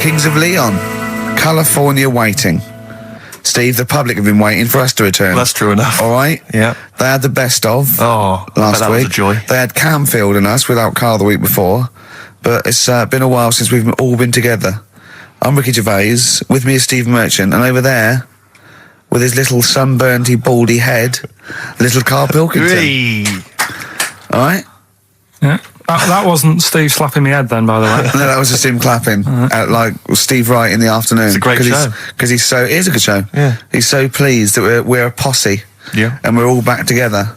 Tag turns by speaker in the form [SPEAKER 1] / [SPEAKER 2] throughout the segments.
[SPEAKER 1] Kings of Leon, California Waiting. Steve, the public have been waiting for us to return.
[SPEAKER 2] Well, that's true enough.
[SPEAKER 1] All right?
[SPEAKER 2] Yeah.
[SPEAKER 1] They had the best of
[SPEAKER 2] last
[SPEAKER 1] last
[SPEAKER 2] week.
[SPEAKER 1] week.
[SPEAKER 2] Was a joy.
[SPEAKER 1] They had Camfield and us without Carl the week before. But it's been a while since we've all been together. I'm Ricky Gervais. With me is Steve Merchant. And over there, with his little sunburnty, baldy head, little Karl Pilkington.
[SPEAKER 2] Hey.
[SPEAKER 1] All right?
[SPEAKER 3] Yeah. That wasn't Steve slapping me head then, by the way.
[SPEAKER 1] No, that was just him clapping, like Steve Wright in the afternoon.
[SPEAKER 2] It's a great show.
[SPEAKER 1] Because it is a good show.
[SPEAKER 2] Yeah.
[SPEAKER 1] He's so pleased that we're a posse.
[SPEAKER 2] Yeah.
[SPEAKER 1] And we're all back together.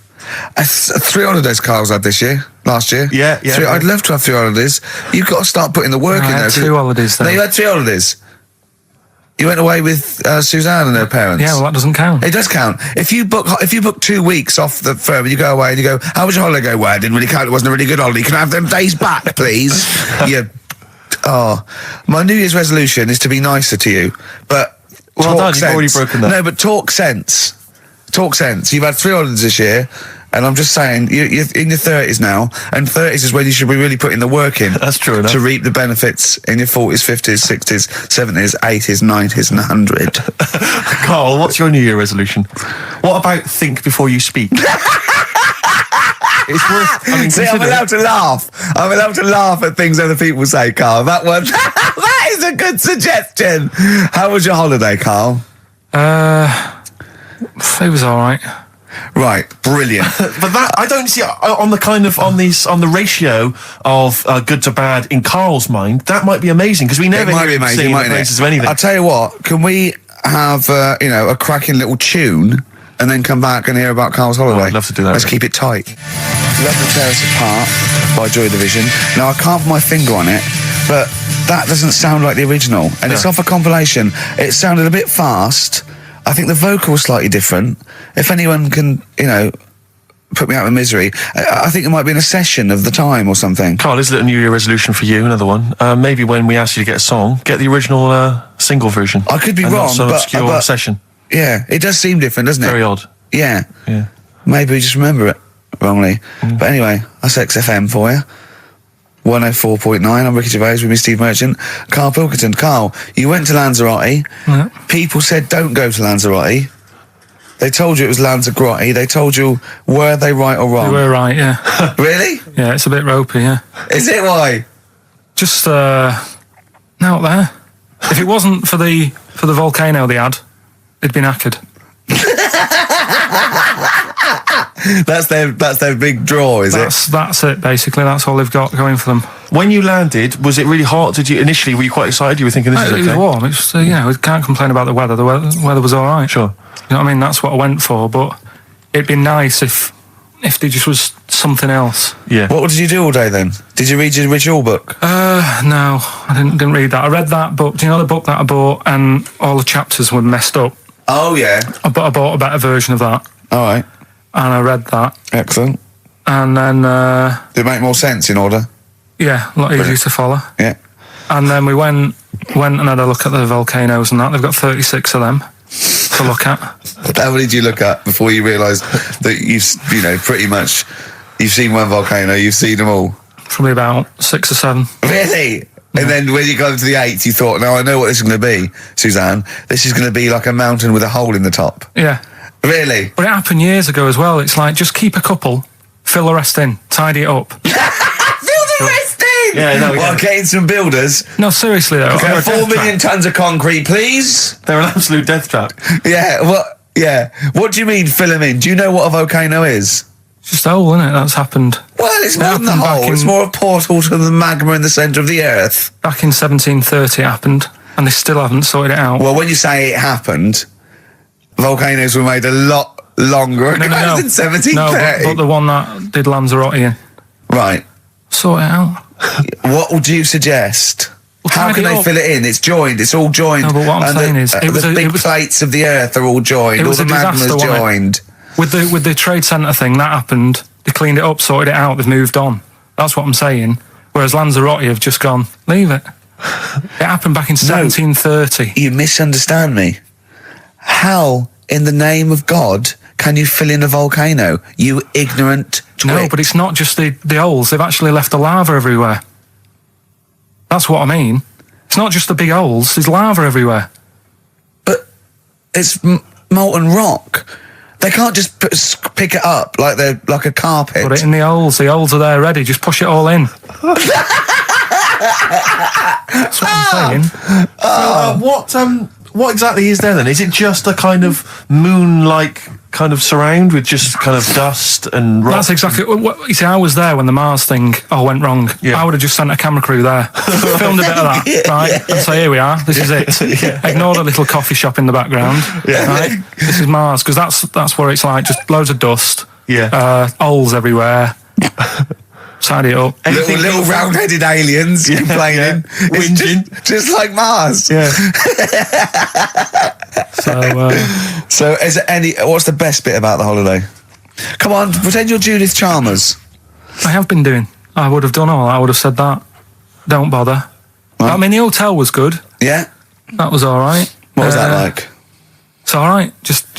[SPEAKER 1] 3 holidays Carl's had last year.
[SPEAKER 2] Yeah.
[SPEAKER 1] I'd love to have 3 holidays. You've got to start putting the work in
[SPEAKER 3] I
[SPEAKER 1] there.
[SPEAKER 3] had 2 holidays then.
[SPEAKER 1] No, you had 3 holidays. You went away with Suzanne and her parents.
[SPEAKER 3] Yeah, well, that doesn't count.
[SPEAKER 1] It does count. If you book 2 weeks off the firm and you go away and you go, how was your holiday? Go, well, I didn't really count. It wasn't a really good holiday. Can I have them days back, please? My New Year's resolution is to be nicer to you. But
[SPEAKER 2] well done, you've already broken that.
[SPEAKER 1] No, but talk sense. Talk sense. You've had 3 holidays this year. And I'm just saying, you're in your 30s now, and 30s is when you should be really putting the work in.
[SPEAKER 2] That's true enough.
[SPEAKER 1] To reap the benefits in your 40s, 50s, 60s, 70s, 80s, 90s, and 100.
[SPEAKER 2] Carl, what's your New Year resolution? What about think before you speak? It's worth.
[SPEAKER 1] See, I'm allowed to laugh. I'm allowed to laugh at things other people say, Carl. That one, that is a good suggestion. How was your holiday, Carl?
[SPEAKER 3] It was all right.
[SPEAKER 1] Right, brilliant.
[SPEAKER 2] But that I don't see on the ratio of good to bad in Carl's mind. That might be amazing because we never
[SPEAKER 1] It might be amazing,
[SPEAKER 2] see the
[SPEAKER 1] mightn't
[SPEAKER 2] places
[SPEAKER 1] it?
[SPEAKER 2] of anything.
[SPEAKER 1] I'll tell you what. Can we have a cracking little tune and then come back and hear about Carl's holiday?
[SPEAKER 2] I'd love to do that.
[SPEAKER 1] Let's keep it tight. Love to Tear Us Apart by Joy Division. Now, I can't put my finger on it, but that doesn't sound like the original. And it's off a compilation. It sounded a bit fast. I think the vocal was slightly different. If anyone can, put me out of misery, I think it might be in a session of the time or something.
[SPEAKER 2] Carl, is it a New Year resolution for you? Another one. Maybe when we ask you to get a song, get the original single version.
[SPEAKER 1] I could be
[SPEAKER 2] and
[SPEAKER 1] wrong,
[SPEAKER 2] not some
[SPEAKER 1] but
[SPEAKER 2] obscure session.
[SPEAKER 1] Yeah, it does seem different, doesn't it?
[SPEAKER 2] Very odd.
[SPEAKER 1] Yeah.
[SPEAKER 2] Yeah.
[SPEAKER 1] Maybe we just remember it wrongly. But anyway, that's XFM for you. 104.9, I'm Ricky Gervais with me, Steve Merchant. Karl Pilkington. Carl, you went to Lanzarote.
[SPEAKER 3] Yeah.
[SPEAKER 1] People said don't go to Lanzarote. They told you it was Lanzarote. They told you, were they right or wrong?
[SPEAKER 3] You were right, yeah.
[SPEAKER 1] Really?
[SPEAKER 3] Yeah, it's a bit ropey, yeah.
[SPEAKER 1] Is it? Why?
[SPEAKER 3] Just out there. If it wasn't for the volcano they had, it'd been knackered.
[SPEAKER 1] That's their big draw, is it?
[SPEAKER 3] That's it, basically. That's all they've got going for them.
[SPEAKER 2] When you landed, was it really hot? Were you quite excited? You were thinking this is okay?
[SPEAKER 3] It was warm. It's we can't complain about the weather. The weather was all right.
[SPEAKER 2] Sure.
[SPEAKER 3] You know what I mean? That's what I went for. But it'd be nice if there just was something else.
[SPEAKER 2] Yeah.
[SPEAKER 1] What did you do all day then? Did you read your ritual book?
[SPEAKER 3] No, I didn't read that. I read that book. Do you know the book that I bought and all the chapters were messed up?
[SPEAKER 1] Oh, yeah.
[SPEAKER 3] I bought a better version of that.
[SPEAKER 1] All right.
[SPEAKER 3] And I read that.
[SPEAKER 1] Excellent.
[SPEAKER 3] And then...
[SPEAKER 1] Did it make more sense in order?
[SPEAKER 3] Yeah, a lot easier to follow.
[SPEAKER 1] Yeah.
[SPEAKER 3] And then we went and had a look at the volcanoes and that. They've got 36 of them to look at.
[SPEAKER 1] How many did you look at before you realised that pretty much you've seen one volcano, you've seen them all?
[SPEAKER 3] Probably about 6 or 7.
[SPEAKER 1] Really? Yeah. And then when you got to the 8th, you thought, now I know what this is going to be, Suzanne. This is going to be like a mountain with a hole in the top.
[SPEAKER 3] Yeah.
[SPEAKER 1] Really?
[SPEAKER 3] But it happened years ago as well. It's like, just keep a couple, fill the rest in, tidy it up.
[SPEAKER 1] Fill the rest in!
[SPEAKER 2] Yeah, no,
[SPEAKER 1] Well, getting some builders.
[SPEAKER 3] No, seriously though.
[SPEAKER 1] Okay, 4 million tons of concrete, please.
[SPEAKER 2] They're an absolute death trap.
[SPEAKER 1] Yeah, what do you mean fill them in? Do you know what a volcano is?
[SPEAKER 3] It's just a hole, isn't it? That's happened.
[SPEAKER 1] Well, it's more than the hole. It's more a portal to the magma in the centre of the earth.
[SPEAKER 3] Back in 1730 it happened, and they still haven't sorted it out.
[SPEAKER 1] Well, when you say it happened, volcanoes were made a lot longer ago than 1730.
[SPEAKER 3] No, but the one that did Lanzarote in.
[SPEAKER 1] Right.
[SPEAKER 3] Sort it out.
[SPEAKER 1] What would you suggest?
[SPEAKER 3] Well,
[SPEAKER 1] How can
[SPEAKER 3] tidy
[SPEAKER 1] they
[SPEAKER 3] up.
[SPEAKER 1] fill it in? It's joined. It's all joined.
[SPEAKER 3] No, but what I'm saying is,
[SPEAKER 1] the big plates of the earth are all joined.
[SPEAKER 3] It
[SPEAKER 1] All
[SPEAKER 3] was
[SPEAKER 1] the
[SPEAKER 3] a disaster,
[SPEAKER 1] magma's
[SPEAKER 3] wasn't it?
[SPEAKER 1] joined.
[SPEAKER 3] With the trade centre thing, that happened. They cleaned it up, sorted it out, they've moved on. That's what I'm saying. Whereas Lanzarote have just gone, leave it. It happened back in 1730.
[SPEAKER 1] You misunderstand me. How, in the name of God, can you fill in a volcano? You ignorant twit.
[SPEAKER 3] No, but it's not just the holes. They've actually left the lava everywhere. That's what I mean. It's not just the big holes. There's lava everywhere.
[SPEAKER 1] But it's molten rock. They can't just pick it up like they're like a carpet.
[SPEAKER 3] Put it in the holes. The holes are there ready. Just push it all in. That's what I'm saying.
[SPEAKER 2] What exactly is there then? Is it just a kind of moon-like kind of surround with just kind of dust and rock?
[SPEAKER 3] That's exactly what you see. I was there when the Mars thing all went wrong.
[SPEAKER 2] Yeah.
[SPEAKER 3] I would have just sent a camera crew there, filmed a bit of that, right? And say, here we are. This is it.
[SPEAKER 2] Yeah.
[SPEAKER 3] Ignore the little coffee shop in the background.
[SPEAKER 2] Yeah.
[SPEAKER 3] Right? This is Mars, because that's where it's like just loads of dust.
[SPEAKER 2] Yeah.
[SPEAKER 3] Holes everywhere. Tidy it up.
[SPEAKER 1] Little round-headed aliens complaining. It's just like Mars.
[SPEAKER 3] Yeah.
[SPEAKER 1] So is there what's the best bit about the holiday? Come on, pretend you're Judith Chalmers.
[SPEAKER 3] I have been doing. I would have done all. I would have said that. Don't bother.
[SPEAKER 1] Right.
[SPEAKER 3] I mean, the hotel was good.
[SPEAKER 1] Yeah?
[SPEAKER 3] That was all right.
[SPEAKER 1] What was that like?
[SPEAKER 3] It's all right. Just,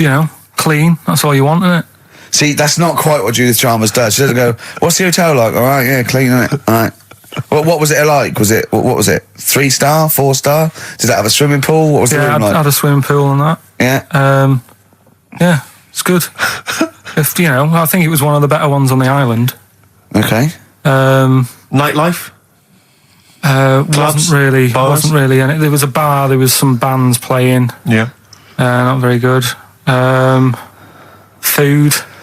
[SPEAKER 3] clean. That's all you want, isn't it?
[SPEAKER 1] See, that's not quite what Judith Chalmers does. She doesn't go, what's the hotel like? All right, yeah, clean, isn't it? All right. What was it like? What was it? 3-star, 4-star? Did it have a swimming pool? What was the room like?
[SPEAKER 3] I had a swimming pool and that.
[SPEAKER 1] Yeah.
[SPEAKER 3] Yeah, it's good. I think it was one of the better ones on the island.
[SPEAKER 1] Okay.
[SPEAKER 2] Nightlife?
[SPEAKER 3] Wasn't really any. There was a bar, there was some bands playing.
[SPEAKER 2] Yeah.
[SPEAKER 3] Not very good.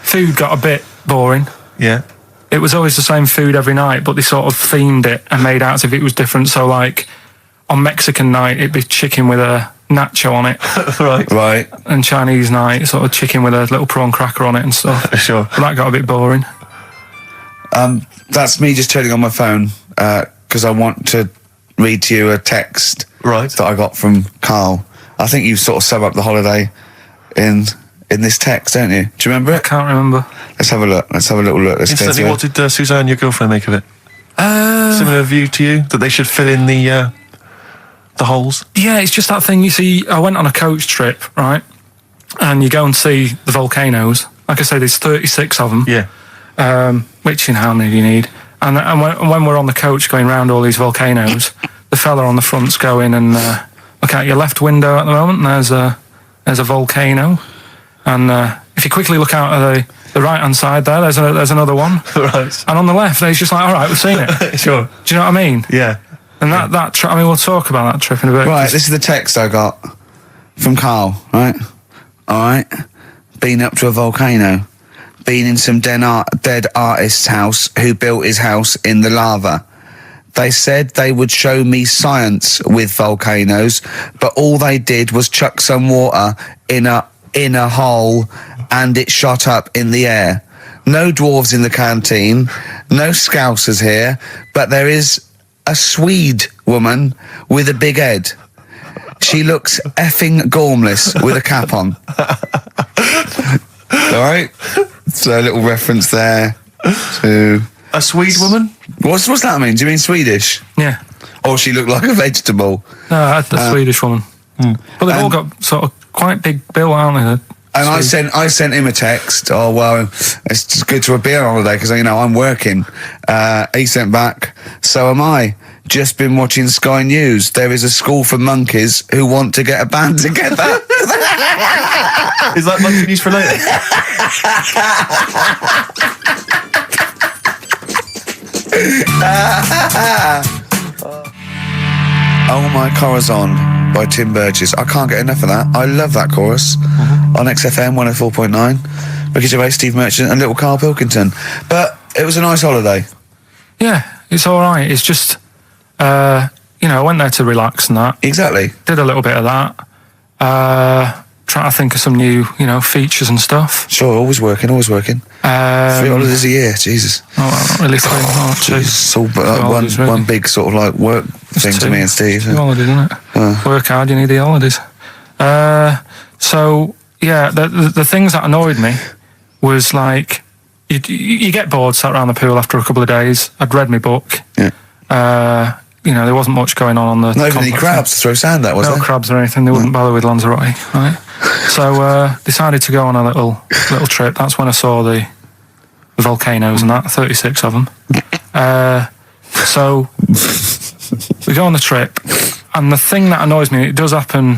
[SPEAKER 3] Food got a bit boring.
[SPEAKER 2] Yeah.
[SPEAKER 3] It was always the same food every night, but they sort of themed it and made out as if it was different. So, like, on Mexican night, it'd be chicken with a nacho on it.
[SPEAKER 2] Right.
[SPEAKER 3] And Chinese night, sort of chicken with a little prawn cracker on it and stuff.
[SPEAKER 2] Sure.
[SPEAKER 3] But that got a bit boring.
[SPEAKER 1] That's me just turning on my phone because I want to read to you a text that I got from Karl. I think you sort of sum up the holiday in this text, don't you? Do you remember it?
[SPEAKER 3] I can't remember.
[SPEAKER 1] Let's have a look. Let's have a little look.
[SPEAKER 2] Instantly, what did Suzanne, your girlfriend, make of it? Similar view to you, that they should fill in the holes? Yeah,
[SPEAKER 3] it's just that thing, you see, I went on a coach trip, right? And you go and see the volcanoes. Like I say, there's 36 of them.
[SPEAKER 2] Yeah.
[SPEAKER 3] Which, how many do you need? And when we're on the coach going round all these volcanoes, the fella on the front's going and look out your left window at the moment, and there's a volcano. And if you quickly look out at the right-hand side there, there's another one.
[SPEAKER 2] Right.
[SPEAKER 3] And on the left, there's just like, all right, we've seen it.
[SPEAKER 2] Sure.
[SPEAKER 3] Do you know what I mean?
[SPEAKER 2] Yeah.
[SPEAKER 3] And that trip, we'll talk about that trip in a bit.
[SPEAKER 1] Right, this is the text I got from Karl, right? All right. Been up to a volcano. Been in some dead artist's house who built his house in the lava. They said they would show me science with volcanoes, but all they did was chuck some water in a hole and it shot up in the air. No dwarves in the canteen, no Scousers here, but there is a Swede woman with a big head. She looks effing gormless with a cap on. All right? So a little reference there to...
[SPEAKER 2] A Swede woman?
[SPEAKER 1] What's that mean? Do you mean Swedish?
[SPEAKER 3] Yeah.
[SPEAKER 1] Or she looked like a vegetable?
[SPEAKER 3] No, the Swedish woman. But they've all got sort of quite big bill, aren't they?
[SPEAKER 1] And I sent him a text. Oh, well, it's just good to be on holiday because, I'm working. He sent back, so am I. Just been watching Sky News. There is a school for monkeys who want to get a band together.
[SPEAKER 2] Is that monkey news for later?
[SPEAKER 1] Oh My Corazon by Tim Burgess. I can't get enough of that. I love that chorus on XFM 104.9. Ricky Gervais, Steve Merchant and little Karl Pilkington. But it was a nice holiday.
[SPEAKER 3] Yeah, it's all right. It's just, I went there to relax and that.
[SPEAKER 1] Exactly.
[SPEAKER 3] Did a little bit of that. Trying to think of some new, features and stuff.
[SPEAKER 1] Sure, always working. 3 holidays a year, Jesus.
[SPEAKER 3] Oh, not really 3. Oh, 2.
[SPEAKER 1] It's all one big sort of like work thing to me and Steve.
[SPEAKER 3] 2 holidays, isn't it? Work hard, you need the holidays. So, yeah, the things that annoyed me was like, you get bored, sat around the pool after a couple of days. I'd read my book.
[SPEAKER 1] Yeah.
[SPEAKER 3] There wasn't much going on the
[SPEAKER 1] Not even any crabs to throw sand at, was there?
[SPEAKER 3] No crabs or anything. They wouldn't bother with Lanzarote, right? So decided to go on a little trip. That's when I saw the volcanoes and that, 36 of them. So we go on the trip, And the thing that annoys me, it does happen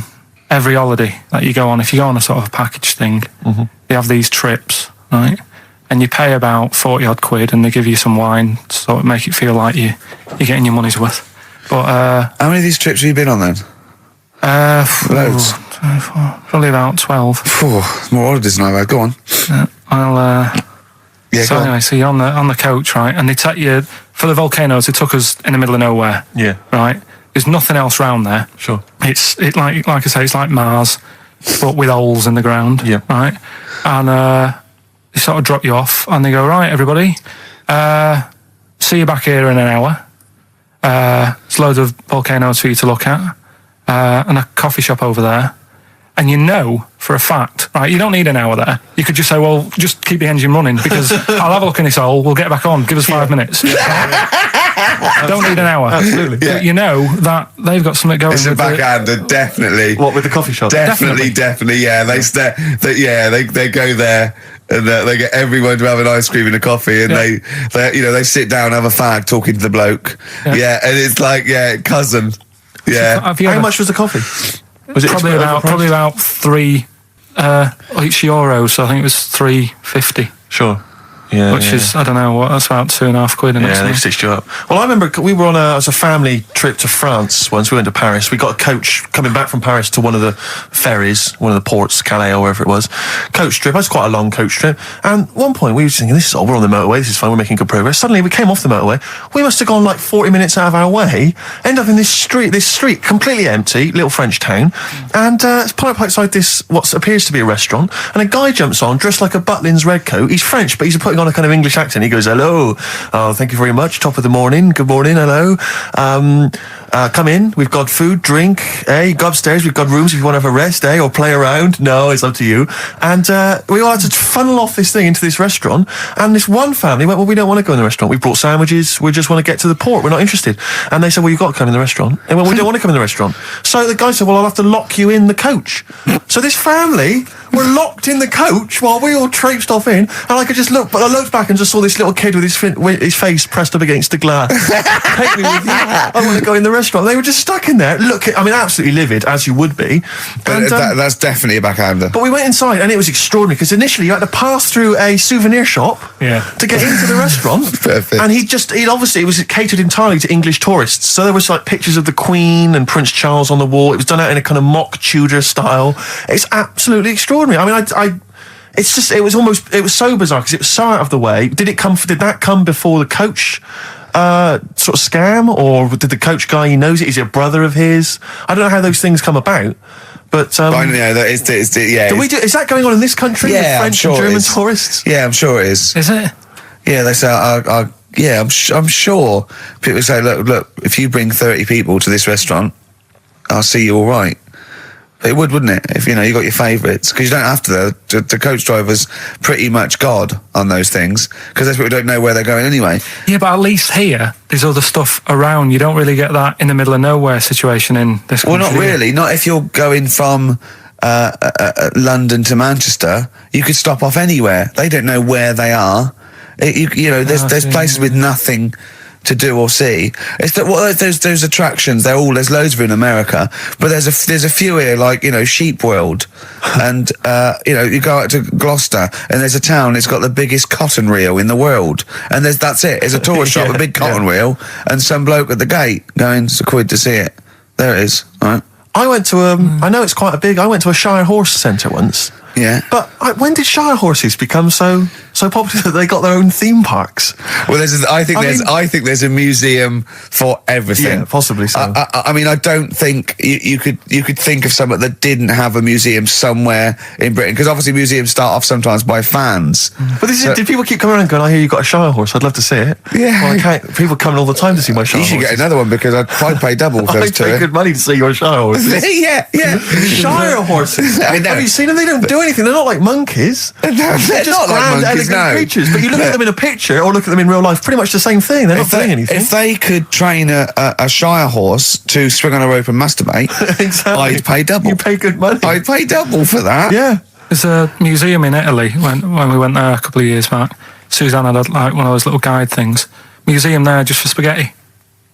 [SPEAKER 3] every holiday that you go on. If you go on a sort of a package thing, they have these trips, right? And you pay about 40 odd quid, and they give you some wine, so it make it feel like you're getting your money's worth. But
[SPEAKER 1] how many of these trips have you been on then? Loads.
[SPEAKER 3] Probably about 12.
[SPEAKER 1] More holidays than I've had. Go on.
[SPEAKER 3] So anyway, so you're on the coach, right? And they take you for the Volcanoes. They took us in the middle of nowhere.
[SPEAKER 2] Yeah.
[SPEAKER 3] Right. There's nothing else round there.
[SPEAKER 2] Sure.
[SPEAKER 3] It's like I say, it's like Mars, but with holes in the ground.
[SPEAKER 2] Yeah.
[SPEAKER 3] Right. And they sort of drop you off, and they go, right, everybody, see you back here in an hour. There's loads of volcanoes for you to look at, and a coffee shop over there. And you know for a fact, right, you don't need an hour there. You could just say, well, just keep the engine running, because I'll have a look in this hole, we'll get back on, give us 5 minutes. Don't need an hour.
[SPEAKER 2] Absolutely.
[SPEAKER 3] But you know that they've got something going.
[SPEAKER 1] It's a backhander, definitely.
[SPEAKER 2] What, with the coffee shop?
[SPEAKER 1] Definitely, yeah. They go there. And they get everyone to have an ice cream and a coffee, and they sit down, have a fag, talking to the bloke. Yeah, and it's like, cousin. Yeah.
[SPEAKER 2] How much was the coffee? Was it
[SPEAKER 3] probably about €3 each euro? So I think it was $3.50.
[SPEAKER 2] Sure. Yeah,
[SPEAKER 3] which is, I don't know, that's about £2.5.
[SPEAKER 2] Yeah, they stitched you up. Well, I remember we were on a family trip to France once. We went to Paris. We got a coach coming back from Paris to one of the ferries, one of the ports, Calais or wherever it was. Coach trip. That's quite a long coach trip. And at one point we were thinking, we're on the motorway, this is fine, we're making good progress. Suddenly we came off the motorway. We must have gone like 40 minutes out of our way, end up in this street, completely empty, little French town. And it's pulled up outside this, what appears to be a restaurant. And a guy jumps on, dressed like a Butlins red coat. He's French, but he's putting on a kind of English accent. He goes, hello, thank you very much, top of the morning, good morning, hello, come in, we've got food, drink, go upstairs, we've got rooms if you want to have a rest, or play around, no, it's up to you. And we all had to funnel off this thing into this restaurant, and this one family went, well, we don't want to go in the restaurant, we brought sandwiches, we just want to get to the port, we're not interested. And they said, well, you've got to come in the restaurant. And well, we don't want to come in the restaurant. So the guy said, well, I'll have to lock you in the coach. So this family were locked in the coach while we all traipsed off in, and I could just look, but I looked back and just saw this little kid with his face pressed up against the glass. Take me with you. I want to go in the restaurant. They were just stuck in there. Absolutely livid, as you would be.
[SPEAKER 1] But that's definitely a backhander.
[SPEAKER 2] But we went inside, and it was extraordinary, because initially you had to pass through a souvenir shop to get into the restaurant.
[SPEAKER 1] Perfect.
[SPEAKER 2] And it was catered entirely to English tourists. So there was like pictures of the Queen and Prince Charles on the wall. It was done out in a kind of mock Tudor style. It's absolutely extraordinary. I mean, it was so bizarre because it was so out of the way. Did that come before the coach sort of scam, or did the coach guy, he knows it? Is it a brother of his? I don't know how those things come about. But
[SPEAKER 1] I know that is
[SPEAKER 2] that going on in this country with French and German tourists?
[SPEAKER 1] Yeah, I'm sure it is.
[SPEAKER 3] Is it?
[SPEAKER 1] Yeah, they say, I'm sure people say, look, if you bring 30 people to this restaurant, I'll see you all right. It wouldn't it? If you got your favourites, because you don't have to. The coach driver's pretty much God on those things, because those people don't know where they're going anyway. Yeah,
[SPEAKER 3] but at least here, there's other stuff around. You don't really get that in the middle of nowhere situation in this country.
[SPEAKER 1] Well, not really. Not if you're going from London to Manchester. You could stop off anywhere. They don't know where they are. There's places with nothing to do or see. It's that those attractions. There's loads of in America, but there's a few here, like Sheep World, and you go out to Gloucester, and there's a town. It's got the biggest cotton reel in the world, and that's it. It's a tourist shop, a big cotton reel, and some bloke at the gate going, "It's a quid to see it." There it is. All right.
[SPEAKER 2] I went to I know it's quite a big. I went to a Shire Horse Centre once.
[SPEAKER 1] Yeah.
[SPEAKER 2] But when did Shire horses become so popular that they got their own theme parks?
[SPEAKER 1] Well, I think there's a museum for everything.
[SPEAKER 2] Yeah, possibly so.
[SPEAKER 1] I mean, I don't think you could think of somewhere that didn't have a museum somewhere in Britain, because obviously museums start off sometimes by fans.
[SPEAKER 2] But did people keep coming around and going, I hear you got a Shire horse, I'd love to see it?
[SPEAKER 1] Yeah.
[SPEAKER 2] Well, I can't. People coming all the time to see my Shire horses.
[SPEAKER 1] You should get another one, because I'd pay double for those two.
[SPEAKER 2] I'd pay good money to see your Shire horses.
[SPEAKER 1] Yeah.
[SPEAKER 2] Shire horses. Have you seen them? They don't do anything. They're not like monkeys.
[SPEAKER 1] They're
[SPEAKER 2] just
[SPEAKER 1] not like monkeys,
[SPEAKER 2] elegant creatures. But you look at them in a picture or look at them in real life, pretty much the same thing. They're not doing anything.
[SPEAKER 1] If they could train a Shire horse to swing on a rope and masturbate,
[SPEAKER 2] exactly.
[SPEAKER 1] I'd pay double.
[SPEAKER 2] You pay good money.
[SPEAKER 1] I'd pay double for that.
[SPEAKER 2] Yeah.
[SPEAKER 3] There's a museum in Italy when we went there a couple of years back. Suzanne had one of those little guide things. Museum there just for spaghetti.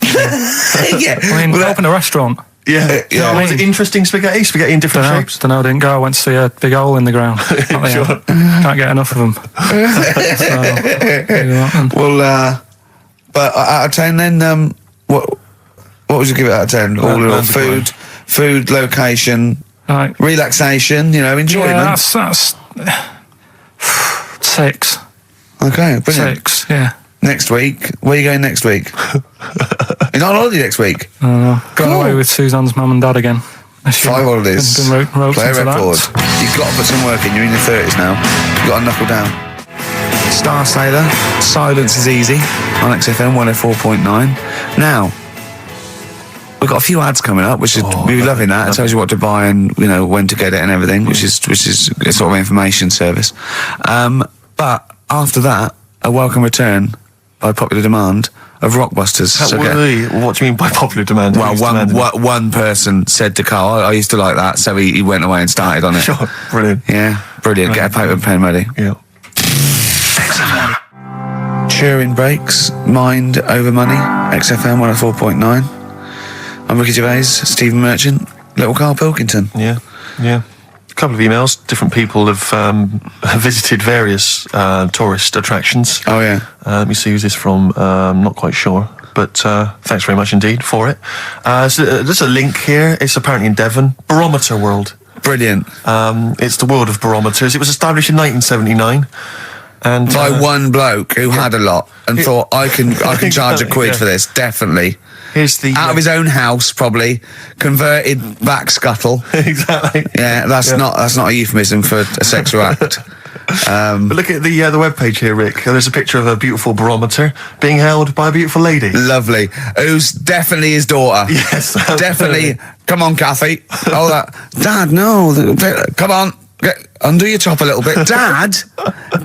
[SPEAKER 1] Yeah.
[SPEAKER 3] I mean, open a restaurant.
[SPEAKER 2] Yeah.
[SPEAKER 1] Yeah.
[SPEAKER 2] Oh, was it interesting spaghetti? Spaghetti in different shapes?
[SPEAKER 3] Don't know, didn't go. I went to see a big hole in the ground.
[SPEAKER 2] Sure.
[SPEAKER 3] Can't get enough of them.
[SPEAKER 1] Well, but out of 10 then, what would you give it out of 10? All in all, food, location,
[SPEAKER 3] Right.
[SPEAKER 1] relaxation, enjoyment.
[SPEAKER 3] Yeah, that's 6.
[SPEAKER 1] Okay, brilliant.
[SPEAKER 3] 6, yeah.
[SPEAKER 1] Next week, where are you going next week? You're not on holiday next week?
[SPEAKER 3] Going
[SPEAKER 1] Cool.
[SPEAKER 3] away with Suzanne's mum and dad again.
[SPEAKER 1] 5 holidays.
[SPEAKER 3] Been roped
[SPEAKER 1] Play a
[SPEAKER 3] into
[SPEAKER 1] record.
[SPEAKER 3] that.
[SPEAKER 1] You've got to put some work in. You're in your 30s now. You've got to knuckle down. Star Sailor, Silence is Easy on XFM 104.9. Now, we've got a few ads coming up, which is we're loving that. It tells you what to buy and when to get it and everything, which is a sort of information service. But after that, a welcome return by popular demand of Rockbusters.
[SPEAKER 2] What do you mean by popular demand?
[SPEAKER 1] Well, one person said to Carl, I used to like that, so he went away and started on it.
[SPEAKER 2] Sure, brilliant.
[SPEAKER 1] Yeah, brilliant. Get a paper and pen ready.
[SPEAKER 2] Yeah.
[SPEAKER 1] Turing Breaks, Mind Over Money, XFM 104.9. I'm Ricky Gervais, Stephen Merchant, little Karl Pilkington.
[SPEAKER 2] Yeah. A couple of emails. Different people have visited various tourist attractions.
[SPEAKER 1] Oh, yeah.
[SPEAKER 2] Let me see who's this from. I'm not quite sure. But thanks very much indeed for it. So there's a link here. It's apparently in Devon. Barometer World.
[SPEAKER 1] Brilliant.
[SPEAKER 2] It's the world of barometers. It was established in 1979. And
[SPEAKER 1] By one bloke who had a lot and thought, I can charge a quid for this, definitely.
[SPEAKER 2] Here's the
[SPEAKER 1] Out of his own house, probably converted back scuttle.
[SPEAKER 2] Exactly.
[SPEAKER 1] Yeah, that's not a euphemism for a sexual act.
[SPEAKER 2] But look at the webpage here, Rick. There's a picture of a beautiful barometer being held by a beautiful lady.
[SPEAKER 1] Lovely. Who's definitely his daughter.
[SPEAKER 2] Yes,
[SPEAKER 1] definitely. Come on, Kathy. Oh, that. Dad, no. Come on. Undo your top a little bit. Dad,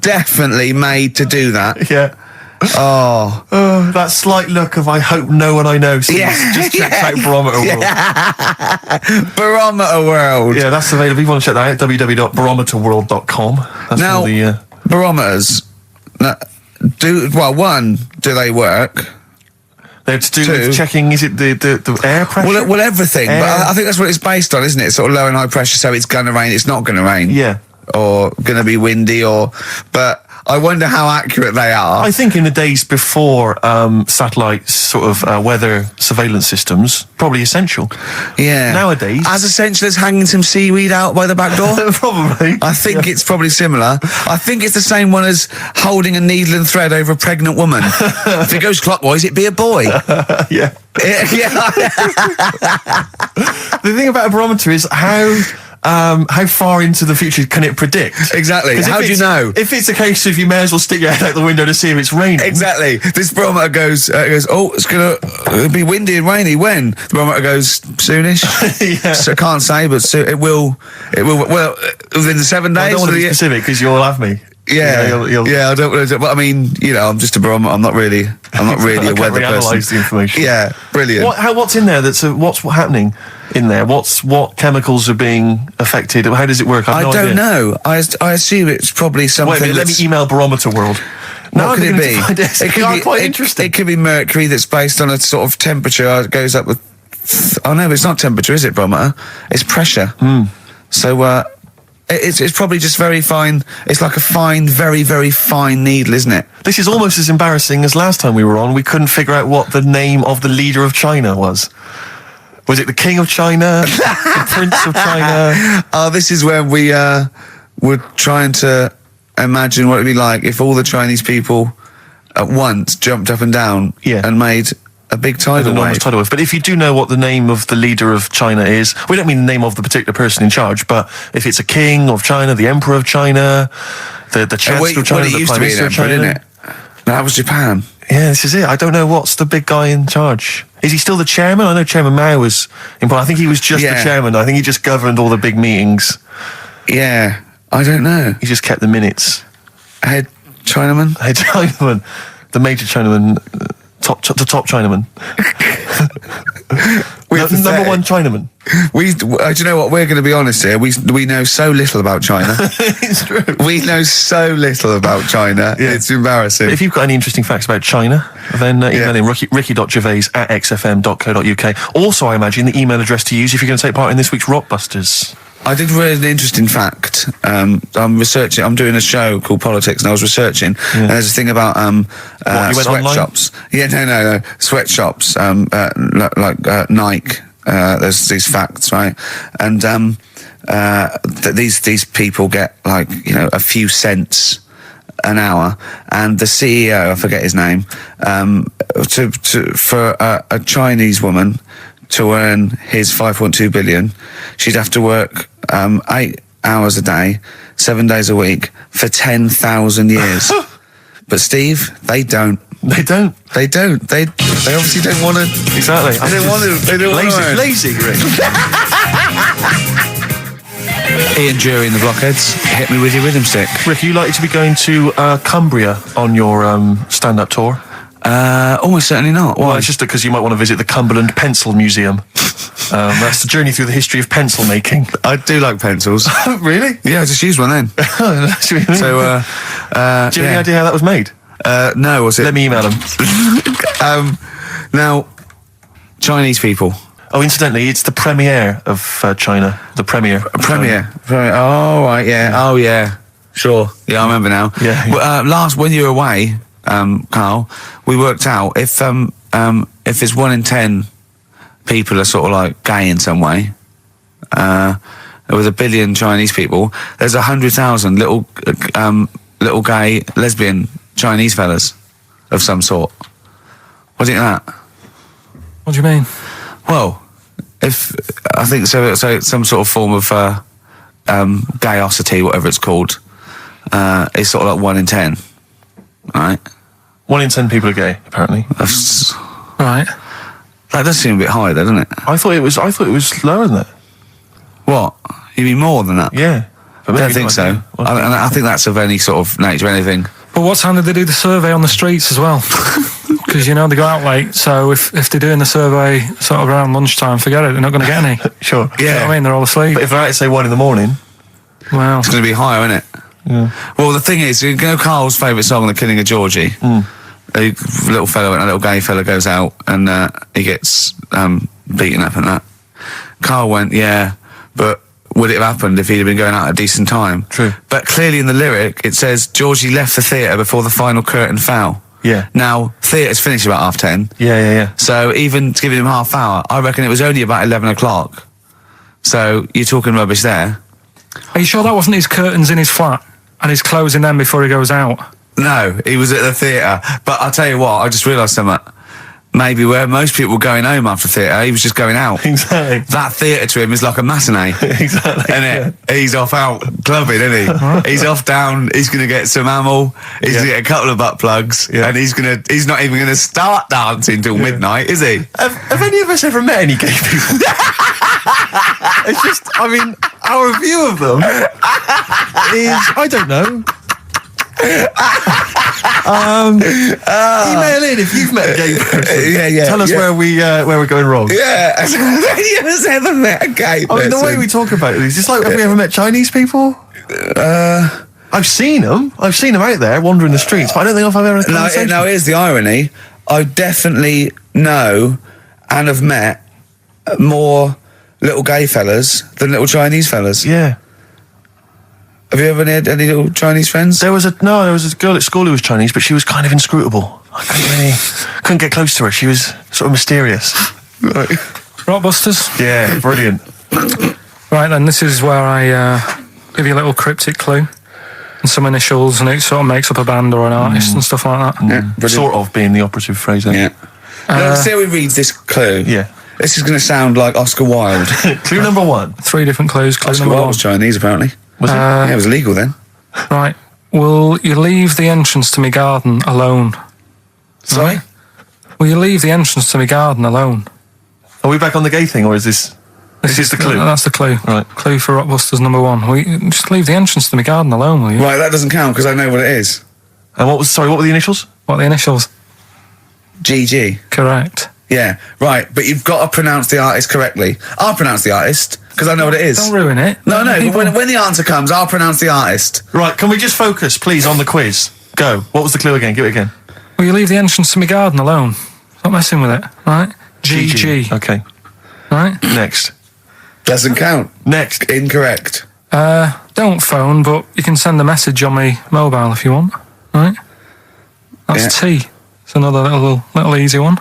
[SPEAKER 1] definitely made to do that.
[SPEAKER 2] Yeah.
[SPEAKER 1] Oh,
[SPEAKER 2] that slight look of I hope no one I know sees.
[SPEAKER 1] Yeah.
[SPEAKER 2] Just check out Barometer World.
[SPEAKER 1] Barometer World.
[SPEAKER 2] Yeah, that's available. If you want to check that out, www.barometerworld.com. That's
[SPEAKER 1] Now,
[SPEAKER 2] all the
[SPEAKER 1] barometers. Do they work?
[SPEAKER 2] they're to do with checking. Is it the air pressure?
[SPEAKER 1] Well, everything. But I think that's what it's based on, isn't it? Sort of low and high pressure, so it's going to rain. It's not going to rain.
[SPEAKER 2] Yeah.
[SPEAKER 1] Or going to be windy, but I wonder how accurate they are.
[SPEAKER 2] I think in the days before satellite sort of weather surveillance systems, probably essential.
[SPEAKER 1] Yeah.
[SPEAKER 2] Nowadays,
[SPEAKER 1] as essential as hanging some seaweed out by the back door.
[SPEAKER 2] probably.
[SPEAKER 1] I think it's probably similar. I think it's the same one as holding a needle and thread over a pregnant woman. If it goes clockwise, it'd be a boy.
[SPEAKER 2] Yeah.
[SPEAKER 1] Yeah.
[SPEAKER 2] The thing about a barometer is how far into the future can it predict?
[SPEAKER 1] Exactly.
[SPEAKER 2] 'Cause
[SPEAKER 1] How do you know?
[SPEAKER 2] If it's a case of you may as well stick your head out the window to see if it's raining.
[SPEAKER 1] Exactly. This barometer goes, oh, it's going to be windy and rainy. When? The barometer goes, soonish.
[SPEAKER 2] Yeah.
[SPEAKER 1] So I can't say, but it will, well, within the 7 days.
[SPEAKER 2] I don't want to be specific because you'll have me.
[SPEAKER 1] Yeah,
[SPEAKER 2] you'll
[SPEAKER 1] yeah. I don't. But I mean, I'm just a barometer. I'm not really a weather person.
[SPEAKER 2] Reanalyse the information.
[SPEAKER 1] Yeah, brilliant.
[SPEAKER 2] What's in there? What's happening in there? What chemicals are being affected? How does it work?
[SPEAKER 1] I
[SPEAKER 2] no
[SPEAKER 1] don't
[SPEAKER 2] idea.
[SPEAKER 1] know. I assume it's probably something.
[SPEAKER 2] Wait a minute, let me
[SPEAKER 1] that's-
[SPEAKER 2] email Barometer World.
[SPEAKER 1] What could it be?
[SPEAKER 2] It could be quite interesting.
[SPEAKER 1] It could be mercury that's based on a sort of temperature. It goes up with. Oh no, it's not temperature, is it, barometer? It's pressure. So it's probably just very fine. It's like a fine, very, very fine needle, isn't it?
[SPEAKER 2] This is almost as embarrassing as last time we were on. We couldn't figure out what the name of the leader of China was. Was it the King of China? The Prince of China?
[SPEAKER 1] Oh, this is where we were trying to imagine what it'd be like if all the Chinese people at once jumped up and down and made a big tidal wave.
[SPEAKER 2] Tidal wave. But if you do know what the name of the leader of China is, we don't mean the name of the particular person in charge, but if it's a king of China, the emperor of China, the chancellor of China, the prime minister of China,
[SPEAKER 1] didn't it? No, that was Japan.
[SPEAKER 2] Yeah, this is it. I don't know what's the big guy in charge. Is he still the chairman? I know Chairman Mao was important. I think he was just the chairman. I think he just governed all the big meetings.
[SPEAKER 1] Yeah, I don't know.
[SPEAKER 2] He just kept the minutes.
[SPEAKER 1] Head Chinaman?
[SPEAKER 2] Head Chinaman. The major Chinaman. The top Chinaman. Number one Chinaman.
[SPEAKER 1] Do you know what? We're going to be honest here. We know so little about China.
[SPEAKER 2] It's true.
[SPEAKER 1] We know so little about China.
[SPEAKER 2] Yeah.
[SPEAKER 1] It's embarrassing.
[SPEAKER 2] If you've got any interesting facts about China, then email in ricky.gervais@xfm.co.uk. Also, I imagine the email address to use if you're going to take part in this week's Rockbusters.
[SPEAKER 1] I did read an interesting fact. I'm researching. I'm doing a show called Politics, and I was researching. And there's a thing about
[SPEAKER 2] you went
[SPEAKER 1] sweatshops. Yeah, no. Sweatshops, like Nike. There's these facts, right? And these people get like a few cents an hour, and the CEO, I forget his name, for a Chinese woman to earn his 5.2 billion, she'd have to work 8 hours a day, 7 days a week for 10,000 years. But Steve, they don't.
[SPEAKER 2] They don't.
[SPEAKER 1] They obviously don't want to.
[SPEAKER 2] Exactly.
[SPEAKER 1] They don't want to. They don't want to.
[SPEAKER 2] Lazy, Rick.
[SPEAKER 1] Ian Jury in the Blockheads, hit me with your rhythm stick.
[SPEAKER 2] Rick, are you likely to be going to Cumbria on your stand-up tour?
[SPEAKER 1] Almost certainly not.
[SPEAKER 2] Well, it's just because you might want to visit the Cumberland Pencil Museum. That's the journey through the history of pencil making.
[SPEAKER 1] I do like pencils.
[SPEAKER 2] Really?
[SPEAKER 1] Yeah, I just used one then.
[SPEAKER 2] That's what you mean.
[SPEAKER 1] So,
[SPEAKER 2] do you have any idea how that was made?
[SPEAKER 1] No, was it?
[SPEAKER 2] Let me email them.
[SPEAKER 1] Now, Chinese people.
[SPEAKER 2] Oh, incidentally, it's the premiere of China. The premiere.
[SPEAKER 1] Premiere. Oh, right, yeah. Oh, yeah. Sure. Yeah, I remember now.
[SPEAKER 2] Yeah.
[SPEAKER 1] Well, when you were away, Carl, we worked out if it's 1 in 10 people are sort of like gay in some way, with 1 billion Chinese people, there's 100,000 little gay lesbian Chinese fellas of some sort. What do you think of that?
[SPEAKER 3] What do you mean?
[SPEAKER 1] Well, if I think so it's some sort of form of gayosity, whatever it's called. It's sort of like 1 in 10, right?
[SPEAKER 2] 1 in 10 people are gay, apparently.
[SPEAKER 3] Right.
[SPEAKER 1] That does seem a bit high, though, doesn't it?
[SPEAKER 2] I thought it was lower than that.
[SPEAKER 1] What? You mean more than that?
[SPEAKER 2] Yeah.
[SPEAKER 1] I don't think so. I think that's of any sort of nature, anything.
[SPEAKER 3] But what time did they do the survey on the streets as well? Because, they go out late, so if they're doing the survey sort of around lunchtime, forget it, they're not going to get any.
[SPEAKER 2] Sure.
[SPEAKER 3] You know what I mean? They're all asleep.
[SPEAKER 2] But if they're out at, say, 1 in the morning...
[SPEAKER 3] Well...
[SPEAKER 1] It's going to be higher, isn't it?
[SPEAKER 2] Yeah.
[SPEAKER 1] Well, the thing is, Carl's favourite song, The Killing of Georgie. A little gay fella goes out and he gets beaten up and that. Carl went, yeah, but would it have happened if he'd have been going out at a decent time?
[SPEAKER 2] True.
[SPEAKER 1] But clearly in the lyric, it says, Georgie left the theatre before the final curtain fell.
[SPEAKER 2] Yeah.
[SPEAKER 1] Now, theatre's finished about 10:30.
[SPEAKER 2] Yeah.
[SPEAKER 1] So even giving him half hour, I reckon it was only about 11 o'clock. So you're talking rubbish there.
[SPEAKER 3] Are you sure that wasn't his curtains in his flat and he's closing them before he goes out?
[SPEAKER 1] No, he was at the theatre. But I'll tell you what, I just realised something. Maybe where most people were going home after theatre, he was just going out.
[SPEAKER 2] Exactly.
[SPEAKER 1] That theatre to him is like a matinee.
[SPEAKER 2] Exactly.
[SPEAKER 1] Isn't it? He's off out clubbing, isn't he? He's off down, he's going to get some ammo, he's going to get a couple of butt plugs, and he's not even going to start dancing till midnight, is he?
[SPEAKER 2] Have any of us ever met any gay people? It's just, our view of them is, I don't know. Email in if you've met a gay person.
[SPEAKER 1] Yeah.
[SPEAKER 2] Tell us where we're going wrong.
[SPEAKER 1] Yeah. Have you ever met a gay person?
[SPEAKER 2] The way we talk about these, it's like, have we ever met Chinese people? I've seen them. I've seen them out there wandering the streets, but I don't think I've ever had a conversation.
[SPEAKER 1] No, here's the irony. I definitely know and have met more little gay fellas than little Chinese fellas.
[SPEAKER 2] Yeah.
[SPEAKER 1] Have you ever had any little Chinese friends?
[SPEAKER 2] There was a girl at school who was Chinese, but she was kind of inscrutable. I couldn't get close to her. She was sort of mysterious.
[SPEAKER 1] Right.
[SPEAKER 3] Rockbusters?
[SPEAKER 2] Yeah, brilliant.
[SPEAKER 3] Right then, this is where I give you a little cryptic clue and some initials, and it sort of makes up a band or an artist and stuff like that.
[SPEAKER 1] Yeah,
[SPEAKER 2] sort of being the operative phrase there.
[SPEAKER 1] Yeah. Let's see how he reads this clue.
[SPEAKER 2] Yeah.
[SPEAKER 1] This is going to sound like Oscar Wilde.
[SPEAKER 2] Clue number 1.
[SPEAKER 3] 3 different clues. Clue
[SPEAKER 1] Oscar
[SPEAKER 3] number
[SPEAKER 1] Wilde
[SPEAKER 3] 1.
[SPEAKER 1] was Chinese, apparently.
[SPEAKER 2] Was it?
[SPEAKER 1] Yeah, it was illegal then.
[SPEAKER 3] Right. Will you leave the entrance to my garden alone?
[SPEAKER 1] Sorry?
[SPEAKER 3] Will you leave the entrance to my garden alone?
[SPEAKER 2] Are we back on the gay thing, or is this the clue?
[SPEAKER 3] That's the clue.
[SPEAKER 2] Right.
[SPEAKER 3] Clue for Rockbusters number 1. Will you just leave the entrance to my garden alone, will you?
[SPEAKER 1] Right, that doesn't count because I know what it is.
[SPEAKER 2] And what were the initials?
[SPEAKER 3] What are the initials?
[SPEAKER 1] GG.
[SPEAKER 3] Correct.
[SPEAKER 1] Yeah, right. But you've got to pronounce the artist correctly. I'll pronounce the artist because I know what it is.
[SPEAKER 3] Don't ruin it.
[SPEAKER 1] No, but when the answer comes, I'll pronounce the artist.
[SPEAKER 2] Right, can we just focus, please, on the quiz? Go. What was the clue again? Give it again.
[SPEAKER 3] Well, you leave the entrance to my garden alone. Stop messing with it, right? GG.
[SPEAKER 2] Okay.
[SPEAKER 3] Right?
[SPEAKER 2] Next.
[SPEAKER 1] Doesn't count.
[SPEAKER 2] Next.
[SPEAKER 1] Incorrect.
[SPEAKER 3] Don't phone, but you can send a message on my mobile if you want, right? That's T. It's another little easy one.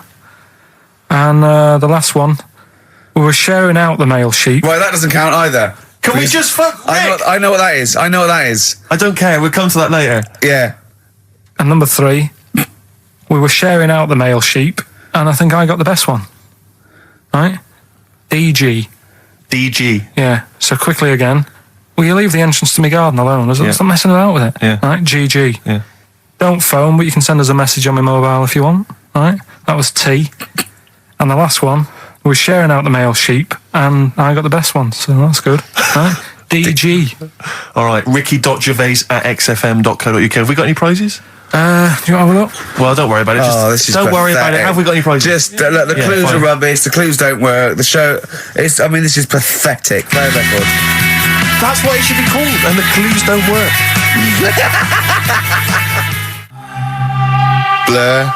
[SPEAKER 3] And the last one, we were sharing out the male sheep.
[SPEAKER 1] Right, that doesn't count either.
[SPEAKER 2] Can we just fuck?
[SPEAKER 1] I know what that is. I know what that is.
[SPEAKER 2] I don't care. We'll come to that later.
[SPEAKER 1] Yeah.
[SPEAKER 3] And number 3, we were sharing out the male sheep, and I think I got the best one. Right? DG.
[SPEAKER 2] DG.
[SPEAKER 3] Yeah. So quickly again, will you leave the entrance to my garden alone? Stop messing about with it.
[SPEAKER 2] Yeah.
[SPEAKER 3] Right? GG.
[SPEAKER 2] Yeah.
[SPEAKER 3] Don't phone, but you can send us a message on my mobile if you want. Right? That was T. And the last one, we were sharing out the male sheep, and I got the best one, so that's good. Right? DG.
[SPEAKER 2] All right, ricky.gervais@xfm.co.uk. Have we got any prizes?
[SPEAKER 3] Do you want to have a look?
[SPEAKER 2] Well, don't worry about it. Just, don't worry about it. Have we got any prizes?
[SPEAKER 1] Just look, the clues
[SPEAKER 2] fine.
[SPEAKER 1] are rubbish. The clues don't work. The show is. I mean, this is pathetic. Play the record.
[SPEAKER 2] That's what it should be called, and the clues don't work.
[SPEAKER 1] Blur.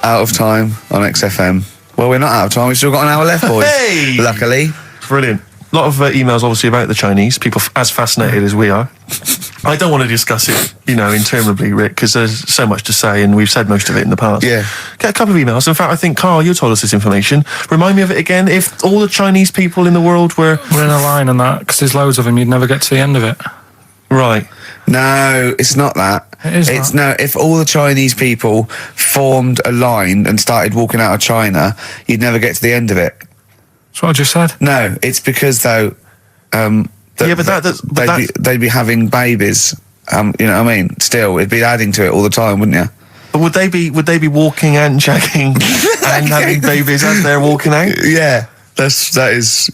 [SPEAKER 1] Out of time on XFM. Well, we're not out of time. We've still got an hour left, boys.
[SPEAKER 2] Hey!
[SPEAKER 1] Luckily.
[SPEAKER 2] Brilliant. A lot of emails, obviously, about the Chinese. People as fascinated as we are. I don't want to discuss it, interminably, Rick, because there's so much to say, and we've said most of it in the past.
[SPEAKER 1] Yeah.
[SPEAKER 2] Get a couple of emails. In fact, I think, Karl, you told us this information. Remind me of it again. If all the Chinese people in the world were
[SPEAKER 3] in a line on that, because there's loads of them, you'd never get to the end of it.
[SPEAKER 2] Right.
[SPEAKER 1] No, it's not that.
[SPEAKER 3] It's
[SPEAKER 1] no. If all the Chinese people formed a line and started walking out of China, you'd never get to the end of it.
[SPEAKER 3] That's what I just said.
[SPEAKER 1] No, it's because though. They'd be having babies. You know what I mean? Still, it'd be adding to it all the time, wouldn't you?
[SPEAKER 2] But would they be walking and shagging and having babies as they're walking out?
[SPEAKER 1] Yeah, that is.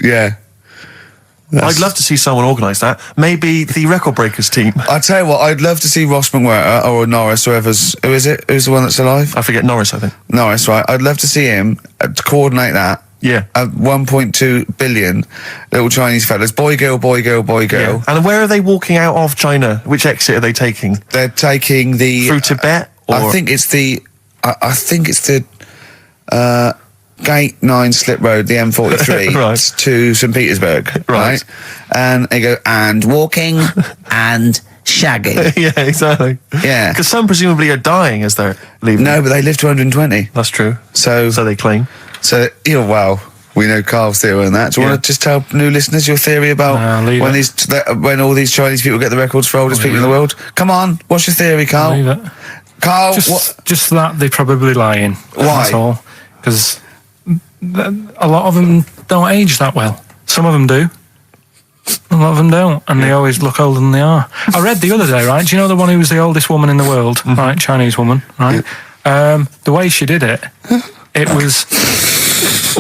[SPEAKER 2] I'd love to see someone organise that. Maybe the Record Breakers team.
[SPEAKER 1] I tell you what, I'd love to see Ross McWhirter or Norris, who is it? Who's the one that's alive?
[SPEAKER 2] I forget Norris, I think.
[SPEAKER 1] Norris, right? I'd love to see him to coordinate that.
[SPEAKER 2] Yeah.
[SPEAKER 1] 1.2 billion little Chinese fellas. Boy, girl, boy, girl, boy, girl.
[SPEAKER 2] Yeah. And where are they walking out of China? Which exit are they taking?
[SPEAKER 1] They're taking the
[SPEAKER 2] through Tibet. Or?
[SPEAKER 1] I think it's the. Gate 9 Slip Road, the M43,
[SPEAKER 2] right.
[SPEAKER 1] to St. Petersburg, right? And they go, and walking, and shagging.
[SPEAKER 2] Yeah, exactly.
[SPEAKER 1] Yeah.
[SPEAKER 2] Because some presumably are dying as they're leaving.
[SPEAKER 1] No, but they live to 120.
[SPEAKER 2] That's true.
[SPEAKER 1] So
[SPEAKER 2] they claim.
[SPEAKER 1] So, well, we know Karl's theory on that. Do you want to just tell new listeners your theory about when all these Chinese people get the records for oldest people in the world? Come on, what's your theory, Karl?
[SPEAKER 3] Leave it.
[SPEAKER 1] Karl,
[SPEAKER 3] just that they're probably lying.
[SPEAKER 1] Why?
[SPEAKER 3] That's all. Because a lot of them don't age that well. Some of them do. A lot of them don't, and they always look older than they are. I read the other day, right? Do you know the one who was the oldest woman in the world, right? Chinese woman, right? The way she did it, it was.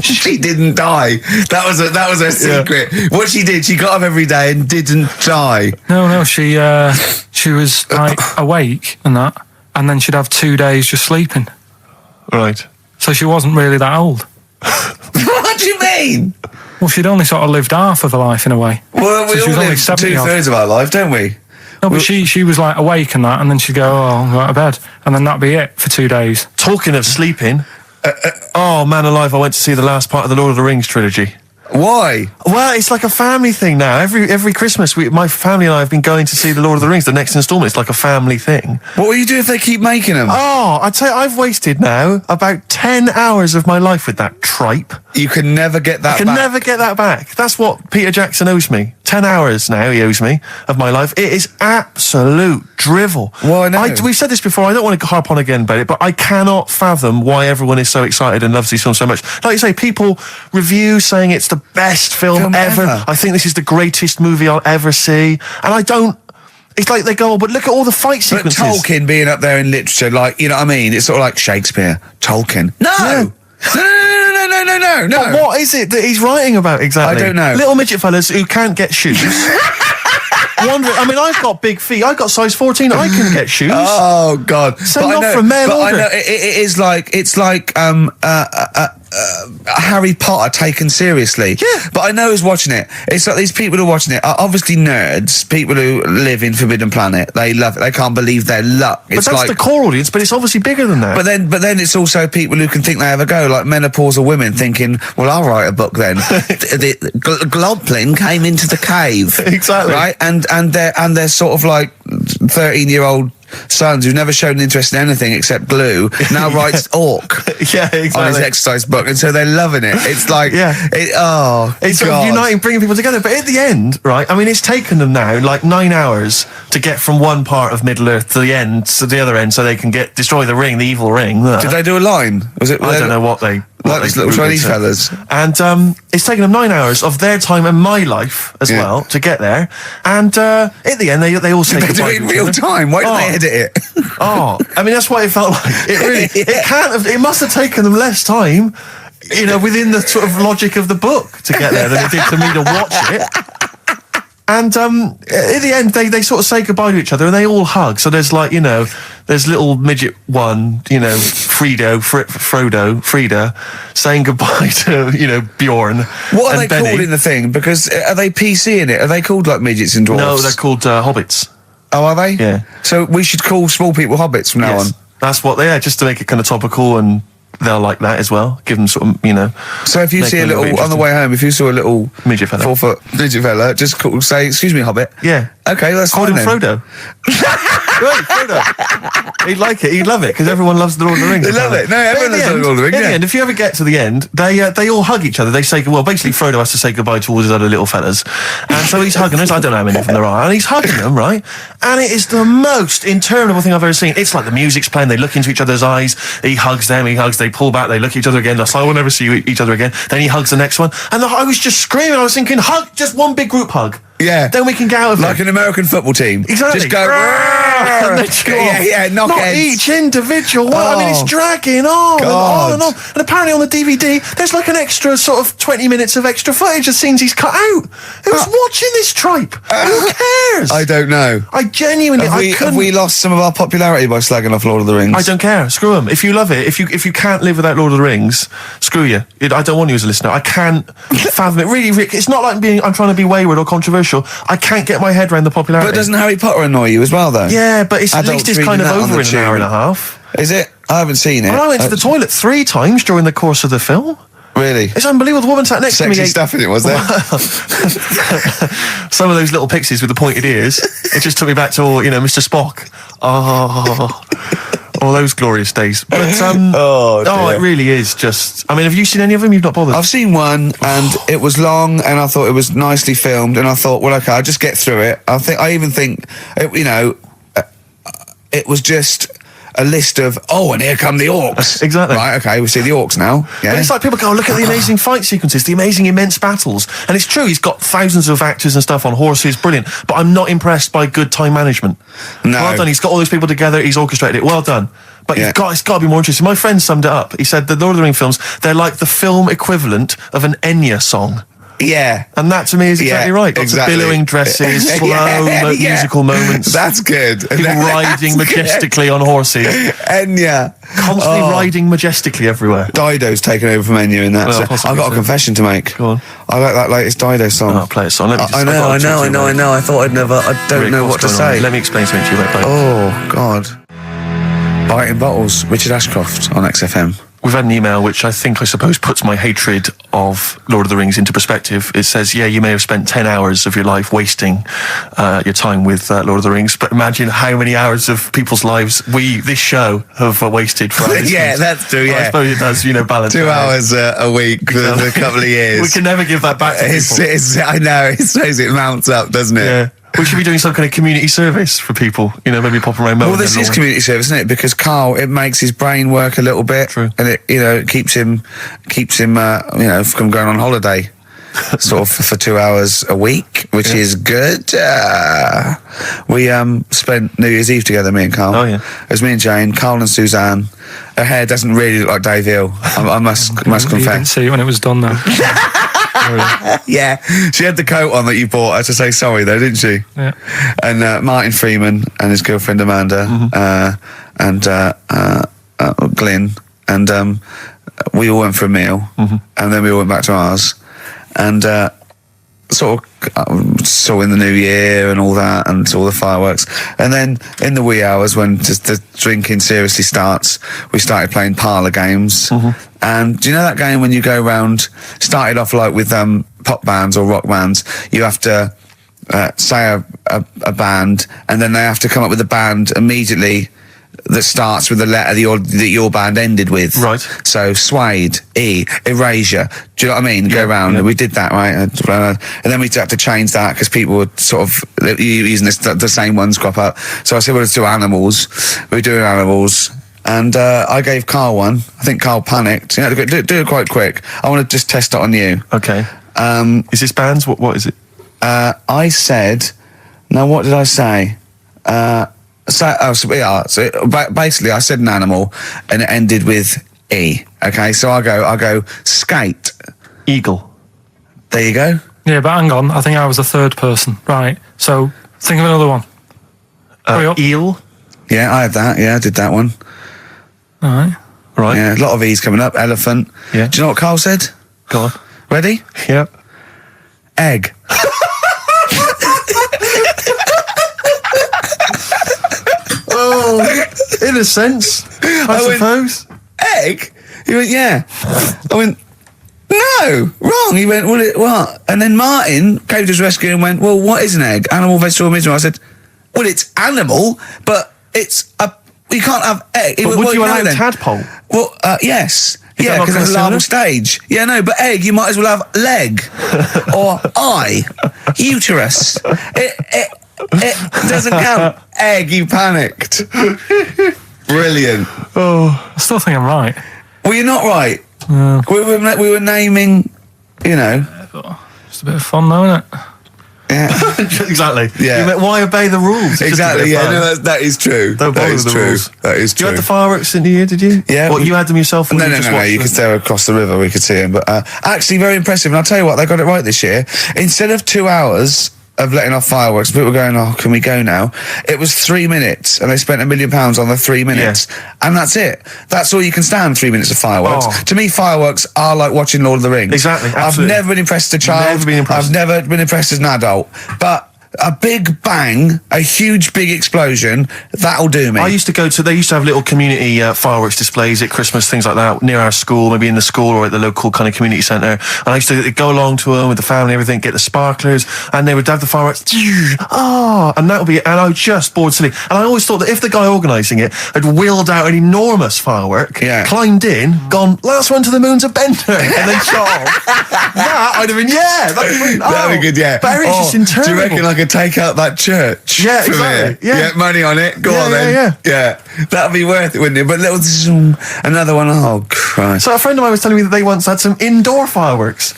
[SPEAKER 1] She didn't die. That was her secret. Yeah. What she did, she got up every day and didn't die.
[SPEAKER 3] No, she was like awake and that, and then she'd have 2 days just sleeping.
[SPEAKER 2] Right.
[SPEAKER 3] So she wasn't really that old.
[SPEAKER 1] What do you mean?
[SPEAKER 3] Well, she'd only sort of lived half of her life in a way.
[SPEAKER 1] Well, we all live 2/3 of our life, don't we?
[SPEAKER 3] No, but she was like awake and that, and then she'd go, I'll go to bed, and then that'd be it for 2 days.
[SPEAKER 2] Talking of sleeping, oh man alive, I went to see the last part of the Lord of the Rings trilogy.
[SPEAKER 1] Why?
[SPEAKER 2] Well, it's like a family thing now. Every Christmas, my family and I have been going to see the Lord of the Rings, the next instalment. It's like a family thing.
[SPEAKER 1] What will you do if they keep making them?
[SPEAKER 2] Oh, I'd say I've wasted now about 10 hours of my life with that tripe.
[SPEAKER 1] You can never get that back.
[SPEAKER 2] I can never get that back. That's what Peter Jackson owes me. 10 hours now he owes me of my life. It is absolute drivel.
[SPEAKER 1] Well, I know.
[SPEAKER 2] We've said this before. I don't want to harp on again about it, but I cannot fathom why everyone is so excited and loves these films so much. Like you say, people review saying it's the best film ever. I think this is the greatest movie I'll ever see. And I don't... It's like they go, oh, but look at all the fight sequences.
[SPEAKER 1] But Tolkien being up there in literature, like, you know what I mean? It's sort of like Shakespeare. Tolkien. No! No.
[SPEAKER 2] But what is it that he's writing about exactly?
[SPEAKER 1] I don't know.
[SPEAKER 2] Little midget fellas who can't get shoes. wondering. I mean, I've got big feet. I've got size 14. I can get shoes.
[SPEAKER 1] Oh God!
[SPEAKER 2] Send off for mail
[SPEAKER 1] but
[SPEAKER 2] order.
[SPEAKER 1] I know it is like Harry Potter taken seriously.
[SPEAKER 2] Yeah.
[SPEAKER 1] But I know who's watching it. It's like these people who are watching it are obviously nerds, people who live in Forbidden Planet. They love it. They can't believe their luck.
[SPEAKER 2] But
[SPEAKER 1] It's
[SPEAKER 2] that's
[SPEAKER 1] like,
[SPEAKER 2] the core audience, but it's obviously bigger than that.
[SPEAKER 1] but then it's also people who can think they have a go, like menopausal women thinking, well, I'll write a book then. the Globplin came into the cave.
[SPEAKER 2] Exactly.
[SPEAKER 1] Right? And they're sort of like 13-year-old sons who've never shown interest in anything except glue now writes orc
[SPEAKER 2] Yeah, exactly.
[SPEAKER 1] on his exercise book, and so they're loving it. It's like,
[SPEAKER 2] It's sort of
[SPEAKER 1] God.
[SPEAKER 2] uniting, bringing people together. But at the end, right, I mean, it's taken them now like 9 hours to get from one part of Middle Earth to the end, to the other end, so they can destroy the ring, the evil ring.
[SPEAKER 1] Did they do a line? Was it?
[SPEAKER 2] I don't know what they...
[SPEAKER 1] Like these little Chinese fellas.
[SPEAKER 2] And it's taken them 9 hours of their time and my life as well to get there. And at the end, they all say
[SPEAKER 1] They do
[SPEAKER 2] goodbye
[SPEAKER 1] it in
[SPEAKER 2] to each
[SPEAKER 1] real
[SPEAKER 2] other.
[SPEAKER 1] time. Why don't they edit it?
[SPEAKER 2] Oh, I mean, that's what it felt like. It really, it can't have, it must have taken them less time, within the sort of logic of the book to get there than it did to me to watch it. And at the end, they sort of say goodbye to each other and they all hug. So there's like, there's little midget one, Frida, saying goodbye to, Bjorn.
[SPEAKER 1] What are
[SPEAKER 2] and
[SPEAKER 1] they
[SPEAKER 2] Benny.
[SPEAKER 1] called in the thing? Because are they PC in it? Are they called like midgets and dwarfs?
[SPEAKER 2] No, they're called hobbits.
[SPEAKER 1] Oh, are they?
[SPEAKER 2] Yeah.
[SPEAKER 1] So we should call small people hobbits from now on.
[SPEAKER 2] That's what they are, just to make it kind of topical, and they'll like that as well. Give them sort of,
[SPEAKER 1] So if you
[SPEAKER 2] make
[SPEAKER 1] see a
[SPEAKER 2] them a bit
[SPEAKER 1] little, on the
[SPEAKER 2] interesting.
[SPEAKER 1] way home, if you saw a little
[SPEAKER 2] Midget fella.
[SPEAKER 1] 4 foot midget fella, just say, excuse me, hobbit.
[SPEAKER 2] Yeah.
[SPEAKER 1] Okay, that's
[SPEAKER 2] Call
[SPEAKER 1] fine
[SPEAKER 2] him
[SPEAKER 1] then.
[SPEAKER 2] Frodo. Right, Frodo. He'd like it. He'd love it because everyone loves the Lord of the Rings.
[SPEAKER 1] They love it. No,
[SPEAKER 2] But
[SPEAKER 1] everyone
[SPEAKER 2] in
[SPEAKER 1] loves
[SPEAKER 2] the
[SPEAKER 1] the
[SPEAKER 2] end-
[SPEAKER 1] Lord of the Rings,
[SPEAKER 2] In
[SPEAKER 1] yeah.
[SPEAKER 2] the end, if you ever get to the end, they all hug each other. They say, well, basically Frodo has to say goodbye to all his other little fellas, and so he's hugging us. I don't know how many of them there are, and he's hugging them, right? And it is the most interminable thing I've ever seen. It's like the music's playing. They look into each other's eyes. He hugs them. He hugs. They pull back. They look at each other again. That's like, we'll never see each other again. Then he hugs the next one, and I was just screaming. I was thinking, hug, just one big group hug.
[SPEAKER 1] Yeah.
[SPEAKER 2] Then we can get out of
[SPEAKER 1] Like
[SPEAKER 2] here.
[SPEAKER 1] an American football team.
[SPEAKER 2] Exactly.
[SPEAKER 1] Just go,
[SPEAKER 2] And then go off.
[SPEAKER 1] knock
[SPEAKER 2] Not
[SPEAKER 1] heads.
[SPEAKER 2] each individual one. I mean, it's
[SPEAKER 1] Oh.
[SPEAKER 2] dragging on and
[SPEAKER 1] God.
[SPEAKER 2] on and on. And apparently on the DVD, there's like an extra sort of 20 minutes of extra footage of scenes he's cut out. Who's watching this tripe? Who cares?
[SPEAKER 1] I don't know.
[SPEAKER 2] I genuinely,
[SPEAKER 1] Have we lost some of our popularity by slagging off Lord of the Rings?
[SPEAKER 2] I don't care. Screw them. If you love it, if you can't live without Lord of the Rings, screw you. I don't want you as a listener. I can't fathom it. Really, Rick, it's not like I'm trying to be wayward or controversial. I can't get my head around the popularity.
[SPEAKER 1] But doesn't Harry Potter annoy you as well, though?
[SPEAKER 2] Yeah, but at
[SPEAKER 1] Adults
[SPEAKER 2] least it's
[SPEAKER 1] reading
[SPEAKER 2] kind of
[SPEAKER 1] that on
[SPEAKER 2] over
[SPEAKER 1] the
[SPEAKER 2] in an hour and a
[SPEAKER 1] tube.
[SPEAKER 2] half.
[SPEAKER 1] Is it? I haven't seen it.
[SPEAKER 2] And I went to the toilet 3 times during the course of the film.
[SPEAKER 1] Really?
[SPEAKER 2] It's unbelievable. The woman sat next to me.
[SPEAKER 1] Sexy stuff in it, was there?
[SPEAKER 2] Some of those little pixies with the pointed ears. It just took me back to all, Mr. Spock. Oh, all those glorious days. But
[SPEAKER 1] dear.
[SPEAKER 2] it really is just. I mean, have you seen any of them? You've not bothered.
[SPEAKER 1] I've seen one, and it was long, and I thought it was nicely filmed, and I thought, well, okay, I'll just get through it. I even think, it was just a list of, and here come the orcs.
[SPEAKER 2] Exactly.
[SPEAKER 1] Right, okay, we see the orcs now. Yeah.
[SPEAKER 2] But it's like people go, look at the amazing fight sequences, the amazing immense battles. And it's true, he's got thousands of actors and stuff on horses, brilliant. But I'm not impressed by good time management.
[SPEAKER 1] No.
[SPEAKER 2] Well done, he's got all those people together, he's orchestrated it, well done. But
[SPEAKER 1] Yeah.
[SPEAKER 2] it's got to be more interesting. My friend summed it up. He said the Lord of the Rings films, they're like the film equivalent of an Enya song.
[SPEAKER 1] Yeah.
[SPEAKER 2] And that to me is exactly right. Lots of billowing dresses, slow musical moments.
[SPEAKER 1] That's good.
[SPEAKER 2] People riding majestically on horses.
[SPEAKER 1] Enya.
[SPEAKER 2] Constantly riding majestically everywhere.
[SPEAKER 1] Dido's taken over from Enya in that.
[SPEAKER 2] Well,
[SPEAKER 1] So
[SPEAKER 2] possibly
[SPEAKER 1] I've got a
[SPEAKER 2] so.
[SPEAKER 1] confession to make.
[SPEAKER 2] Go on.
[SPEAKER 1] I like that latest Dido song.
[SPEAKER 2] I'll play a song. Let me just,
[SPEAKER 1] I
[SPEAKER 2] I've
[SPEAKER 1] know.
[SPEAKER 2] got to talk to you about it.
[SPEAKER 1] I thought I don't
[SPEAKER 2] Rick,
[SPEAKER 1] know
[SPEAKER 2] what's
[SPEAKER 1] what to
[SPEAKER 2] going on?
[SPEAKER 1] say.
[SPEAKER 2] Let me explain something to you about Dido.
[SPEAKER 1] Oh, God. Biting Bottles, Richard Ashcroft on XFM.
[SPEAKER 2] We've had an email which I suppose puts my hatred of Lord of the Rings into perspective. It says, yeah, you may have spent 10 hours of your life wasting your time with Lord of the Rings, but imagine how many hours of people's lives this show have wasted for our listeners.
[SPEAKER 1] Yeah, that's true,
[SPEAKER 2] I
[SPEAKER 1] yeah.
[SPEAKER 2] suppose it does, balance.
[SPEAKER 1] 2
[SPEAKER 2] it out.
[SPEAKER 1] hours a week for a couple of years.
[SPEAKER 2] We can never give that back to people.
[SPEAKER 1] I know, it shows it mounts up, doesn't it?
[SPEAKER 2] Yeah. We should be doing some kind of community service for people, maybe pop around.
[SPEAKER 1] Well, this is community service, isn't it? Because Carl, it makes his brain work a little bit,
[SPEAKER 2] True.
[SPEAKER 1] and it keeps him, from going on holiday, sort of for 2 hours a week, which is good. We spent New Year's Eve together, me and Carl.
[SPEAKER 2] Oh, yeah.
[SPEAKER 1] It was me and Jane, Carl and Suzanne. Her hair doesn't really look like Dave Hill. I must
[SPEAKER 3] You didn't
[SPEAKER 1] confess.
[SPEAKER 3] see it when it was done, though.
[SPEAKER 1] Yeah, she had the coat on that you bought her to say sorry, though, didn't she?
[SPEAKER 3] Yeah.
[SPEAKER 1] And Martin Freeman and his girlfriend Amanda and Glyn and we all went for a meal, and then we all went back to ours, and sort of saw in the new year and all that, and all the fireworks. And then in the wee hours, when just the drinking seriously starts, we started playing parlour games. And do you know that game when you go round, started off like with pop bands or rock bands, you have to say a band, and then they have to come up with a band immediately that starts with the letter that your band ended with.
[SPEAKER 2] Right.
[SPEAKER 1] So Suede, E, Erasure. Do you know what I mean? Go around. We did that, right? And then we had to change that because people were sort of using the same ones crop up. So I said, well, let's do Animals. We were doing Animals. And I gave Carl one. I think Carl panicked. You know, do it quite quick. I want to just test it on you.
[SPEAKER 2] Okay. Is this bands? What is it?
[SPEAKER 1] I said... Now, what did I say? So basically, I said an animal, and it ended with E. Okay, so I go skate.
[SPEAKER 2] Eagle.
[SPEAKER 1] There you go.
[SPEAKER 3] Yeah, but hang on. I think I was the third person. Right. So think of another one. Hurry up.
[SPEAKER 2] Eel.
[SPEAKER 1] Yeah, I had that. Yeah, I did that one.
[SPEAKER 3] All right.
[SPEAKER 2] Right.
[SPEAKER 1] Yeah, a lot of E's coming up. Elephant.
[SPEAKER 2] Yeah.
[SPEAKER 1] Do you know what Carl said?
[SPEAKER 2] Go on.
[SPEAKER 1] Ready?
[SPEAKER 2] Yep.
[SPEAKER 1] Egg.
[SPEAKER 2] Oh, in a sense, I suppose.
[SPEAKER 1] Egg? He went, yeah. I went, no, wrong. He went, well, what? And then Martin came to his rescue and went, well, what is an egg? Animal, vegetable, mineral. I said, well, it's animal, but it's you can't have egg.
[SPEAKER 2] But would you allow tadpole?
[SPEAKER 1] Well, yes.
[SPEAKER 2] Is
[SPEAKER 1] Yeah,
[SPEAKER 2] that not
[SPEAKER 1] because it's a
[SPEAKER 2] considered?
[SPEAKER 1] larval stage. Yeah, no, but egg, you might as well have leg or eye, uterus. It doesn't count. Egg, you panicked. Brilliant.
[SPEAKER 3] I still think I'm right.
[SPEAKER 1] Well, you're not right. We were naming, you know.
[SPEAKER 3] Just a bit of fun, though, isn't it?
[SPEAKER 1] Yeah.
[SPEAKER 2] Exactly.
[SPEAKER 1] Yeah.
[SPEAKER 2] You meant, why obey the rules? It's just a
[SPEAKER 1] Exactly.
[SPEAKER 2] bit of
[SPEAKER 1] Yeah.
[SPEAKER 2] fun.
[SPEAKER 1] No, that is true.
[SPEAKER 2] Don't
[SPEAKER 1] That
[SPEAKER 2] bother
[SPEAKER 1] is
[SPEAKER 2] with the
[SPEAKER 1] true.
[SPEAKER 2] rules.
[SPEAKER 1] That is
[SPEAKER 2] You
[SPEAKER 1] true.
[SPEAKER 2] had the fireworks in the year, did you?
[SPEAKER 1] Yeah.
[SPEAKER 2] What, you had them yourself? Or
[SPEAKER 1] No,
[SPEAKER 2] you
[SPEAKER 1] no,
[SPEAKER 2] just
[SPEAKER 1] no,
[SPEAKER 2] watched
[SPEAKER 1] you
[SPEAKER 2] them?
[SPEAKER 1] could stare across the river, we could see him. But actually very impressive. And I'll tell you what, they got it right this year. Instead of 2 hours of letting off fireworks, people were going, oh, can we go now? It was 3 minutes, and they spent £1 million on the 3 minutes. And that's it. That's all you can stand, 3 minutes of fireworks.
[SPEAKER 2] Oh.
[SPEAKER 1] To me, fireworks are like watching Lord of the Rings.
[SPEAKER 2] Exactly,
[SPEAKER 1] I've
[SPEAKER 2] absolutely.
[SPEAKER 1] never been impressed as a child.
[SPEAKER 2] Never been impressed.
[SPEAKER 1] I've never been impressed as an adult. But a big bang, a huge big explosion, that'll do me.
[SPEAKER 2] They used to have little community fireworks displays at Christmas, things like that, near our school, maybe in the school or at the local kind of community centre. And I used to go along to them with the family and everything, get the sparklers, and they would have the fireworks. And that would be, and I was just bored silly. And I always thought that if the guy organising it had wheeled out an enormous firework, climbed in, gone, last one to the moon's a bender, and then shot off, that I'd have been,
[SPEAKER 1] that'd be good, yeah.
[SPEAKER 2] But it's just interminable.
[SPEAKER 1] Do you reckon I could take out that church?
[SPEAKER 2] Yeah,
[SPEAKER 1] from
[SPEAKER 2] exactly.
[SPEAKER 1] here?
[SPEAKER 2] Yeah.
[SPEAKER 1] Money on it. Go
[SPEAKER 2] Yeah,
[SPEAKER 1] on then.
[SPEAKER 2] yeah.
[SPEAKER 1] That'd be worth it, wouldn't it? But little zoom, another one. Oh Christ.
[SPEAKER 2] So a friend of mine was telling me that they once had some indoor fireworks,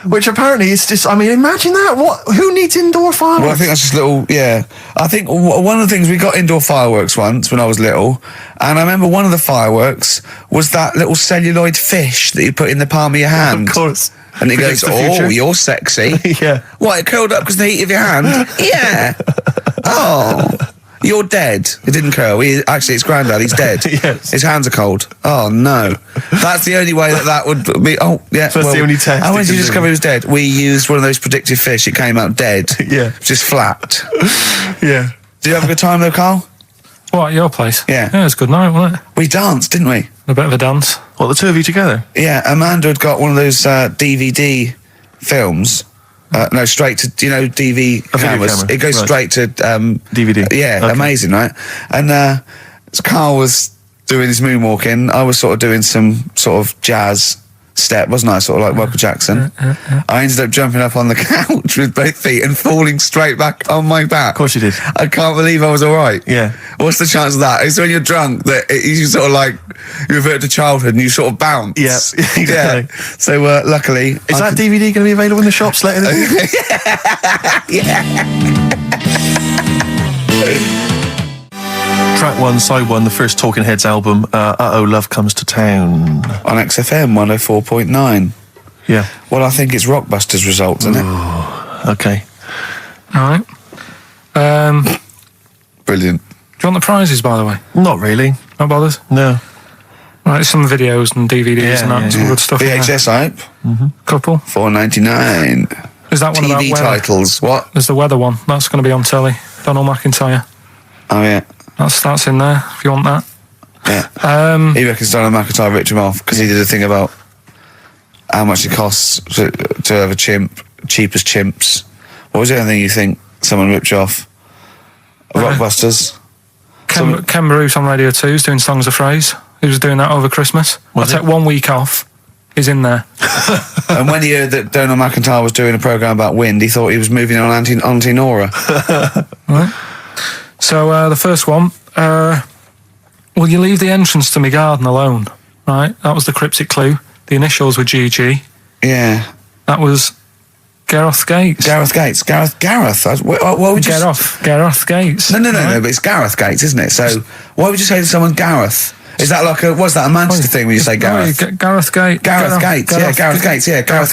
[SPEAKER 2] which apparently is just, I mean, imagine that. Who needs indoor fireworks?
[SPEAKER 1] Well, I think that's just little, yeah. I think one of the things, we got indoor fireworks once when I was little, and I remember one of the fireworks was that little celluloid fish that you put in the palm of your hand.
[SPEAKER 2] Of course.
[SPEAKER 1] And it
[SPEAKER 2] Predicts
[SPEAKER 1] goes,
[SPEAKER 2] the
[SPEAKER 1] oh,
[SPEAKER 2] future.
[SPEAKER 1] you're sexy.
[SPEAKER 2] Yeah.
[SPEAKER 1] What, it curled up because of the heat of your hand? Yeah. Oh, you're dead. It didn't curl. Actually, it's Grandad. He's dead.
[SPEAKER 2] Yes.
[SPEAKER 1] His hands are cold. Oh, no. That's the only way that would be... Oh, yeah.
[SPEAKER 2] So that's the only test
[SPEAKER 1] How
[SPEAKER 2] it
[SPEAKER 1] did you
[SPEAKER 2] can
[SPEAKER 1] discover
[SPEAKER 2] do.
[SPEAKER 1] he was dead? We used one of those predictive fish. It came out dead.
[SPEAKER 2] Yeah.
[SPEAKER 1] Just flapped.
[SPEAKER 2] Yeah.
[SPEAKER 1] Did you have a good time, though, Carl?
[SPEAKER 3] What, at your place?
[SPEAKER 1] Yeah.
[SPEAKER 3] Yeah, it was a good night, wasn't it?
[SPEAKER 1] We danced, didn't we?
[SPEAKER 3] A bit of a dance.
[SPEAKER 2] What, the two of you together?
[SPEAKER 1] Yeah, Amanda had got one of those DVD films. No, straight to, DV cameras.
[SPEAKER 2] camera,
[SPEAKER 1] It goes
[SPEAKER 2] right.
[SPEAKER 1] straight to...
[SPEAKER 2] DVD.
[SPEAKER 1] Yeah,
[SPEAKER 2] Okay.
[SPEAKER 1] amazing, right? And Carl was doing his moonwalking. I was sort of doing some sort of jazz step, wasn't I? Sort of like Michael Jackson. I ended up jumping up on the couch with both feet and falling straight back on my back.
[SPEAKER 2] Of course you did.
[SPEAKER 1] I can't believe I was all right.
[SPEAKER 2] Yeah.
[SPEAKER 1] What's the chance of that? It's when you're drunk that you sort of like, you revert to childhood and you sort of bounce.
[SPEAKER 2] Yeah, exactly.
[SPEAKER 1] Yeah. So luckily...
[SPEAKER 2] Is that DVD going to be available in the shops later this year? Track 1, side 1, the first Talking Heads album, Uh-Oh, Love Comes to Town.
[SPEAKER 1] On XFM 104.9.
[SPEAKER 2] Yeah.
[SPEAKER 1] Well, I think it's Rockbusters results, isn't it?
[SPEAKER 2] Okay.
[SPEAKER 3] All right.
[SPEAKER 1] Brilliant.
[SPEAKER 3] Do you want the prizes, by the way?
[SPEAKER 2] Not really.
[SPEAKER 3] Not bothered?
[SPEAKER 2] No.
[SPEAKER 3] Right, some videos and DVDs and that,
[SPEAKER 2] yeah,
[SPEAKER 3] some
[SPEAKER 2] yeah.
[SPEAKER 3] good stuff. in there.
[SPEAKER 1] VHS, I hope.
[SPEAKER 3] Couple.
[SPEAKER 1] $4.99.
[SPEAKER 3] Is that one about
[SPEAKER 1] TV
[SPEAKER 3] weather?
[SPEAKER 1] titles. What?
[SPEAKER 3] There's the weather one. That's going to be on telly. Donald McIntyre.
[SPEAKER 1] Oh, yeah.
[SPEAKER 3] That's in there, if you want that.
[SPEAKER 1] Yeah. He reckons Donald McIntyre ripped him off because he did a thing about how much it costs to have a chimp, cheap as chimps. What was the other thing you think someone ripped you off? Rockbusters?
[SPEAKER 3] Ken Bruce on Radio 2 is doing Songs of Phrase. He was doing that over Christmas. I took 1 week off. He's in there.
[SPEAKER 1] And when he heard that Donald McIntyre was doing a programme about wind, he thought he was moving on Auntie Nora.
[SPEAKER 3] Right. So the first one, will you leave the entrance to my garden alone? Right, that was the cryptic clue. The initials were GG.
[SPEAKER 1] Yeah.
[SPEAKER 3] That was Gareth Gates.
[SPEAKER 1] Gareth Gates. Gareth. What would you
[SPEAKER 3] Gareth Gates.
[SPEAKER 1] No, but it's Gareth Gates, isn't it? So why would you say to someone Gareth? Is that like what's that, a Manchester thing when you say Gareth?
[SPEAKER 3] Gareth Gates.
[SPEAKER 1] Gareth Gates, Gareth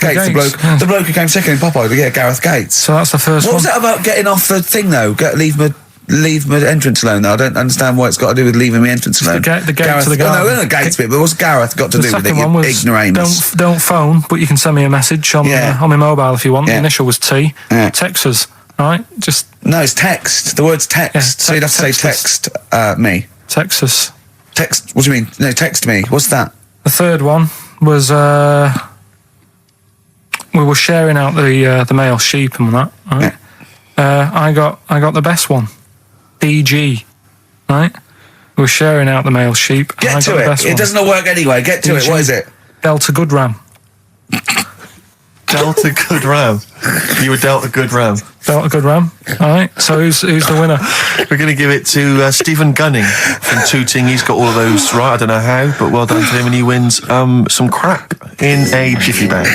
[SPEAKER 1] Gates, the bloke who came second in Popeye, yeah, Gareth Gates.
[SPEAKER 3] So that's the first
[SPEAKER 1] What
[SPEAKER 3] one.
[SPEAKER 1] was that about getting off the thing though? Leave my entrance alone though. I don't understand what it's got to do with leaving my entrance alone.
[SPEAKER 3] The gate
[SPEAKER 1] Gareth,
[SPEAKER 3] to the garden.
[SPEAKER 1] No, the gates bit, but what's Gareth got to
[SPEAKER 3] The
[SPEAKER 1] do with it,
[SPEAKER 3] second one
[SPEAKER 1] you
[SPEAKER 3] was
[SPEAKER 1] ignoramus?
[SPEAKER 3] don't phone, but you can send me a message on my mobile if you want.
[SPEAKER 1] Yeah.
[SPEAKER 3] The initial was T.
[SPEAKER 1] Yeah.
[SPEAKER 3] Text us, right? Just
[SPEAKER 1] No, it's text. The word's text.
[SPEAKER 3] Yeah,
[SPEAKER 1] So you'd have to say
[SPEAKER 3] text
[SPEAKER 1] text me.
[SPEAKER 3] text us.
[SPEAKER 1] Text, what do you mean? No, text me. What's that?
[SPEAKER 3] The third one was we were sharing out the male sheep and that. Right? I got the best one, DG, right? We were sharing out the male sheep. And
[SPEAKER 1] Get
[SPEAKER 3] I
[SPEAKER 1] to
[SPEAKER 3] got the
[SPEAKER 1] it.
[SPEAKER 3] best
[SPEAKER 1] It
[SPEAKER 3] one.
[SPEAKER 1] doesn't work anyway. Get to it. What is it?
[SPEAKER 3] Delta Good Ram.
[SPEAKER 2] Delta Good Ram. You were dealt a good ram.
[SPEAKER 3] Delta Good Ram. All right. So who's the winner?
[SPEAKER 2] We're going to give it to Stephen Gunning from Tooting. He's got all of those right. I don't know how, but well done to him. And he wins some crack in a jiffy bag.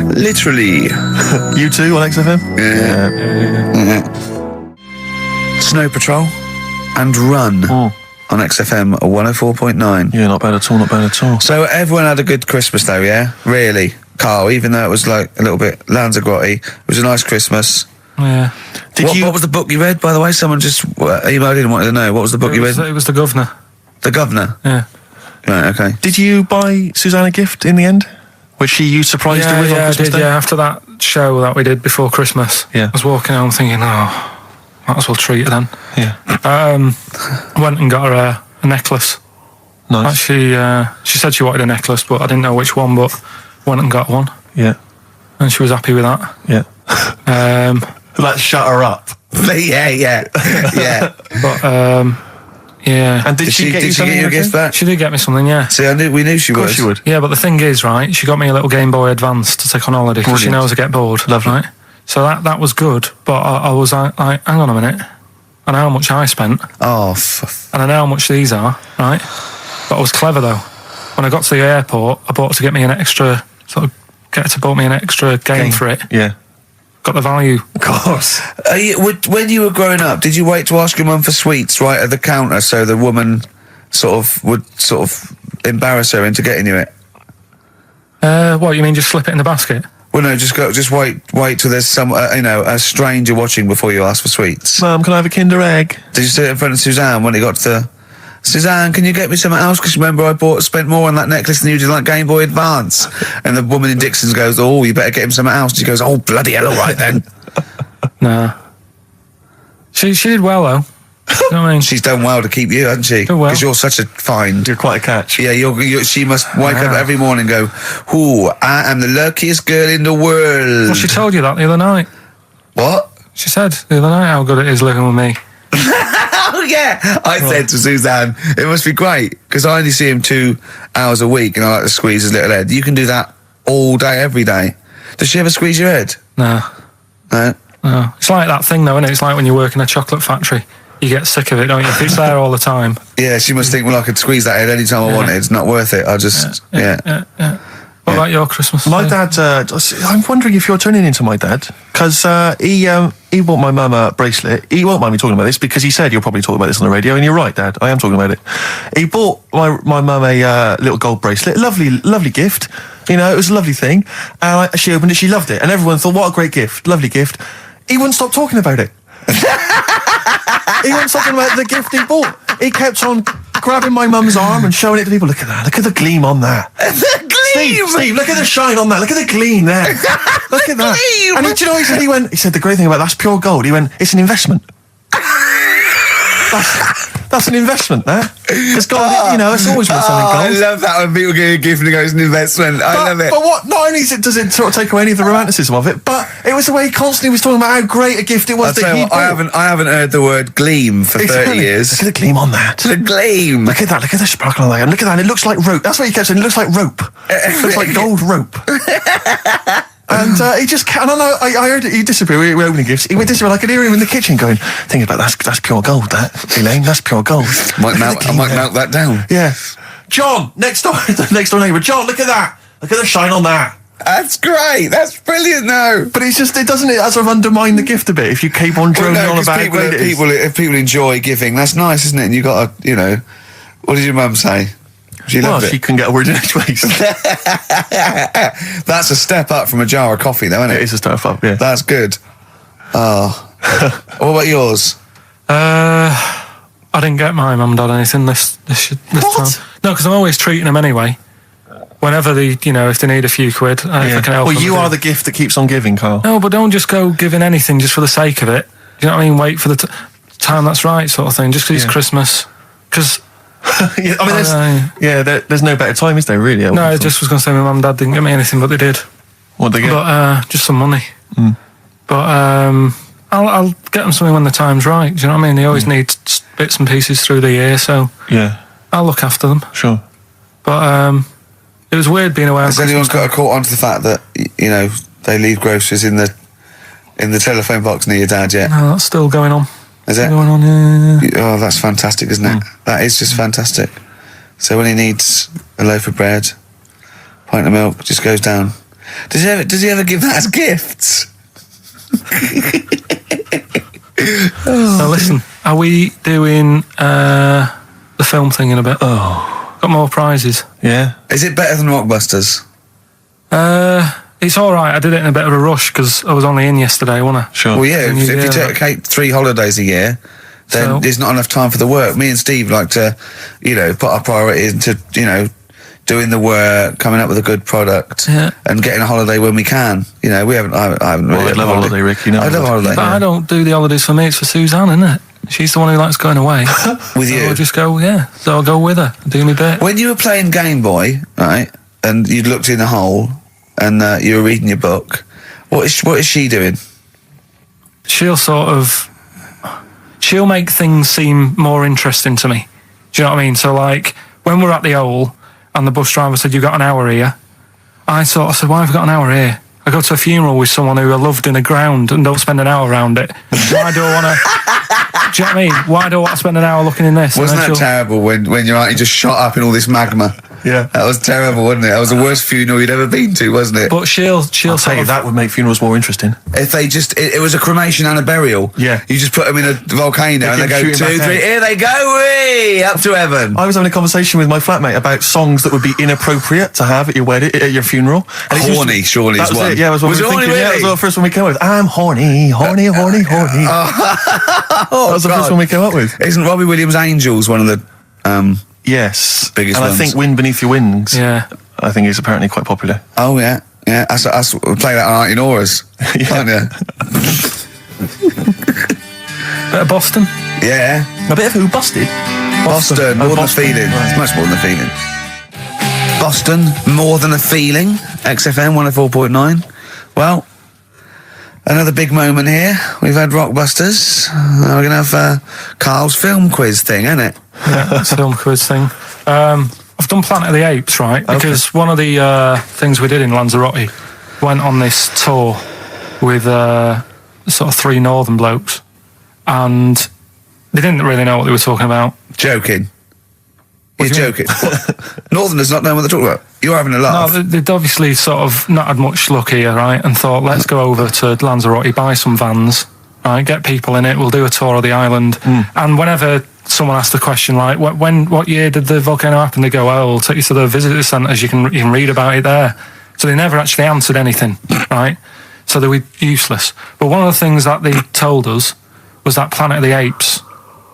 [SPEAKER 1] Literally.
[SPEAKER 2] You too on XFM?
[SPEAKER 1] Yeah. Snow Patrol and Run on XFM 104.9.
[SPEAKER 2] Yeah, not bad at all, not bad at all.
[SPEAKER 1] So everyone had a good Christmas though, yeah? Really? Carl, even though it was like a little bit Lanzagrotte, it was a nice Christmas.
[SPEAKER 3] Yeah.
[SPEAKER 1] What was the book you read, by the way? Someone just emailed in and wanted to know. What was the book you read?
[SPEAKER 3] It was The Governor.
[SPEAKER 1] The Governor?
[SPEAKER 3] Yeah.
[SPEAKER 1] Right, okay.
[SPEAKER 2] Did you buy Suzanne a gift in the end? Which you surprised her with on Christmas Day?
[SPEAKER 3] Yeah, after that show that we did before Christmas.
[SPEAKER 2] Yeah.
[SPEAKER 3] I was walking home thinking, might as well treat her then.
[SPEAKER 2] Yeah.
[SPEAKER 3] Went and got her a necklace.
[SPEAKER 2] Nice.
[SPEAKER 3] Actually, she said she wanted a necklace, but I didn't know which one, but went and got one.
[SPEAKER 2] Yeah.
[SPEAKER 3] And she was happy with that.
[SPEAKER 2] Yeah. That shut her up.
[SPEAKER 1] yeah.
[SPEAKER 3] But, yeah.
[SPEAKER 2] And did she get you something?
[SPEAKER 1] a gift back?
[SPEAKER 3] She did get me something, yeah.
[SPEAKER 1] See, we knew she
[SPEAKER 2] Of course
[SPEAKER 1] would.
[SPEAKER 2] she would.
[SPEAKER 3] Yeah, but the thing is, right, she got me a little Game Boy Advance to take on holiday because she
[SPEAKER 2] Brilliant.
[SPEAKER 3] knows I get bored.
[SPEAKER 2] Lovely.
[SPEAKER 3] Right? So that was good, but I was like, hang on a minute. I know how much I spent,
[SPEAKER 1] Oh,
[SPEAKER 3] and I know how much these are, right? But I was clever, though. When I got to the airport, I bought her to get me an extra, bought me an extra game for it.
[SPEAKER 2] Yeah.
[SPEAKER 3] Got the value.
[SPEAKER 2] Of course.
[SPEAKER 1] when you were growing up, did you wait to ask your mum for sweets right at the counter so the woman would embarrass her into getting you it?
[SPEAKER 3] What, you mean just slip it in the basket?
[SPEAKER 1] Well, no, just wait till there's some, a stranger watching before you ask for sweets.
[SPEAKER 2] Mum, can I have a Kinder Egg?
[SPEAKER 1] Did you sit in front of Suzanne when it got to, Suzanne, can you get me something else? Because remember I spent more on that necklace than you did on that Game Boy Advance. And the woman in Dixon's goes, oh, you better get him something else. She goes, oh, bloody hell, all right then.
[SPEAKER 3] Nah. She did well, though. You know what I mean?
[SPEAKER 1] She's done well to keep you, hasn't she?
[SPEAKER 3] Done well.
[SPEAKER 1] Because you're such a find.
[SPEAKER 2] You're quite a catch.
[SPEAKER 1] Yeah, she must wake up every morning and go, ooh, I am the luckiest girl in the world.
[SPEAKER 3] Well, she told you that the other night.
[SPEAKER 1] What?
[SPEAKER 3] She said the other night how good it is living with me.
[SPEAKER 1] Oh, yeah. I said to Suzanne, it must be great, because I only see him 2 hours a week and I like to squeeze his little head. You can do that all day, every day. Does she ever squeeze your head?
[SPEAKER 3] No.
[SPEAKER 1] No.
[SPEAKER 3] No. It's like that thing, though, isn't it? It's like when you work in a chocolate factory. You get sick of it, don't you? If it's there all the time.
[SPEAKER 1] Yeah, she must think, well, I could squeeze that head anytime I wanted. It's not worth it. I just,
[SPEAKER 3] Yeah. What about your Christmas?
[SPEAKER 2] My dad, I'm wondering if you're turning into my dad, because he bought my mum a bracelet. He won't mind me talking about this because he said you'll probably talk about this on the radio, and you're right, Dad. I am talking about it. He bought my mum a little gold bracelet, lovely gift, You know, it was a lovely thing. And she opened it, she loved it. And everyone thought, what a great gift, lovely gift. He wouldn't stop talking about it. He wouldn't stop talking about the gift he bought. He kept on grabbing my mum's arm and showing it to people. Look at that, look at the gleam on that.
[SPEAKER 1] The gleam!
[SPEAKER 2] Steve, look at the shine on that, look at the gleam there. Look at that.
[SPEAKER 1] Gleam!
[SPEAKER 2] And do you know what he said? He said, the great thing about that's pure gold. He went, it's an investment. That's an investment there. It's gold, you know, it's always been something gold.
[SPEAKER 1] I love that when people get a gift and it goes an investment. I love it.
[SPEAKER 2] But what, not only does it sort of take away any of the romanticism of it, but it was the way he constantly was talking about how great a gift it was that he bought.
[SPEAKER 1] I haven't heard the word gleam for 30 years.
[SPEAKER 2] Look at the gleam on that.
[SPEAKER 1] The gleam.
[SPEAKER 2] Look at that, look at the sparkle on that. And look at that, and it looks like rope. That's what he kept saying, it looks like rope. It looks like gold rope. And he just, and I heard it, he disappeared, we were opening gifts, he went disappear, I could hear him in the kitchen going, think about that's pure gold, that, Elaine, that's pure gold.
[SPEAKER 1] I might melt that down.
[SPEAKER 2] Yeah. John, next door neighbour, John, look at that, look at the shine on that.
[SPEAKER 1] That's great, that's brilliant though.
[SPEAKER 2] But it's just, it doesn't sort of undermine the gift a bit if you keep on droning on about how great it is.
[SPEAKER 1] If people enjoy giving, that's nice, isn't it? And you got to, you know, what did your mum say? She loved it.
[SPEAKER 2] She couldn't get a word in edgeways.
[SPEAKER 1] That's a step up from a jar of coffee, though, isn't it?
[SPEAKER 2] It is a step up, yeah.
[SPEAKER 1] That's good. Oh. What about yours?
[SPEAKER 3] I didn't get my mum and dad anything this time. No, because I'm always treating them anyway. Whenever if they need a few quid, if I can help them.
[SPEAKER 2] Well, you are the gift that keeps on giving, Carl.
[SPEAKER 3] No, but don't just go giving anything just for the sake of it. Do you know what I mean? Wait for the time that's right, sort of thing. Just because it's Christmas. Because...
[SPEAKER 2] yeah, I mean, there's no better time, is there, really?
[SPEAKER 3] No, I just was going to say my mum and dad didn't get me anything, but they did.
[SPEAKER 2] What did they get?
[SPEAKER 3] But just some money. But I'll get them something when the time's right. Do you know what I mean? They always need bits and pieces through the year, so
[SPEAKER 2] yeah,
[SPEAKER 3] I'll look after them.
[SPEAKER 2] Sure.
[SPEAKER 3] But it was weird being away.
[SPEAKER 1] Has anyone got a caught onto the fact that they leave groceries in the telephone box near your dad yet?
[SPEAKER 3] No, that's still going on.
[SPEAKER 1] Is it?
[SPEAKER 3] Going on, yeah.
[SPEAKER 1] Oh, that's fantastic, isn't it? That is just fantastic. So when he needs a loaf of bread, pint of milk, just goes down. Does he ever give that as gifts?
[SPEAKER 3] Now listen, are we doing the film thing in a bit?
[SPEAKER 2] Oh.
[SPEAKER 3] Got more prizes.
[SPEAKER 2] Yeah.
[SPEAKER 1] Is it better than Rockbusters?
[SPEAKER 3] It's all right. I did it in a bit of a rush because I was only in yesterday, wasn't I?
[SPEAKER 2] Sure.
[SPEAKER 1] Well, yeah. If you take 3 holidays a year, then there's not enough time for the work. Me and Steve like to, put our priority into, doing the work, coming up with a good product, and getting a holiday when we can. I haven't. I haven't really.
[SPEAKER 2] I love a holiday, Rick.
[SPEAKER 1] I love a holiday.
[SPEAKER 3] But I don't do the holidays for me. It's for Suzanne, isn't it? She's the one who likes going away.
[SPEAKER 1] With you?
[SPEAKER 3] I'll just go. Yeah. So I'll go with her. Do me bit.
[SPEAKER 1] When you were playing Game Boy, right, and you'd looked in the hole. And you were reading your book. What is she doing?
[SPEAKER 3] She'll make things seem more interesting to me. Do you know what I mean? So like when we're at the Owl and the bus driver said, "You got an hour here," I said, "Why have I got an hour here? I go to a funeral with someone who I loved in the ground and don't spend an hour around it. Why do I want to?" Do you know what I mean? Why do I want to spend an hour looking in this?
[SPEAKER 1] Wasn't that terrible when your auntie just shot up in all this magma?
[SPEAKER 2] Yeah.
[SPEAKER 1] That was terrible, wasn't it? That was the worst funeral you'd ever been to, wasn't it?
[SPEAKER 3] But she'll
[SPEAKER 2] I'll tell you, that would make funerals more interesting.
[SPEAKER 1] If they it was a cremation and a burial.
[SPEAKER 2] Yeah.
[SPEAKER 1] You just put them in a volcano and they go 2, 3, here they go, wee, up to heaven.
[SPEAKER 2] I was having a conversation with my flatmate about songs that would be inappropriate to have at your wedding, at your funeral. And
[SPEAKER 1] horny, surely is one.
[SPEAKER 2] It, yeah, was it horny, really? Yeah, that was the first one we came up with. I'm horny, horny, horny, horny. That was the first one we came up with.
[SPEAKER 1] Isn't Robbie Williams' Angels one of the...
[SPEAKER 2] Yes.
[SPEAKER 1] Biggest
[SPEAKER 2] ones. I think Wind Beneath Your Wings.
[SPEAKER 3] Yeah.
[SPEAKER 2] I think is apparently quite popular.
[SPEAKER 1] Oh, yeah. Yeah. I play that on Auntie Nora's. Aren't you?
[SPEAKER 3] Bit of Boston.
[SPEAKER 1] Yeah.
[SPEAKER 2] A bit of who? Busted?
[SPEAKER 1] Boston. More than a feeling.
[SPEAKER 2] Right.
[SPEAKER 1] It's much more than a feeling. Boston, More Than a Feeling. XFM 104.9. Well, another big moment here. We've had Rockbusters. We're going to have Carl's film quiz thing, isn't it?
[SPEAKER 3] Yeah, it's a film quiz thing. I've done Planet of the Apes, right? Because one of the things we did in Lanzarote, went on this tour with sort of 3 northern blokes, and they didn't really know what they were talking about.
[SPEAKER 1] Joking. You're joking. Northerners not knowing what they're talking about. You're having a laugh.
[SPEAKER 3] No, they'd obviously sort of not had much luck here, right? And thought, let's go over to Lanzarote, buy some vans, right? Get people in it. We'll do a tour of the island. And whenever someone asked the question, like, what year did the volcano happen? They go, "Oh, we'll take you to the visitor centres. You can read about it there." So they never actually answered anything, right? So they were useless. But one of the things that they told us was that Planet of the Apes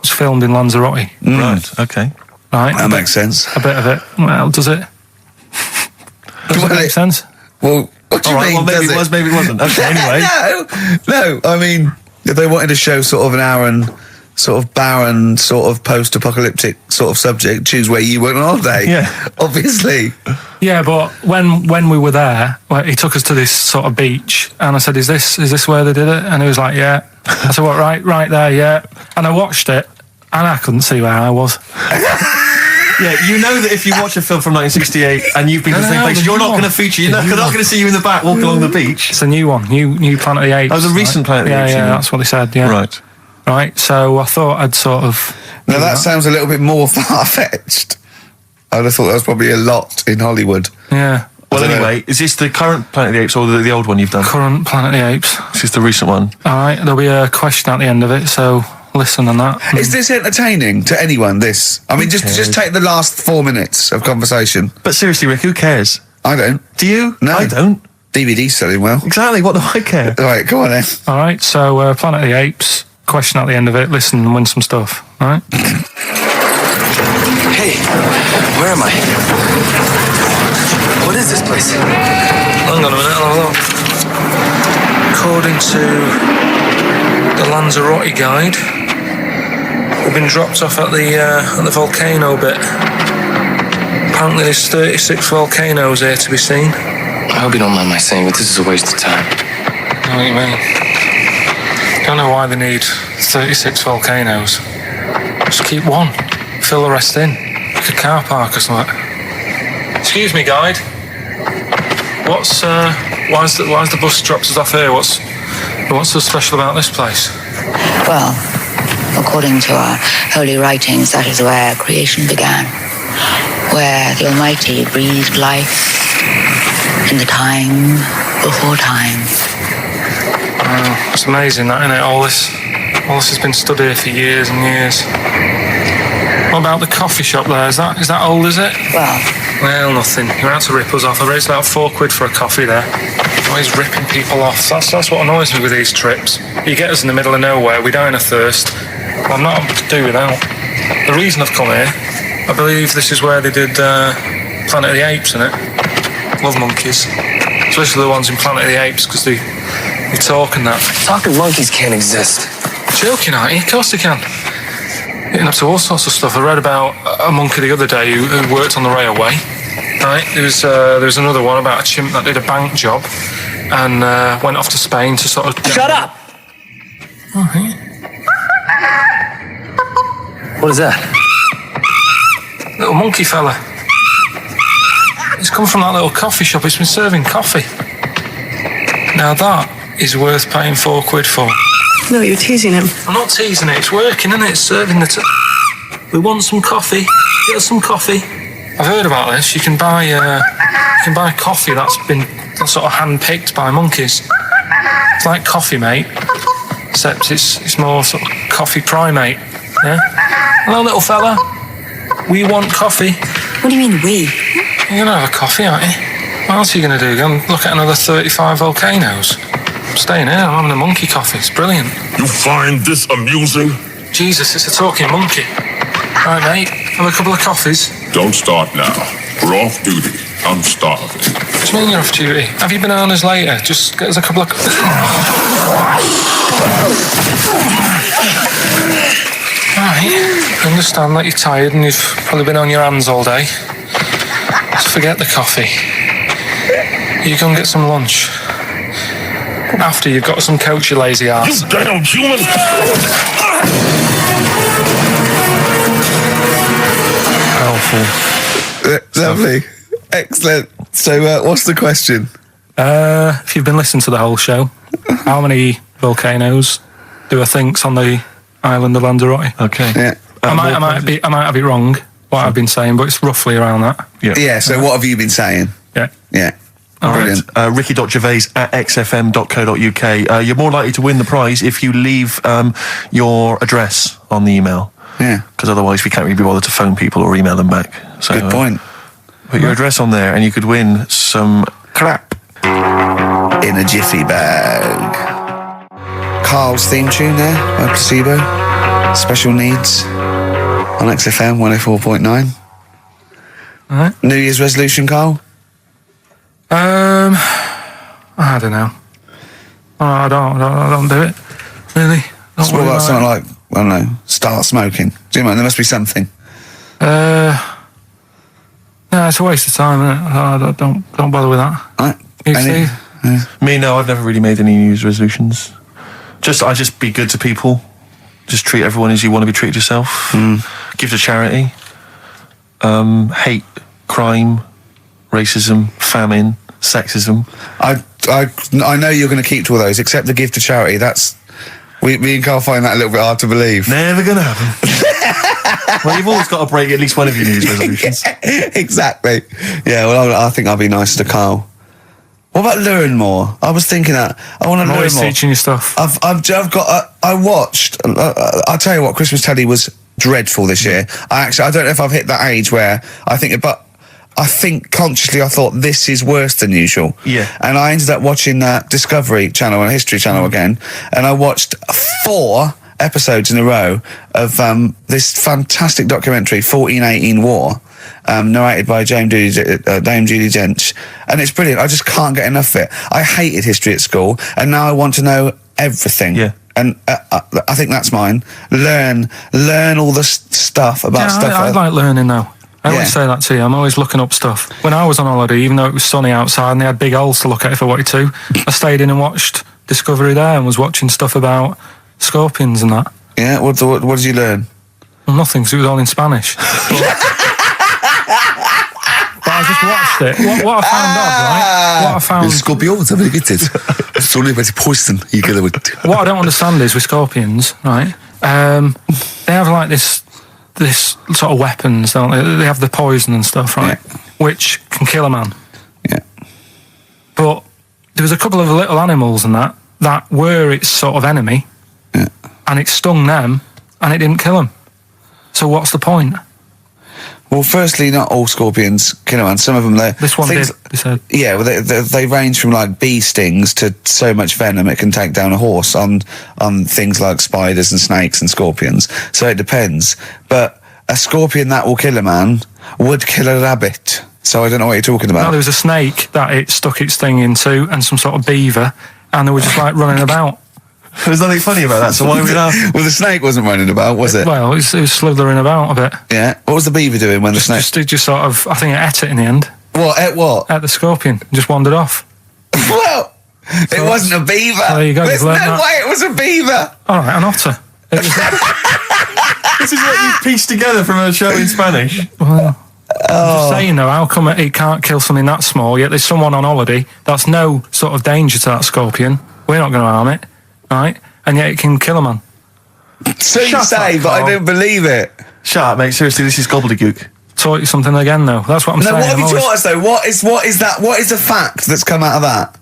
[SPEAKER 3] was filmed in Lanzarote.
[SPEAKER 2] Right, okay.
[SPEAKER 3] Right?
[SPEAKER 1] That makes sense.
[SPEAKER 3] A bit of it. Well, does it? Does it make sense?
[SPEAKER 1] Well, what do you
[SPEAKER 2] All right,
[SPEAKER 1] mean?
[SPEAKER 2] well, maybe
[SPEAKER 1] does
[SPEAKER 2] it was, maybe it wasn't. Okay, anyway.
[SPEAKER 1] No. I mean, if they wanted to show sort of an Aaron, sort of barren, sort of post-apocalyptic sort of subject, choose where you went on holiday.
[SPEAKER 2] Yeah.
[SPEAKER 1] Obviously.
[SPEAKER 3] Yeah, but when we were there, well, he took us to this sort of beach, and I said, "Is this where they did it?" And he was like, "Yeah." I said, "What? Right there, yeah." And I watched it, and I couldn't see where I was.
[SPEAKER 2] Yeah, you know that if you watch a film from 1968 and you've been to the same place, you're not going to feature. You're not going to see you in the back walking along the beach.
[SPEAKER 3] It's a new one, new Planet of the Apes.
[SPEAKER 2] Oh, the recent Planet of the Apes.
[SPEAKER 3] Yeah, that's what they said. Yeah, right. So I thought I'd sort of.
[SPEAKER 1] Now that sounds a little bit more far-fetched. I'd have thought that was probably a lot in Hollywood.
[SPEAKER 3] Yeah.
[SPEAKER 2] Well, anyway, is this the current Planet of the Apes or the old one you've done?
[SPEAKER 3] Current Planet of the Apes.
[SPEAKER 2] This is the recent one.
[SPEAKER 3] All right, there'll be a question at the end of it, so listen on that.
[SPEAKER 1] Is this entertaining to anyone, this? I mean, just take the last 4 minutes of conversation.
[SPEAKER 2] But seriously, Rick, who cares?
[SPEAKER 1] I don't.
[SPEAKER 2] Do you?
[SPEAKER 1] No.
[SPEAKER 2] I don't.
[SPEAKER 1] DVD's selling well.
[SPEAKER 2] Exactly, what do I care?
[SPEAKER 1] Right, come on then.
[SPEAKER 3] All right, so Planet of the Apes, question at the end of it, listen and win some stuff, all right?
[SPEAKER 4] Hey, where am I? What is this place?
[SPEAKER 3] Hang on a minute, I'll have a look. According to the Lanzarote guide, we've been dropped off at the volcano bit. Apparently there's 36 volcanoes here to be seen.
[SPEAKER 4] I hope you don't mind my saying, but this is a waste of time.
[SPEAKER 3] I know what you mean. Don't know why they need 36 volcanoes. Just keep one. Fill the rest in. Like a car park or something. Excuse me, guide. Why's the bus dropped us off here? What's so special about this place?
[SPEAKER 5] Well, according to our holy writings, that is where creation began, where the Almighty breathed life in the time before time.
[SPEAKER 3] Wow, it's amazing that, isn't it? All this has been stood here for years and years. What about the coffee shop there? Is that old, is it? Well, nothing. You're out to rip us off. I raised about £4 for a coffee there. Always ripping people off. That's what annoys me with these trips. You get us in the middle of nowhere, we die in a thirst. Well, I'm not able to do without. The reason I've come here, I believe this is where they did Planet of the Apes, innit? Love monkeys. Especially the ones in Planet of the Apes, because they talk and that.
[SPEAKER 4] Talking monkeys can't exist.
[SPEAKER 3] Joking, aren't you? Of course they can. Getting up to all sorts of stuff. I read about a monkey the other day who worked on the railway. Right, there was another one about a chimp that did a bank job and went off to Spain to sort of...
[SPEAKER 4] Shut up!
[SPEAKER 3] Oh, hey.
[SPEAKER 4] What is that?
[SPEAKER 3] Little monkey fella. It's come from that little coffee shop. It's been serving coffee. Now that is worth paying £4 for.
[SPEAKER 6] No, you're teasing him.
[SPEAKER 3] I'm not teasing it. It's working, isn't it? It's serving the... We want some coffee. Get us some coffee. I've heard about this. You can buy coffee that's been sort of hand-picked by monkeys. It's like Coffee Mate, except it's more sort of coffee primate. Yeah. Hello, little fella. We want coffee.
[SPEAKER 6] What do you mean, we?
[SPEAKER 3] You're gonna have a coffee, aren't you? What else are you gonna do? Go and look at another 35 volcanoes? I'm staying here. I'm having a monkey coffee. It's brilliant.
[SPEAKER 7] You find this amusing?
[SPEAKER 3] Jesus, it's a talking monkey. All right, mate. Have a couple of coffees.
[SPEAKER 7] Don't start now. We're off duty. I'm starving.
[SPEAKER 3] What do you mean you're off duty? Have you bananas later? Just get us a couple of... Right, I understand that you're tired and you've probably been on your hands all day. Just forget the coffee. You go and get some lunch. After you've got some coach, you lazy ass.
[SPEAKER 7] You damn human!
[SPEAKER 3] Helpful.
[SPEAKER 1] Lovely. Excellent. So, what's the question?
[SPEAKER 3] If you've been listening to the whole show, how many volcanoes do I think's on the island of Lanzarote?
[SPEAKER 2] Okay.
[SPEAKER 1] Yeah.
[SPEAKER 3] I might have it wrong, what I've been saying, but it's roughly around that.
[SPEAKER 1] Yeah, so what have you been saying?
[SPEAKER 3] Yeah.
[SPEAKER 1] Yeah.
[SPEAKER 2] All
[SPEAKER 1] Brilliant.
[SPEAKER 2] right. Ricky.Gervais at xfm.co.uk. You're more likely to win the prize if you leave your address on the email.
[SPEAKER 1] Yeah.
[SPEAKER 2] Because otherwise we can't really be bothered to phone people or email them back. So,
[SPEAKER 1] Good point.
[SPEAKER 2] Put your address on there and you could win some
[SPEAKER 1] crap in a jiffy bag. Carl's theme tune there by Placebo. Special Needs on XFM 104.9.
[SPEAKER 3] Alright.
[SPEAKER 1] New Year's resolution, Carl?
[SPEAKER 3] I don't know. I don't do it. Really? Not
[SPEAKER 1] What
[SPEAKER 3] really
[SPEAKER 1] about
[SPEAKER 3] like
[SPEAKER 1] something like, I don't know, start smoking? Do you know, there must be something.
[SPEAKER 3] No, it's a waste of time, isn't it? I don't bother with that.
[SPEAKER 1] Right.
[SPEAKER 3] You, Steve?
[SPEAKER 2] Me, no, I've never really made any New Year's resolutions. I just be good to people. Just treat everyone as you want to be treated yourself. Give to charity. Hate crime, racism, famine, sexism.
[SPEAKER 1] I know you're going to keep to all those, except the gift to charity. That's me and Carl find that a little bit hard to believe.
[SPEAKER 2] Never gonna happen. Well, you've always got to break at least one of your New Year's resolutions.
[SPEAKER 1] Yeah, exactly. Yeah, well, I think I'll be nice to Carl. What about learn more? I was thinking that I want to
[SPEAKER 3] I'm
[SPEAKER 1] learn
[SPEAKER 3] always
[SPEAKER 1] more.
[SPEAKER 3] teaching you stuff.
[SPEAKER 1] I watched. I'll tell you what, Christmas telly was dreadful this year. I don't know if I've hit that age where I think consciously I thought this is worse than usual.
[SPEAKER 2] Yeah.
[SPEAKER 1] And I ended up watching Discovery Channel and History Channel again, and I watched 4 episodes in a row of this fantastic documentary, 1418 War, narrated by Dame Judi Dench, and it's brilliant. I just can't get enough of it. I hated history at school, and now I want to know everything.
[SPEAKER 2] Yeah.
[SPEAKER 1] And I think that's mine. Learn all the stuff about stuff.
[SPEAKER 3] I like learning though. I always say that to you. I'm always looking up stuff. When I was on holiday, even though it was sunny outside and they had big holes to look at if I wanted to, I stayed in and watched Discovery there and was watching stuff about scorpions and that.
[SPEAKER 1] Yeah, what did you learn?
[SPEAKER 3] Well, nothing, because it was all in Spanish. But I just watched it. What I found odd, right? What I found...
[SPEAKER 1] Scorpions, I'm going to get it. It's only about poison.
[SPEAKER 3] What I don't understand is with scorpions, right? They have like this sort of weapons, don't they? They have the poison and stuff, right?
[SPEAKER 1] Yeah.
[SPEAKER 3] Which can kill a man.
[SPEAKER 1] Yeah.
[SPEAKER 3] But there was a couple of little animals and that were its sort of enemy, and it stung them, and it didn't kill them. So what's the point?
[SPEAKER 1] Well, firstly, not all scorpions kill a man. Some of them,
[SPEAKER 3] This one did, they said.
[SPEAKER 1] Yeah, well, they range from like bee stings to so much venom it can take down a horse on things like spiders and snakes and scorpions. So it depends. But a scorpion that will kill a man would kill a rabbit. So I don't know what you're talking about.
[SPEAKER 3] No, there was a snake that it stuck its thing into, and some sort of beaver, and they were just like running about.
[SPEAKER 2] There's nothing funny about that, so why are we laughing?
[SPEAKER 1] Well, the snake wasn't running about, was it?
[SPEAKER 3] Well, it was slithering about a bit.
[SPEAKER 1] Yeah. What was the beaver doing when the snake...
[SPEAKER 3] Just sort of, I think it ate it in the end.
[SPEAKER 1] What? Ate what?
[SPEAKER 3] Ate the scorpion. Just wandered off.
[SPEAKER 1] Well, it wasn't a beaver.
[SPEAKER 3] There you go,
[SPEAKER 1] There's
[SPEAKER 3] you've
[SPEAKER 1] no
[SPEAKER 3] learned that.
[SPEAKER 1] way it was a beaver.
[SPEAKER 3] All right, an otter.
[SPEAKER 2] This is what you pieced together from a show in Spanish.
[SPEAKER 3] Well, I'm just saying though, how come it can't kill something that small, yet there's someone on holiday that's no sort of danger to that scorpion. We're not going to harm it, right? And yet it can kill a man.
[SPEAKER 1] So you
[SPEAKER 3] Shut
[SPEAKER 1] say,
[SPEAKER 3] up,
[SPEAKER 1] but I
[SPEAKER 3] Carl.
[SPEAKER 1] don't believe it.
[SPEAKER 2] Shut up, mate. Seriously, this is gobbledygook.
[SPEAKER 3] Taught you something again though. That's what I'm
[SPEAKER 1] No,
[SPEAKER 3] saying.
[SPEAKER 1] what have
[SPEAKER 3] I'm
[SPEAKER 1] you
[SPEAKER 3] always-
[SPEAKER 1] taught us though? What is that? What is the fact that's come out of that?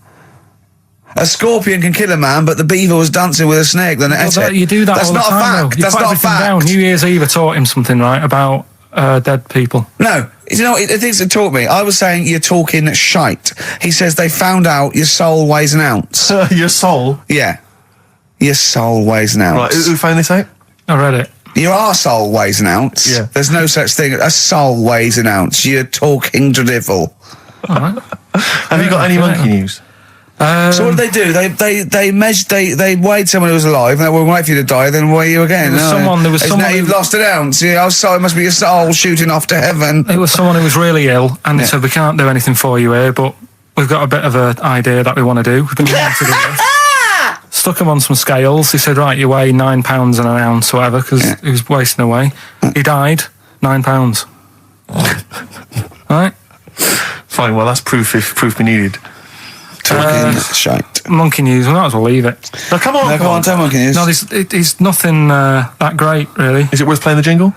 [SPEAKER 1] A scorpion can kill a man, but the beaver was dancing with a snake. Then it ate it.
[SPEAKER 3] You do that
[SPEAKER 1] That's
[SPEAKER 3] all the
[SPEAKER 1] not
[SPEAKER 3] time,
[SPEAKER 1] a fact.
[SPEAKER 3] though. You
[SPEAKER 1] That's
[SPEAKER 3] put
[SPEAKER 1] not a
[SPEAKER 3] everything
[SPEAKER 1] fact.
[SPEAKER 3] down. New Year's Eve I taught him something, right, about dead people.
[SPEAKER 1] No, you know what the things that taught me? I was saying you're talking shite. He says they found out your soul weighs an ounce.
[SPEAKER 2] Your soul.
[SPEAKER 1] Yeah, your soul weighs an ounce.
[SPEAKER 2] Right, who found this out?
[SPEAKER 3] I read it.
[SPEAKER 1] Your arsehole weighs an ounce.
[SPEAKER 2] Yeah.
[SPEAKER 1] There's no such thing. A soul weighs an ounce. You're talking drivel.
[SPEAKER 3] All right.
[SPEAKER 2] Have you got any monkey news?
[SPEAKER 1] So what did they do? They weighed someone who was alive, and they will wait for you to die, then weigh you again.
[SPEAKER 3] There was
[SPEAKER 1] Now
[SPEAKER 3] someone
[SPEAKER 1] you've
[SPEAKER 3] who-
[SPEAKER 1] lost an ounce. Yeah, so it must be your soul shooting off to heaven.
[SPEAKER 3] It was someone who was really ill, and they said, we can't do anything for you here, but we've got a bit of an idea that we want to do. We've been wanting to do this. Stuck him on some scales. He said, right, you weigh 9 pounds and an ounce or whatever, because he was wasting away. He died, 9 pounds. Right?
[SPEAKER 2] Fine, well, that's proof if proof be needed.
[SPEAKER 1] Talking shite.
[SPEAKER 3] Monkey news, we might as well leave it.
[SPEAKER 2] No, come on,
[SPEAKER 1] No, come on, tell monkey news.
[SPEAKER 3] No, it's nothing that great, really.
[SPEAKER 2] Is it worth playing the jingle?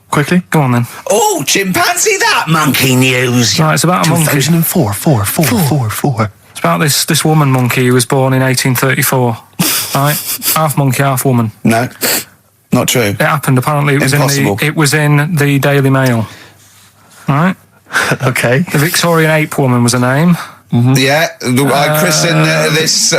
[SPEAKER 2] Quickly?
[SPEAKER 3] Go on then.
[SPEAKER 1] Oh, chimpanzee that monkey news.
[SPEAKER 3] Right, it's about a monkey.
[SPEAKER 2] 2004, four.
[SPEAKER 3] It's about this woman monkey who was born in 1834. Right? Half monkey, half woman.
[SPEAKER 1] No, not true.
[SPEAKER 3] It happened, apparently. It was
[SPEAKER 1] Impossible.
[SPEAKER 3] it was in the Daily Mail. Right?
[SPEAKER 2] Okay.
[SPEAKER 3] The Victorian ape woman was her name.
[SPEAKER 1] Yeah, I christened this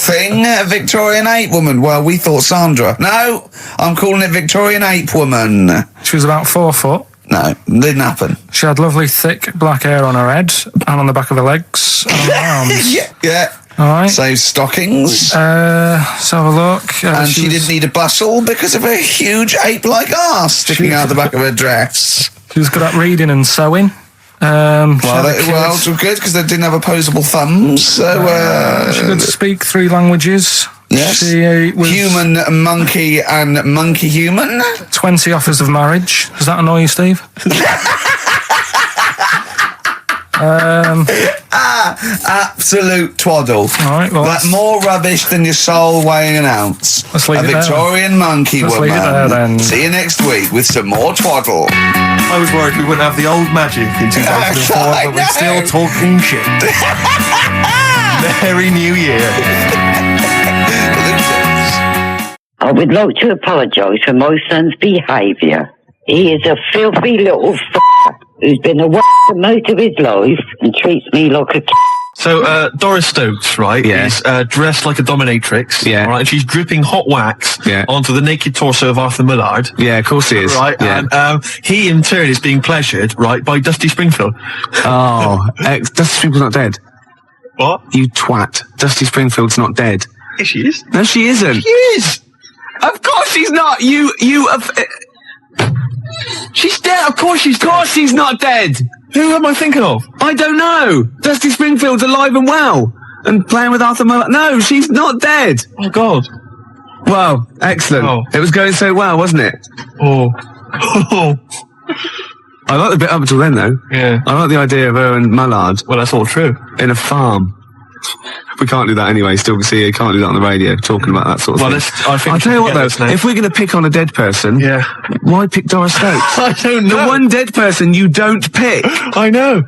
[SPEAKER 1] thing Victorian ape woman. Well, we thought Sandra. No, I'm calling it Victorian ape woman.
[SPEAKER 3] She was about 4 foot.
[SPEAKER 1] No, didn't happen.
[SPEAKER 3] She had lovely thick black hair on her head and on the back of her legs and on her arms.
[SPEAKER 1] Yeah.
[SPEAKER 3] All right.
[SPEAKER 1] So stockings.
[SPEAKER 3] Let's have a look.
[SPEAKER 1] And she didn't need a bustle because of a huge ape-like arse sticking out the back of her dress.
[SPEAKER 3] She was good at reading and sewing.
[SPEAKER 1] Well, it was good because they didn't have opposable thumbs. So
[SPEAKER 3] she could speak 3 languages.
[SPEAKER 1] Yes.
[SPEAKER 3] She was
[SPEAKER 1] human, monkey, and monkey human.
[SPEAKER 3] 20 offers of marriage. Does that annoy you, Steve?
[SPEAKER 1] Absolute twaddle.
[SPEAKER 3] All right, well,
[SPEAKER 1] like more rubbish than your soul weighing an ounce.
[SPEAKER 3] Let's leave
[SPEAKER 1] a
[SPEAKER 3] it there.
[SPEAKER 1] Victorian monkey
[SPEAKER 3] Let's
[SPEAKER 1] woman.
[SPEAKER 3] leave it there, then.
[SPEAKER 1] See you next week with some more twaddle.
[SPEAKER 2] I was worried we wouldn't have the old magic in 2004, but we're still talking shit. Merry New Year.
[SPEAKER 8] I would like to apologise for my son's behaviour. He is a filthy little who's been a most of his life and treats me like a
[SPEAKER 2] So, Doris Stokes, right, is dressed like a dominatrix, right, and she's dripping hot wax onto the naked torso of Arthur Millard.
[SPEAKER 9] Yeah, of course he is.
[SPEAKER 2] Right, and he in turn is being pleasured, right, by Dusty Springfield.
[SPEAKER 9] Oh, Dusty Springfield's not dead.
[SPEAKER 2] What?
[SPEAKER 9] You twat. Dusty Springfield's not dead.
[SPEAKER 2] Yes, she is.
[SPEAKER 9] No, she isn't.
[SPEAKER 2] She is.
[SPEAKER 9] Of course she's not. She's dead. Of course she's dead. Of course she's not dead.
[SPEAKER 2] Who am I thinking of?
[SPEAKER 9] I don't know. Dusty Springfield's alive and well and playing with Arthur Millard. No, she's not dead.
[SPEAKER 2] Oh, God.
[SPEAKER 9] Well, excellent.
[SPEAKER 2] Oh.
[SPEAKER 9] It was going so well, wasn't it?
[SPEAKER 2] Oh.
[SPEAKER 9] I like the bit up until then, though.
[SPEAKER 2] Yeah.
[SPEAKER 9] I like the idea of her and Millard.
[SPEAKER 2] Well, that's all true.
[SPEAKER 9] In a farm. We can't do that anyway. Still, see, you can't do that on the radio, talking about that sort of thing.
[SPEAKER 2] I think
[SPEAKER 9] I'll tell you what, though, if we're going to pick on a dead person, why pick Doris Stokes?
[SPEAKER 2] I don't know.
[SPEAKER 9] The one dead person you don't pick.
[SPEAKER 2] I know.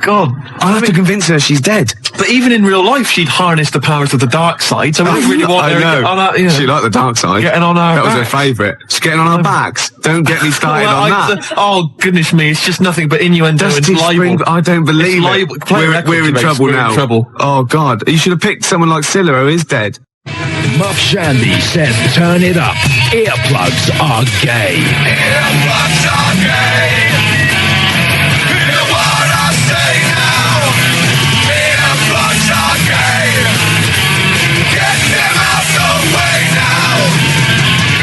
[SPEAKER 2] God.
[SPEAKER 9] I'll have to convince her she's dead.
[SPEAKER 2] But even in real life, she'd harness the powers of the dark side, so we don't really want her to get on our,
[SPEAKER 9] She liked the dark side.
[SPEAKER 2] Getting on our
[SPEAKER 9] That was her
[SPEAKER 2] backs.
[SPEAKER 9] favourite. She's getting on our backs. Don't get me started
[SPEAKER 2] Well,
[SPEAKER 9] on that.
[SPEAKER 2] Oh, goodness me, it's just nothing but innuendo and
[SPEAKER 9] Dusty
[SPEAKER 2] libel.
[SPEAKER 9] I don't believe
[SPEAKER 2] It's
[SPEAKER 9] it.
[SPEAKER 2] libel. Play records,
[SPEAKER 9] We're in
[SPEAKER 2] Rex.
[SPEAKER 9] trouble
[SPEAKER 2] We're in
[SPEAKER 9] now.
[SPEAKER 2] trouble.
[SPEAKER 9] Oh, God. You should have picked someone like Scylla, who is dead.
[SPEAKER 10] Muff Shandy says turn it up. Earplugs are gay.
[SPEAKER 11] Earplugs are gay. Hear what I say now. Earplugs are gay. Get them out the way now.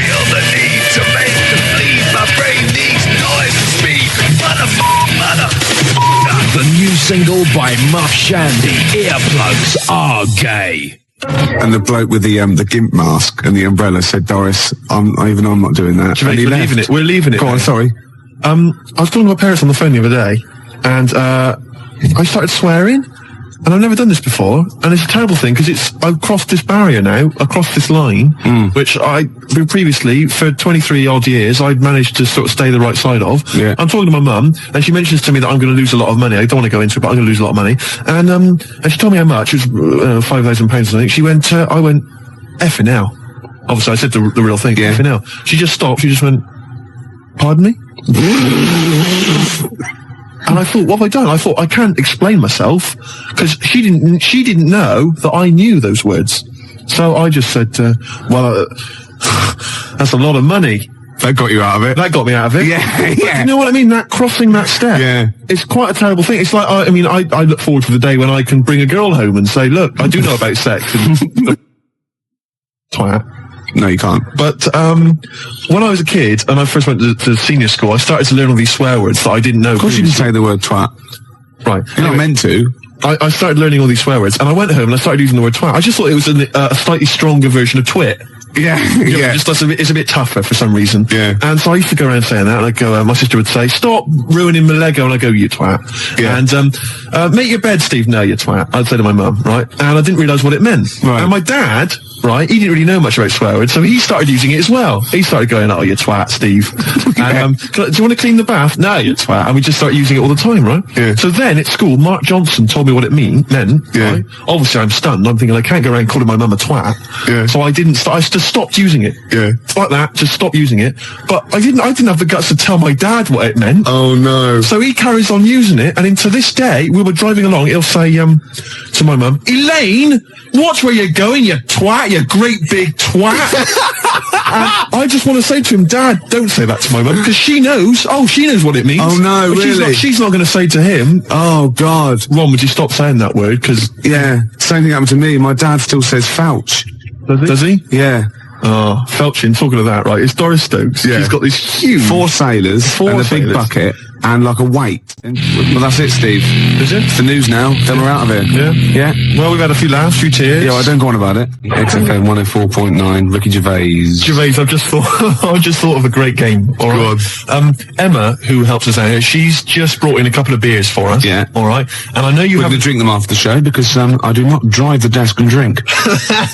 [SPEAKER 11] Feel the need to make them bleed. My brain needs noise to speak. Mother.
[SPEAKER 10] The new single by Muff Shandy. Earplugs are gay.
[SPEAKER 9] And the bloke with the gimp mask and the umbrella said, Doris, I'm not doing that.
[SPEAKER 2] Gervais,
[SPEAKER 9] And he
[SPEAKER 2] we're
[SPEAKER 9] left.
[SPEAKER 2] leaving it. We're leaving it.
[SPEAKER 9] Go on, sorry.
[SPEAKER 2] I was talking to my parents on the phone the other day, and I started swearing, and I've never done this before, and it's a terrible thing because I've crossed this barrier now, across this line, which previously for 23 odd years I'd managed to sort of stay the right side of.
[SPEAKER 9] Yeah.
[SPEAKER 2] I'm talking to my mum, and she mentions to me that I'm going to lose a lot of money. I don't want to go into it, but I'm going to lose a lot of money. And she told me how much. It was £5,000 or something. She went, I went, effing hell. Obviously, I said the real thing.
[SPEAKER 9] Yeah.
[SPEAKER 2] Effing hell. She just stopped. She just went, pardon me? And I thought, what have I done? I thought, I can't explain myself, because she didn't know that I knew those words. So I just said, that's a lot of money.
[SPEAKER 9] That got you out of it.
[SPEAKER 2] That got me out of it.
[SPEAKER 9] Yeah,
[SPEAKER 2] But
[SPEAKER 9] yeah.
[SPEAKER 2] you know what I mean? That crossing that step.
[SPEAKER 9] Yeah.
[SPEAKER 2] It's quite a terrible thing. It's like, I look forward to the day when I can bring a girl home and say, look, I do know about sex. And twat.
[SPEAKER 9] No, you can't.
[SPEAKER 2] But when I was a kid and I first went to senior school, I started to learn all these swear words that I didn't know.
[SPEAKER 9] Of course you can say the word twat.
[SPEAKER 2] Right.
[SPEAKER 9] You're not meant to.
[SPEAKER 2] I started learning all these swear words, and I went home and I started using the word twat. I just thought it was a slightly stronger version of twit.
[SPEAKER 9] Yeah,
[SPEAKER 2] You know, it's a bit tougher for some reason.
[SPEAKER 9] Yeah.
[SPEAKER 2] And so I used to go around saying that, and I'd go, my sister would say, stop ruining my Lego, and I'd go, you twat.
[SPEAKER 9] Yeah.
[SPEAKER 2] And, make your bed, Steve. No, you twat. I'd say to my mum, right? And I didn't realise what it meant.
[SPEAKER 9] Right.
[SPEAKER 2] And my dad, right, he didn't really know much about swear words, so he started using it as well. He started going, oh, you twat, Steve. And, do you want to clean the bath? No, you twat. And we just started using it all the time, right?
[SPEAKER 9] Yeah.
[SPEAKER 2] So then at school, Mark Johnson told me what it meant.
[SPEAKER 9] Yeah.
[SPEAKER 2] Right? Obviously, I'm stunned. I'm thinking, I can't go around calling my mum a twat.
[SPEAKER 9] Yeah.
[SPEAKER 2] So I didn't, I just stopped using it.
[SPEAKER 12] Yeah.
[SPEAKER 2] Like that, just stopped using it. But I didn't have the guts to tell my dad what it meant.
[SPEAKER 12] Oh, no.
[SPEAKER 2] So he carries on using it, and to this day, we were driving along, he'll say, to my mum, Elaine, watch where you're going, you twat, you great big twat. And I just want to say to him, Dad, don't say that to my mum, because she knows what it means.
[SPEAKER 12] Oh, no,
[SPEAKER 2] but
[SPEAKER 12] really?
[SPEAKER 2] She's not going to say to him,
[SPEAKER 12] Oh, God.
[SPEAKER 2] Ron, would you stop saying that word? Because
[SPEAKER 12] Yeah, same thing happened to me. My dad still says Fouch.
[SPEAKER 2] Does he?
[SPEAKER 12] Yeah.
[SPEAKER 2] Oh, Felchin, talking of that, right, it's Doris Stokes.
[SPEAKER 12] Yeah.
[SPEAKER 2] She's got this huge...
[SPEAKER 12] 4 sailors and a big bucket and like a weight. Well, that's it, Steve.
[SPEAKER 2] Is it?
[SPEAKER 12] It's the news now. Then we're out of here.
[SPEAKER 2] Yeah?
[SPEAKER 12] Yeah.
[SPEAKER 2] Well, we've had a few laughs, a few tears.
[SPEAKER 12] Yeah, I don't go on about it. XFM 104.9, Ricky Gervais.
[SPEAKER 2] Gervais, I've just thought of a great game. All right. Emma, who helps us out here, she's just brought in a couple of beers for us.
[SPEAKER 12] Yeah.
[SPEAKER 2] All right. And I know you
[SPEAKER 12] We're
[SPEAKER 2] have
[SPEAKER 12] going to drink them after the show because I do not drive the desk and drink.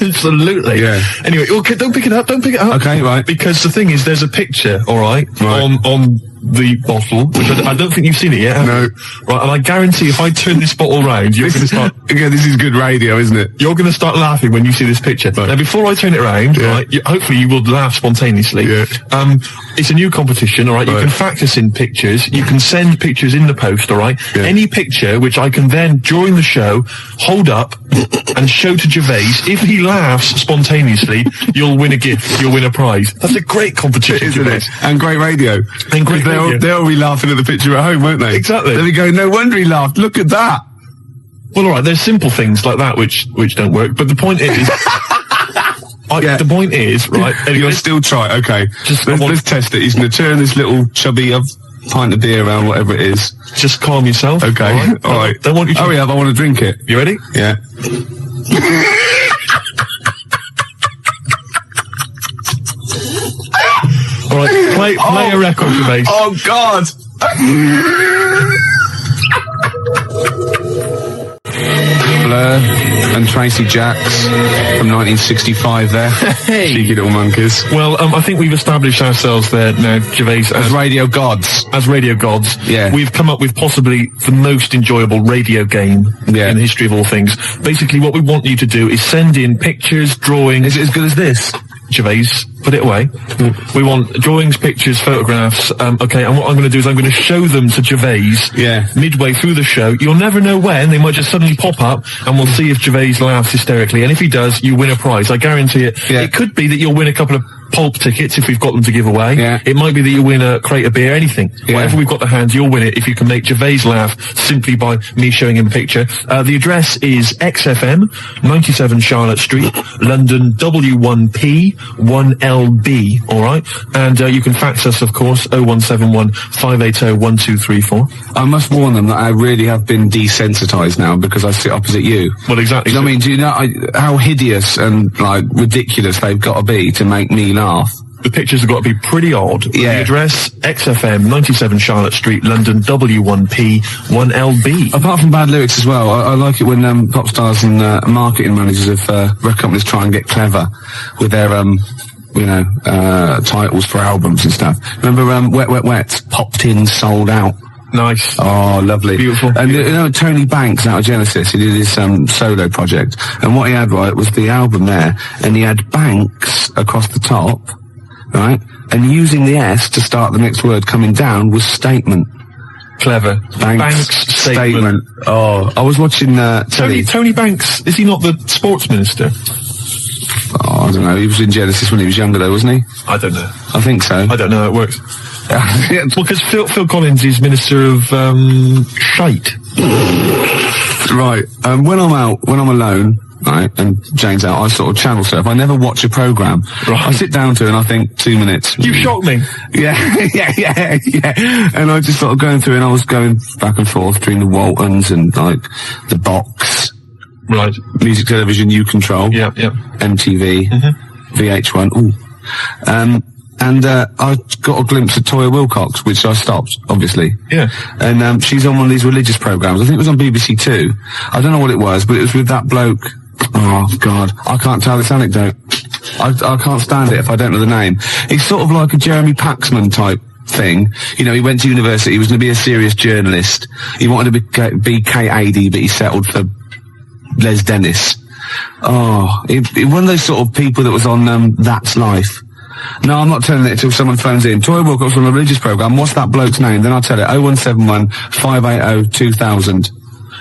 [SPEAKER 2] Absolutely.
[SPEAKER 12] Yeah.
[SPEAKER 2] Anyway, okay, don't pick it up.
[SPEAKER 12] Okay, right.
[SPEAKER 2] Because the thing is, there's a picture, all right, on the bottle, which I don't think you've seen it yet.
[SPEAKER 12] No.
[SPEAKER 2] Right, and I guarantee if I turn this bottle round, you're going to start...
[SPEAKER 12] Again, this is good radio, isn't it?
[SPEAKER 2] You're going to start laughing when you see this picture.
[SPEAKER 12] Right.
[SPEAKER 2] Now, before I turn it around, right, hopefully you will laugh spontaneously.
[SPEAKER 12] Yeah.
[SPEAKER 2] It's a new competition, all right? You can fact us in pictures. You can send pictures in the post, all right?
[SPEAKER 12] Yeah.
[SPEAKER 2] Any picture which I can then, during the show, hold up and show to Gervais. If he laughs spontaneously, you'll win a gift. You'll win a prize. That's a great competition,
[SPEAKER 12] Isn't
[SPEAKER 2] Gervais.
[SPEAKER 12] it? And great radio.
[SPEAKER 2] And great radio.
[SPEAKER 12] They'll be laughing at the picture at home, won't they?
[SPEAKER 2] Exactly.
[SPEAKER 12] They'll be going, no wonder he laughed. Look at that.
[SPEAKER 2] Well, all right, there's simple things like that which don't work, but the point is... The point is, right...
[SPEAKER 12] You'll still try, okay.
[SPEAKER 2] Just
[SPEAKER 12] Let's test it. He's going to turn this little chubby pint of beer around, whatever it is.
[SPEAKER 2] Just calm yourself.
[SPEAKER 12] Okay, all right.
[SPEAKER 2] Don't want you to...
[SPEAKER 12] Hurry up, I want to drink it.
[SPEAKER 2] You ready?
[SPEAKER 12] Yeah.
[SPEAKER 2] All right, play a record, Gervais.
[SPEAKER 12] Oh, God. Blur and Tracy Jacks from 1965 there.
[SPEAKER 2] Hey.
[SPEAKER 12] Cheeky little monkeys.
[SPEAKER 2] Well, I think we've established ourselves there now, Gervais,
[SPEAKER 12] As radio gods.
[SPEAKER 2] as radio gods.
[SPEAKER 12] Yeah.
[SPEAKER 2] We've come up with possibly the most enjoyable radio game in the history of all things. Basically, what we want you to do is send in pictures, drawings...
[SPEAKER 12] Is it as good as this?
[SPEAKER 2] Gervais, put it away. We want drawings, pictures, photographs. Okay, and what I'm going to do is I'm going to show them to Gervais midway through the show. You'll never know when. They might just suddenly pop up, and we'll see if Gervais laughs hysterically. And if he does, you win a prize. I guarantee it.
[SPEAKER 12] Yeah.
[SPEAKER 2] It could be that you'll win a couple of pulp tickets if we've got them to give away.
[SPEAKER 12] Yeah.
[SPEAKER 2] It might be that you win a crate of beer, anything.
[SPEAKER 12] Yeah.
[SPEAKER 2] Whatever we've got to hand, you'll win it if you can make Gervais laugh simply by me showing him a picture. The address is XFM, 97 Charlotte Street, London W1P 1LB, alright? And you can fax us, of course, 0171 580 1234.
[SPEAKER 12] I must warn them that I really have been desensitised now because I sit opposite you.
[SPEAKER 2] Well, exactly.
[SPEAKER 12] I mean, do you know how hideous and, like, ridiculous they've got to be to make me laugh?
[SPEAKER 2] The pictures have got to be pretty odd.
[SPEAKER 12] Yeah.
[SPEAKER 2] The address, XFM, 97 Charlotte Street, London, W1P, 1LB.
[SPEAKER 12] Apart from bad lyrics as well, I like it when pop stars and marketing managers of record companies try and get clever with their, titles for albums and stuff. Remember Wet, Wet, Wet? Popped in, sold out.
[SPEAKER 2] Nice.
[SPEAKER 12] Oh, lovely.
[SPEAKER 2] Beautiful.
[SPEAKER 12] And you know, Tony Banks out of Genesis, he did his solo project. And what he had, right, was the album there, and he had Banks across the top, right? And using the S to start the next word coming down was statement.
[SPEAKER 2] Clever.
[SPEAKER 12] Banks statement. Oh, I was watching
[SPEAKER 2] Tony Banks, is he not the sports minister?
[SPEAKER 12] Oh, I don't know. He was in Genesis when he was younger, though, wasn't he?
[SPEAKER 2] I don't know.
[SPEAKER 12] I think so.
[SPEAKER 2] I don't know how it works. Well, because Phil Collins is Minister of Shite.
[SPEAKER 12] Right. When I'm alone, right, and Jane's out, I sort of channel surf. I never watch a programme.
[SPEAKER 2] Right.
[SPEAKER 12] I sit down to it and I think 2 minutes.
[SPEAKER 2] You shocked me.
[SPEAKER 12] Yeah. And I just sort of going through and I was going back and forth between the Waltons and, like, the Box.
[SPEAKER 2] Right.
[SPEAKER 12] Music Television, You Control.
[SPEAKER 2] Yeah.
[SPEAKER 12] MTV. VH1. Ooh. And I got a glimpse of Toya Wilcox, which I stopped, obviously.
[SPEAKER 2] Yeah.
[SPEAKER 12] And she's on one of these religious programmes. I think it was on BBC Two. I don't know what it was, but it was with that bloke. Oh, God. I can't tell this anecdote. I can't stand it if I don't know the name. It's sort of like a Jeremy Paxman type thing. You know, he went to university, he was going to be a serious journalist. He wanted to be KAD, but he settled for Les Dennis. One of those sort of people that was on That's Life. No, I'm not telling it until someone phones in. Toy Wilcox on a religious programme. What's that bloke's name? Then I'll tell it. 0171 580 2000.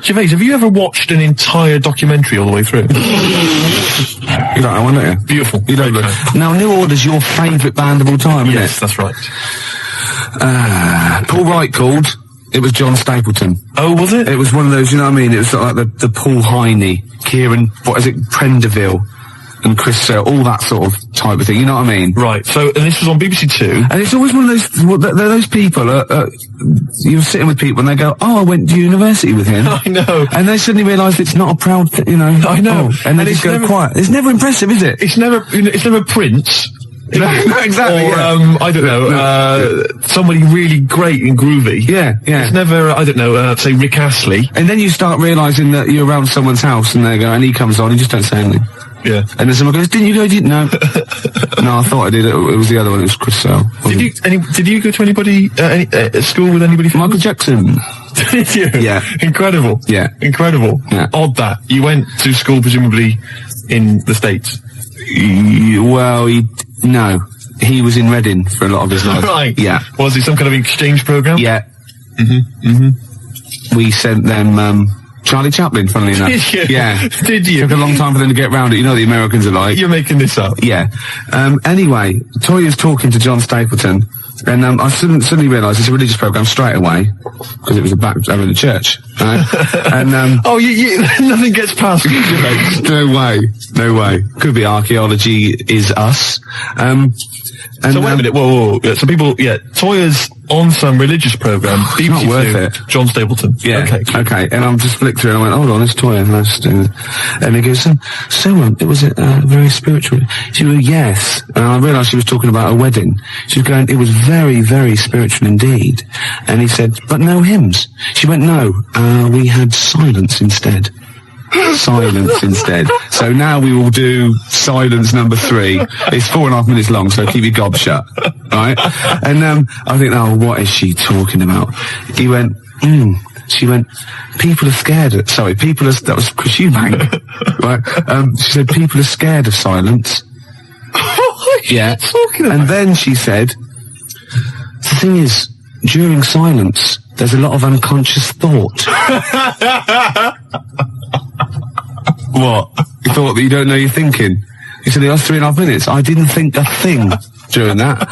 [SPEAKER 2] Gervais, have you ever watched an entire documentary all the way through?
[SPEAKER 12] You don't know one, don't you?
[SPEAKER 2] Beautiful.
[SPEAKER 12] You don't look. Now, New Order's your favourite band of all time, isn't
[SPEAKER 2] Yes, that's right.
[SPEAKER 12] it? Paul Wright called. It was John Stapleton.
[SPEAKER 2] Oh, was it?
[SPEAKER 12] It was one of those, you know what I mean? It was sort of like the Paul Heine, Kieran, Prenderville, and Chris Sale, all that sort of type of thing, you know what I mean?
[SPEAKER 2] Right, so, and this was on BBC Two.
[SPEAKER 12] And it's always one of those, they're those people, you're sitting with people and they go, oh, I went to university with him.
[SPEAKER 2] I know.
[SPEAKER 12] And they suddenly realise it's not a proud thing, you know.
[SPEAKER 2] I know.
[SPEAKER 12] And they just go quiet. It's never impressive, is it?
[SPEAKER 2] It's never Prince.
[SPEAKER 12] No, exactly.
[SPEAKER 2] Or, I don't know, somebody really great and groovy.
[SPEAKER 12] Yeah.
[SPEAKER 2] It's never, I don't know, say Rick Astley.
[SPEAKER 12] And then you start realising that you're around someone's house and they go, and he comes on, you just don't say anything.
[SPEAKER 2] Yeah.
[SPEAKER 12] And then someone goes, didn't you go? No. No, I thought I did. It was the other one. It was Chris Sale.
[SPEAKER 2] Did you go to anybody, at school with anybody?
[SPEAKER 12] Michael Jackson.
[SPEAKER 2] Did you?
[SPEAKER 12] Yeah.
[SPEAKER 2] Incredible.
[SPEAKER 12] Yeah.
[SPEAKER 2] Incredible.
[SPEAKER 12] Yeah.
[SPEAKER 2] Odd that. You went to school presumably in the States.
[SPEAKER 12] Well, no. He was in Reading for a lot of his life.
[SPEAKER 2] Right.
[SPEAKER 12] Yeah.
[SPEAKER 2] Was it some kind of exchange program?
[SPEAKER 12] Yeah.
[SPEAKER 2] Mm-hmm.
[SPEAKER 12] We sent them, Charlie Chaplin, funnily enough.
[SPEAKER 2] Did you?
[SPEAKER 12] Yeah.
[SPEAKER 2] Did you?
[SPEAKER 12] Took a long time for them to get round it. You know what the Americans are like.
[SPEAKER 2] You're making this up.
[SPEAKER 12] Yeah. Anyway, Toya's talking to John Stapleton, and I suddenly realised it's a religious programme straight away, because it was over in the church. Right? And
[SPEAKER 2] nothing gets past you.
[SPEAKER 12] No way. Could be archaeology is us.
[SPEAKER 2] So wait a minute, whoa. Yeah, so people, Toya's on some religious programme.
[SPEAKER 12] It's not worth it.
[SPEAKER 2] John Stapleton.
[SPEAKER 12] Yeah. Okay. And I'm just flicked through and I went, hold on, it's Toya. And he goes, it was very spiritual. She went, yes. And I realised she was talking about a wedding. She was going, it was very, very spiritual indeed. And he said, but no hymns. She went, no, we had silence instead. Silence instead. So now we will do silence number 3. It's 4.5 minutes long, so keep your gob shut. Right? And I think, what is she talking about? He went, She went, people are scared that was Chris Eubank. Right? She said, people are scared of silence. Yeah. And then she said, the thing is, during silence, there's a lot of unconscious thought. What? You thought that you don't know you're thinking? You said it was 3.5 minutes. I didn't think a thing during that.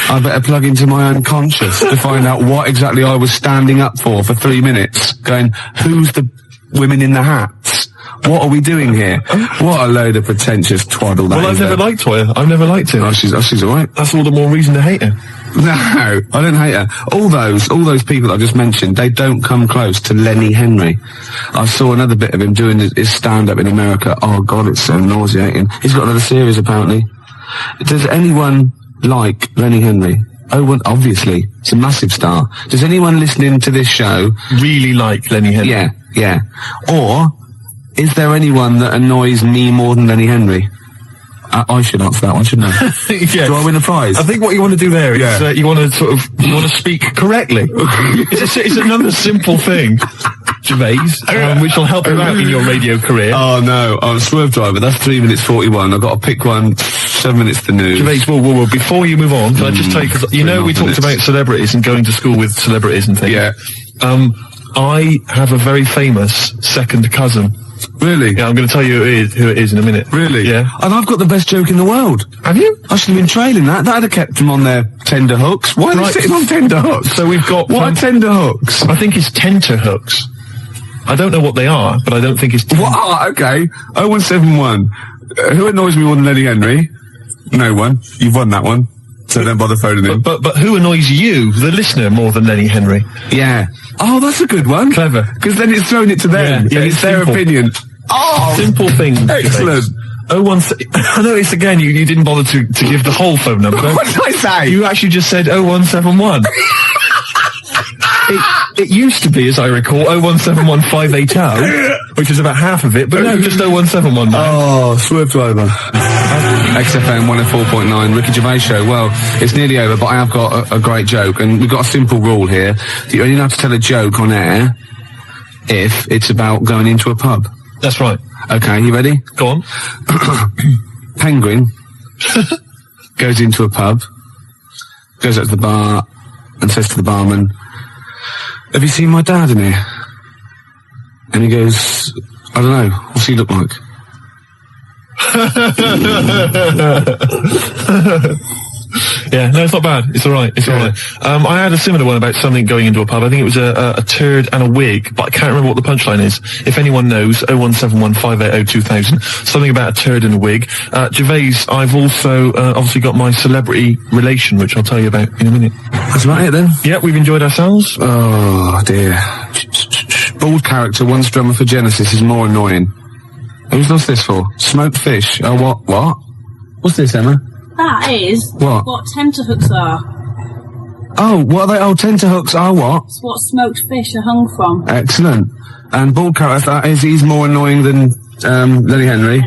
[SPEAKER 12] I better plug into my unconscious to find out what exactly I was standing up for 3 minutes. Going, who's the women in the hats? What are we doing here? What a load of pretentious twaddle that is.
[SPEAKER 2] Well, I've never liked Toya. I've never liked her.
[SPEAKER 12] Oh, she's alright.
[SPEAKER 2] That's all the more reason to hate her.
[SPEAKER 12] No, I don't hate her. All those people I just mentioned, they don't come close to Lenny Henry. I saw another bit of him doing his stand-up in America. Oh, God, it's so nauseating. He's got another series, apparently. Does anyone like Lenny Henry? Oh, well, obviously. It's a massive star. Does anyone listening to this show
[SPEAKER 2] really like Lenny Henry?
[SPEAKER 12] Yeah. Or is there anyone that annoys me more than Lenny Henry? I should answer that one, shouldn't I?
[SPEAKER 2] Yeah.
[SPEAKER 12] Do I win a prize?
[SPEAKER 2] I think what you want to do there is you want to speak correctly. It's another simple thing, Gervais, which will help you out in your radio career.
[SPEAKER 12] Oh no, I'm a swerve driver. That's 3 minutes 41. I've got to pick one. 7 minutes to news.
[SPEAKER 2] Gervais, whoa. Before you move on, can I just tell you, because we talked about celebrities and going to school with celebrities and things.
[SPEAKER 12] Yeah.
[SPEAKER 2] I have a very famous second cousin.
[SPEAKER 12] Really?
[SPEAKER 2] Yeah, I'm going to tell you who it is in a minute.
[SPEAKER 12] Really?
[SPEAKER 2] Yeah.
[SPEAKER 12] And I've got the best joke in the world.
[SPEAKER 2] Have you?
[SPEAKER 12] I should have been trailing that. That'd have kept them on their tender hooks. Why are they sitting on tender hooks?
[SPEAKER 2] So we've got...
[SPEAKER 12] What are tender hooks?
[SPEAKER 2] I think it's tenter hooks. I don't know what they are, but I don't think it's...
[SPEAKER 12] What? Okay. 0171. Who annoys me more than Lenny Henry? No one. You've won that one. So don't bother phoning in.
[SPEAKER 2] But who annoys you, the listener, more than Lenny Henry?
[SPEAKER 12] Yeah. Oh, that's a good one.
[SPEAKER 2] Clever.
[SPEAKER 12] Because then it's thrown it to them.
[SPEAKER 2] Yeah,
[SPEAKER 12] it's their opinion. Oh!
[SPEAKER 2] Simple thing.
[SPEAKER 12] Excellent.
[SPEAKER 2] I noticed again, you didn't bother to give the whole phone number.
[SPEAKER 12] What did I say?
[SPEAKER 2] You actually just said 0171. It used to be, as I recall, 0171 580, which is about half of it, but no, just 0171 now.
[SPEAKER 12] Oh, swerve driver. XFM 104.9, Ricky Gervais Show. Well, it's nearly over, but I have got a great joke, and we've got a simple rule here. You only have to tell a joke on air if it's about going into a pub.
[SPEAKER 2] That's right.
[SPEAKER 12] Okay, you ready?
[SPEAKER 2] Go on.
[SPEAKER 12] Penguin goes into a pub, goes up to the bar and says to the barman, "Have you seen my dad in here?" And he goes, "I don't know, what's he look like?"
[SPEAKER 2] Yeah, no, it's not bad. It's all right. It's all right. I had a similar one about something going into a pub. I think it was a turd and a wig, but I can't remember what the punchline is. If anyone knows, 01715802000. Something about a turd and a wig. Gervais, I've also obviously got my celebrity relation, which I'll tell you about in a minute.
[SPEAKER 12] That's about it then.
[SPEAKER 2] Yeah, we've enjoyed ourselves.
[SPEAKER 12] Oh dear. Bald character, once drummer for Genesis, is more annoying. Who's lost this for? Smoked fish. Oh, what? What's this, Emma?
[SPEAKER 13] That is
[SPEAKER 12] what
[SPEAKER 13] tenterhooks are.
[SPEAKER 12] Oh, what are they? Oh, tenterhooks are what?
[SPEAKER 13] It's what smoked fish are hung from.
[SPEAKER 12] Excellent. And bald character, that is, he's more annoying than Lenny Henry.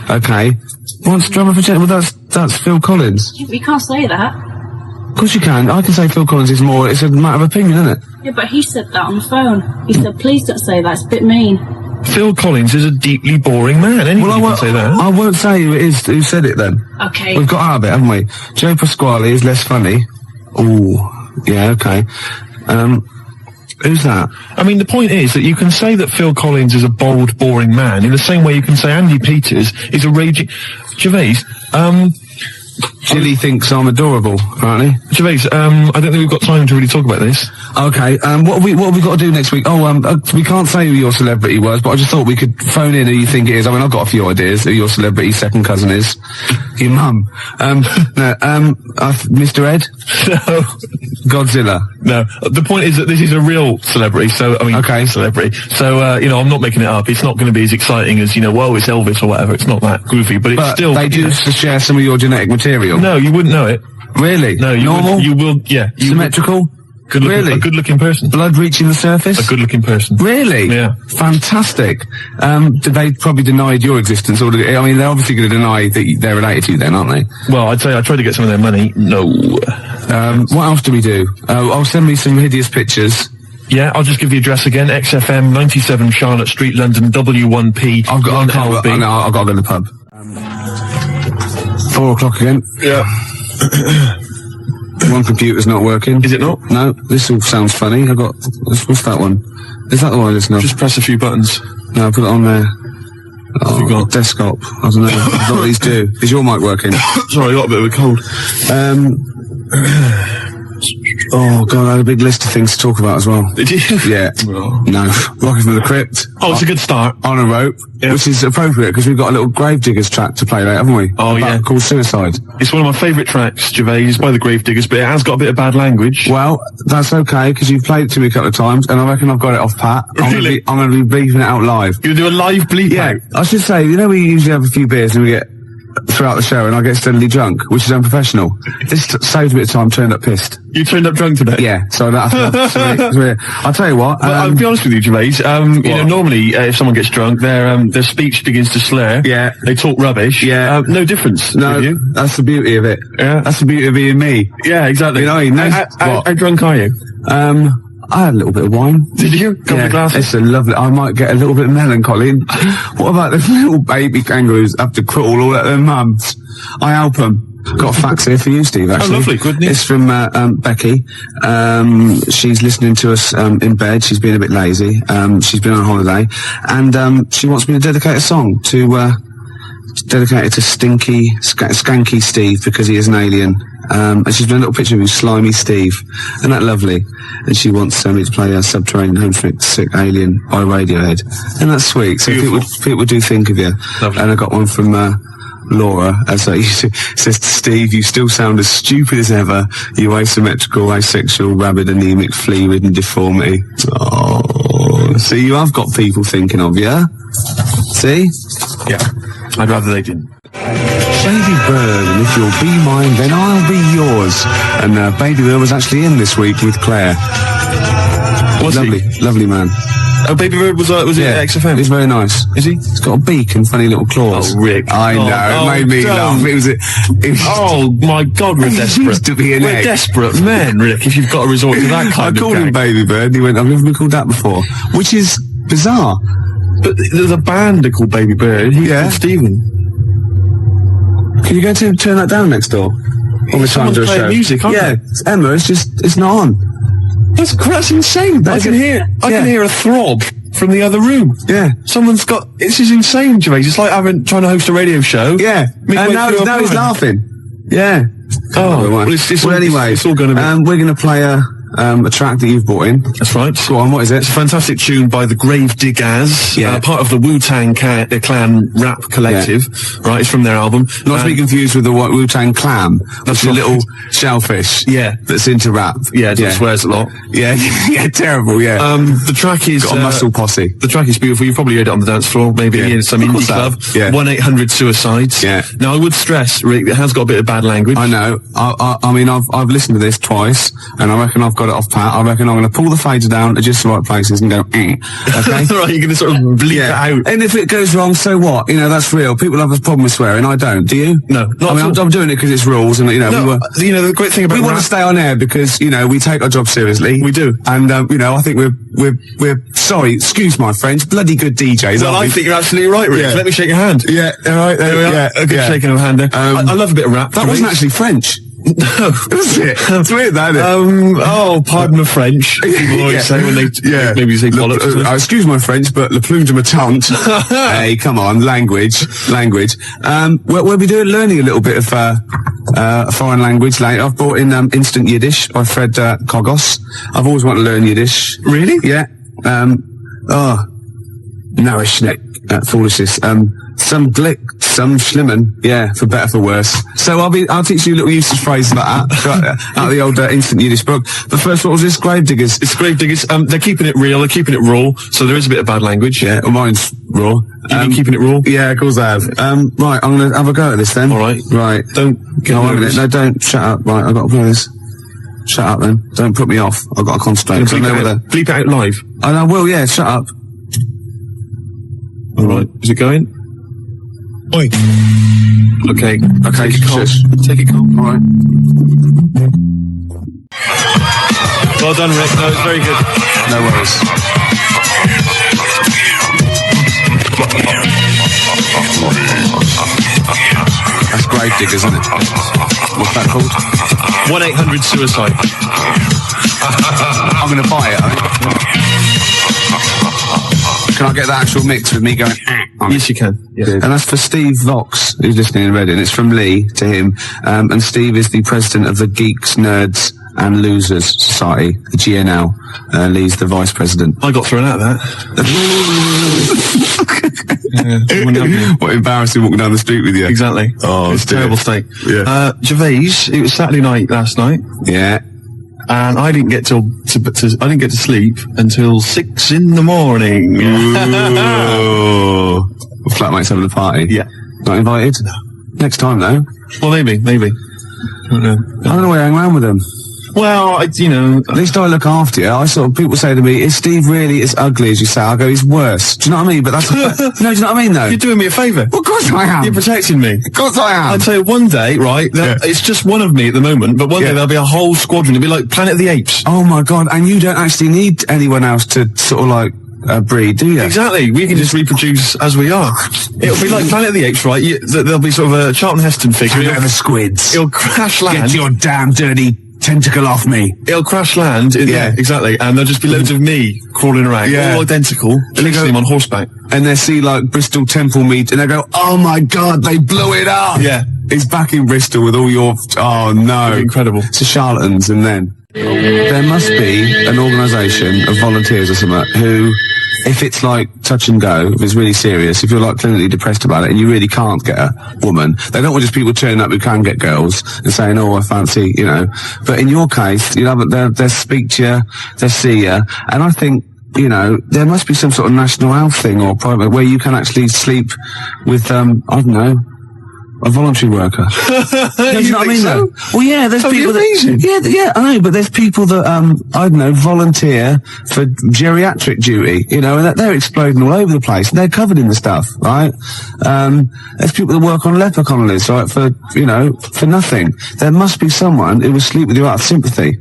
[SPEAKER 12] Okay. Once drummer for Genesis, well, that's Phil Collins.
[SPEAKER 13] You can't say that.
[SPEAKER 12] Of course you can. I can say Phil Collins is more, it's a matter of opinion, isn't it?
[SPEAKER 13] Yeah, but he said that on the phone. He said, "Please don't say that, it's a bit mean."
[SPEAKER 2] Phil Collins is a deeply boring man. Anyone can say that.
[SPEAKER 12] I won't say who it is who said it then.
[SPEAKER 13] Okay.
[SPEAKER 12] We've got out of it, haven't we? Joe Pasquale is less funny. Ooh, yeah, okay. Who's that?
[SPEAKER 2] I mean, the point is that you can say that Phil Collins is a bold, boring man in the same way you can say Andy Peters is a raging... Gervais,
[SPEAKER 12] Jilly thinks I'm adorable, apparently.
[SPEAKER 2] Gervais, I don't think we've got time to really talk about this.
[SPEAKER 12] Okay, what have we got to do next week? Oh, we can't say who your celebrity was, but I just thought we could phone in who you think it is. I mean, I've got a few ideas who your celebrity second cousin is. Your mum. Mr. Ed?
[SPEAKER 2] No.
[SPEAKER 12] Godzilla?
[SPEAKER 2] No. The point is that this is a real celebrity, so, I mean, okay. Celebrity. So, I'm not making it up. It's not going to be as exciting as, whoa, it's Elvis or whatever. It's not that goofy, but it's still...
[SPEAKER 12] they do share some of your genetic material?
[SPEAKER 2] No, you wouldn't know it.
[SPEAKER 12] Really?
[SPEAKER 2] No,
[SPEAKER 12] Normal?
[SPEAKER 2] You will, yeah.
[SPEAKER 12] Symmetrical?
[SPEAKER 2] Really? A good-looking person.
[SPEAKER 12] Blood reaching the surface?
[SPEAKER 2] A good-looking person.
[SPEAKER 12] Really?
[SPEAKER 2] Yeah.
[SPEAKER 12] Fantastic. They probably denied your existence, or they're obviously going to deny that they're related to you then, aren't they?
[SPEAKER 2] Well, I'd say I tried to get some of their money. No.
[SPEAKER 12] What else do we do? Send me some hideous pictures.
[SPEAKER 2] Yeah, I'll just give the address again. XFM, 97 Charlotte Street, London, W1P.
[SPEAKER 12] I've got to go to the pub. 4 o'clock again.
[SPEAKER 2] Yeah.
[SPEAKER 12] One computer's not working.
[SPEAKER 2] Is it not?
[SPEAKER 12] No. This all sounds funny. What's that one? Is that the one I listen to?
[SPEAKER 2] Just press a few buttons.
[SPEAKER 12] No, I put it on there. Oh, desktop. I don't know. I don't know what these do. Is your mic working?
[SPEAKER 2] Sorry, I got a bit of a cold.
[SPEAKER 12] Oh, God, I had a big list of things to talk about as well.
[SPEAKER 2] Did you?
[SPEAKER 12] Yeah.
[SPEAKER 2] Oh.
[SPEAKER 12] No. Rocking from the Crypt.
[SPEAKER 2] Oh, it's a good start.
[SPEAKER 12] On a rope,
[SPEAKER 2] yeah.
[SPEAKER 12] Which is appropriate because we've got a little Gravediggers track to play later, haven't we?
[SPEAKER 2] Oh, yeah.
[SPEAKER 12] Called Suicide.
[SPEAKER 2] It's one of my favourite tracks, Gervais, by the Gravediggers, but it has got a bit of bad language.
[SPEAKER 12] Well, that's okay, because you've played it to me a couple of times, and I reckon I've got it off pat.
[SPEAKER 2] Really?
[SPEAKER 12] I'm going to be bleeping it out live.
[SPEAKER 2] You're going to do a live bleep
[SPEAKER 12] Yeah.
[SPEAKER 2] out?
[SPEAKER 12] I should say, we usually have a few beers and we get throughout the show and I get steadily drunk, which is unprofessional. This saved a bit of time, turned up pissed.
[SPEAKER 2] You turned up drunk today?
[SPEAKER 12] Yeah, so that's I'll tell you what.
[SPEAKER 2] I'll be honest with you, Gervais. Normally, if someone gets drunk, their speech begins to slur.
[SPEAKER 12] Yeah.
[SPEAKER 2] They talk rubbish.
[SPEAKER 12] Yeah.
[SPEAKER 2] No difference.
[SPEAKER 12] No, that's the beauty of it.
[SPEAKER 2] Yeah.
[SPEAKER 12] That's the beauty of being me.
[SPEAKER 2] Yeah, exactly. How drunk are you?
[SPEAKER 12] I had a little bit of wine.
[SPEAKER 2] Did you? Couple of glasses?
[SPEAKER 12] It's a lovely... I might get a little bit melancholy. What about the little baby kangaroos have to crawl all at their mums? I help them. Got a fax here for you, Steve, actually.
[SPEAKER 2] Oh, lovely. Good news.
[SPEAKER 12] It's from Becky. She's listening to us in bed. She's been a bit lazy. She's been on holiday. And she wants me to dedicate a song to... dedicate it to Skanky Steve, because he is an alien. And she's done a little picture of you, Slimy Steve. Isn't that lovely? And she wants me to play Subterranean Homesick Sick Alien by Radiohead. And that's sweet. So people do think of you.
[SPEAKER 2] Lovely.
[SPEAKER 12] And I got one from Laura, as says to Steve, you still sound as stupid as ever. You asymmetrical, asexual, rabid, anemic, flea-ridden deformity. Oh, see, you have got people thinking of you. See?
[SPEAKER 2] Yeah. I'd rather they didn't.
[SPEAKER 12] Baby Bird, and if you'll be mine, then I'll be yours. And Baby Bird was actually in this week with Claire. Lovely man.
[SPEAKER 2] Oh, Baby Bird was it XFM?
[SPEAKER 12] He's very nice.
[SPEAKER 2] Is he?
[SPEAKER 12] He's got a beak and funny little claws.
[SPEAKER 2] Oh, Rick.
[SPEAKER 12] I know, it made me laugh.
[SPEAKER 2] Oh, my God, we're desperate.
[SPEAKER 12] Used to be an
[SPEAKER 2] we're
[SPEAKER 12] egg.
[SPEAKER 2] desperate men, Rick, if you've got to resort to that kind of
[SPEAKER 12] I called him Baby Bird, and he went, I've never been called that before. Which is bizarre.
[SPEAKER 2] But there's a band they're called Baby Bird. He's called Stephen.
[SPEAKER 12] Can you go to turn that down next door? On the time to a show.
[SPEAKER 2] Music, aren't they?
[SPEAKER 12] It's Emma. It's not on.
[SPEAKER 2] That's insane. I can hear a throb from the other room.
[SPEAKER 12] Yeah.
[SPEAKER 2] Someone's got. This is insane, Gervais. It's like trying to host a radio show.
[SPEAKER 12] Yeah. And now he's laughing. Yeah.
[SPEAKER 2] Well,
[SPEAKER 12] anyway,
[SPEAKER 2] it's all going to be.
[SPEAKER 12] We're going to play a track that you've brought in.
[SPEAKER 2] That's right.
[SPEAKER 12] Go on, what is it?
[SPEAKER 2] It's a fantastic tune by the Gravediggers, part of the Wu-Tang Clan rap collective. Right, it's from their album.
[SPEAKER 12] Not to be confused with the Wu-Tang Clam. That's a little shellfish.
[SPEAKER 2] Yeah.
[SPEAKER 12] That's into rap.
[SPEAKER 2] Yeah, it swears a lot.
[SPEAKER 12] Yeah, yeah, terrible, yeah.
[SPEAKER 2] The track is...
[SPEAKER 12] Got a muscle posse.
[SPEAKER 2] The track is beautiful. You've probably heard it on the dance floor, maybe in some indie club.
[SPEAKER 12] Yeah.
[SPEAKER 2] 1-800-SUICIDES.
[SPEAKER 12] Yeah.
[SPEAKER 2] Now, I would stress, Rick, it has got a bit of bad language.
[SPEAKER 12] I know. I mean, I've listened to this twice, and I reckon I've got it off pat. I reckon I'm going to pull the fader down to just the right places and go, okay?
[SPEAKER 2] Right, you're going to sort of bleep it out.
[SPEAKER 12] And if it goes wrong, so what? You know, that's real. People have a problem with swearing. I don't. Do you?
[SPEAKER 2] No.
[SPEAKER 12] I'm doing it because it's rules, and
[SPEAKER 2] the great thing about
[SPEAKER 12] we want to stay on air because we take our job seriously.
[SPEAKER 2] We do,
[SPEAKER 12] and I think we're sorry. Excuse my French. Bloody good DJs.
[SPEAKER 2] Well, I think you're absolutely right, Rick.
[SPEAKER 12] Yeah.
[SPEAKER 2] Let me shake your hand.
[SPEAKER 12] Yeah. All right.
[SPEAKER 2] There we are.
[SPEAKER 12] Yeah.
[SPEAKER 2] A good shaking of a hand there. I love a bit of rap.
[SPEAKER 12] That wasn't actually French.
[SPEAKER 2] No,
[SPEAKER 12] is it? It's weird, that, isn't
[SPEAKER 2] it? Pardon my French. People always say when they maybe say bollocks.
[SPEAKER 12] Excuse my French, but le plume de ma tante. Hey, come on, language. We'll be learning a little bit of a foreign language later. I've brought in Instant Yiddish by Fred Kogos. I've always wanted to learn Yiddish.
[SPEAKER 2] Really?
[SPEAKER 12] Yeah. Narishnik, foolishness. Some glick, some schlimmen, for better for worse. So I'll teach you little usage phrases like that out of the old Instant Yiddish book. But first, what was this? Gravediggers.
[SPEAKER 2] It's Gravediggers. They're keeping it real. They're keeping it raw. So there is a bit of bad language.
[SPEAKER 12] Yeah, well, mine's raw.
[SPEAKER 2] You've been keeping it raw?
[SPEAKER 12] Yeah, of course I have. Right, I'm going to have a go at this then.
[SPEAKER 2] All right.
[SPEAKER 12] Right.
[SPEAKER 2] Don't get
[SPEAKER 12] nervous. No, don't. Shut up. Right, I've got to play this. Shut up then. Don't put me off. I've got to concentrate.
[SPEAKER 2] Bleep it out live.
[SPEAKER 12] And I will, yeah, shut up.
[SPEAKER 2] All right. Is it going?
[SPEAKER 12] Oi.
[SPEAKER 2] Okay.
[SPEAKER 12] Take it calm.
[SPEAKER 2] Take it calm.
[SPEAKER 12] All right.
[SPEAKER 2] Well done, Rick. No, it's very good.
[SPEAKER 12] No worries. That's Gravediggers, isn't it? What's that called?
[SPEAKER 2] 1-800-SUICIDE.
[SPEAKER 12] I'm going to buy it, I think. Can I get the actual mix with me going?
[SPEAKER 2] Yes, you can. Yeah.
[SPEAKER 12] And that's for Steve Vox, who's listening in Reading. It's from Lee to him. And Steve is the president of the Geeks, Nerds and Losers Society, the GNL. Lee's the vice president.
[SPEAKER 2] I got thrown out of that.
[SPEAKER 12] What embarrassing walking down the street with you.
[SPEAKER 2] Exactly.
[SPEAKER 12] Oh,
[SPEAKER 2] it's a terrible state.
[SPEAKER 12] Yeah.
[SPEAKER 2] Gervais, it was Saturday night last night.
[SPEAKER 12] Yeah.
[SPEAKER 2] And I didn't get to sleep until 6 in the morning.
[SPEAKER 12] Flatmates having a party.
[SPEAKER 2] Yeah.
[SPEAKER 12] Not invited?
[SPEAKER 2] No.
[SPEAKER 12] Next time though.
[SPEAKER 2] Well, maybe. I don't know
[SPEAKER 12] why you hang around with them.
[SPEAKER 2] Well, at
[SPEAKER 12] least I look after you. People say to me, is Steve really as ugly as you say? I go, he's worse. Do you know what I mean? But that's... No, do you know what I mean, though?
[SPEAKER 2] You're doing me a favour.
[SPEAKER 12] Well, of course I am.
[SPEAKER 2] You're protecting me.
[SPEAKER 12] Of course I am.
[SPEAKER 2] I'd say one day, right, it's just one of me at the moment, but one day there'll be a whole squadron. It'll be like Planet of the Apes.
[SPEAKER 12] Oh, my God. And you don't actually need anyone else to sort of like... breed, do you?
[SPEAKER 2] Exactly. We can just reproduce as we are. It'll be like Planet of the Apes, right? There'll be sort of a Charlton Heston figure.
[SPEAKER 12] Come over, squids.
[SPEAKER 2] It'll crash land.
[SPEAKER 12] Get your damn dirty tentacle off me.
[SPEAKER 2] It'll crash land. Yeah, exactly. And there'll just be loads of me crawling around. Yeah. All identical. Chasing him on horseback.
[SPEAKER 12] And they see like Bristol Temple meet and they go, oh my God, they blew it up.
[SPEAKER 2] Yeah.
[SPEAKER 12] He's back in Bristol with all your... Oh no.
[SPEAKER 2] Incredible.
[SPEAKER 12] It's a charlatans. And then there must be an organisation of volunteers or something who... If it's like touch and go, if it's really serious, if you're like clinically depressed about it and you really can't get a woman, they don't want just people turning up who can get girls and saying, oh, I fancy, But in your case, they'll speak to you, they'll see you, and I think, there must be some sort of national health thing or private where you can actually sleep with, I don't know, a voluntary worker. You know what I mean, though? Well, yeah, there's people that... Yeah, I know, but there's people that, I don't know, volunteer for geriatric duty, and they're exploding all over the place. They're covered in the stuff, right? There's people that work on leper colonies, right, for nothing. There must be someone who will sleep with you out of sympathy.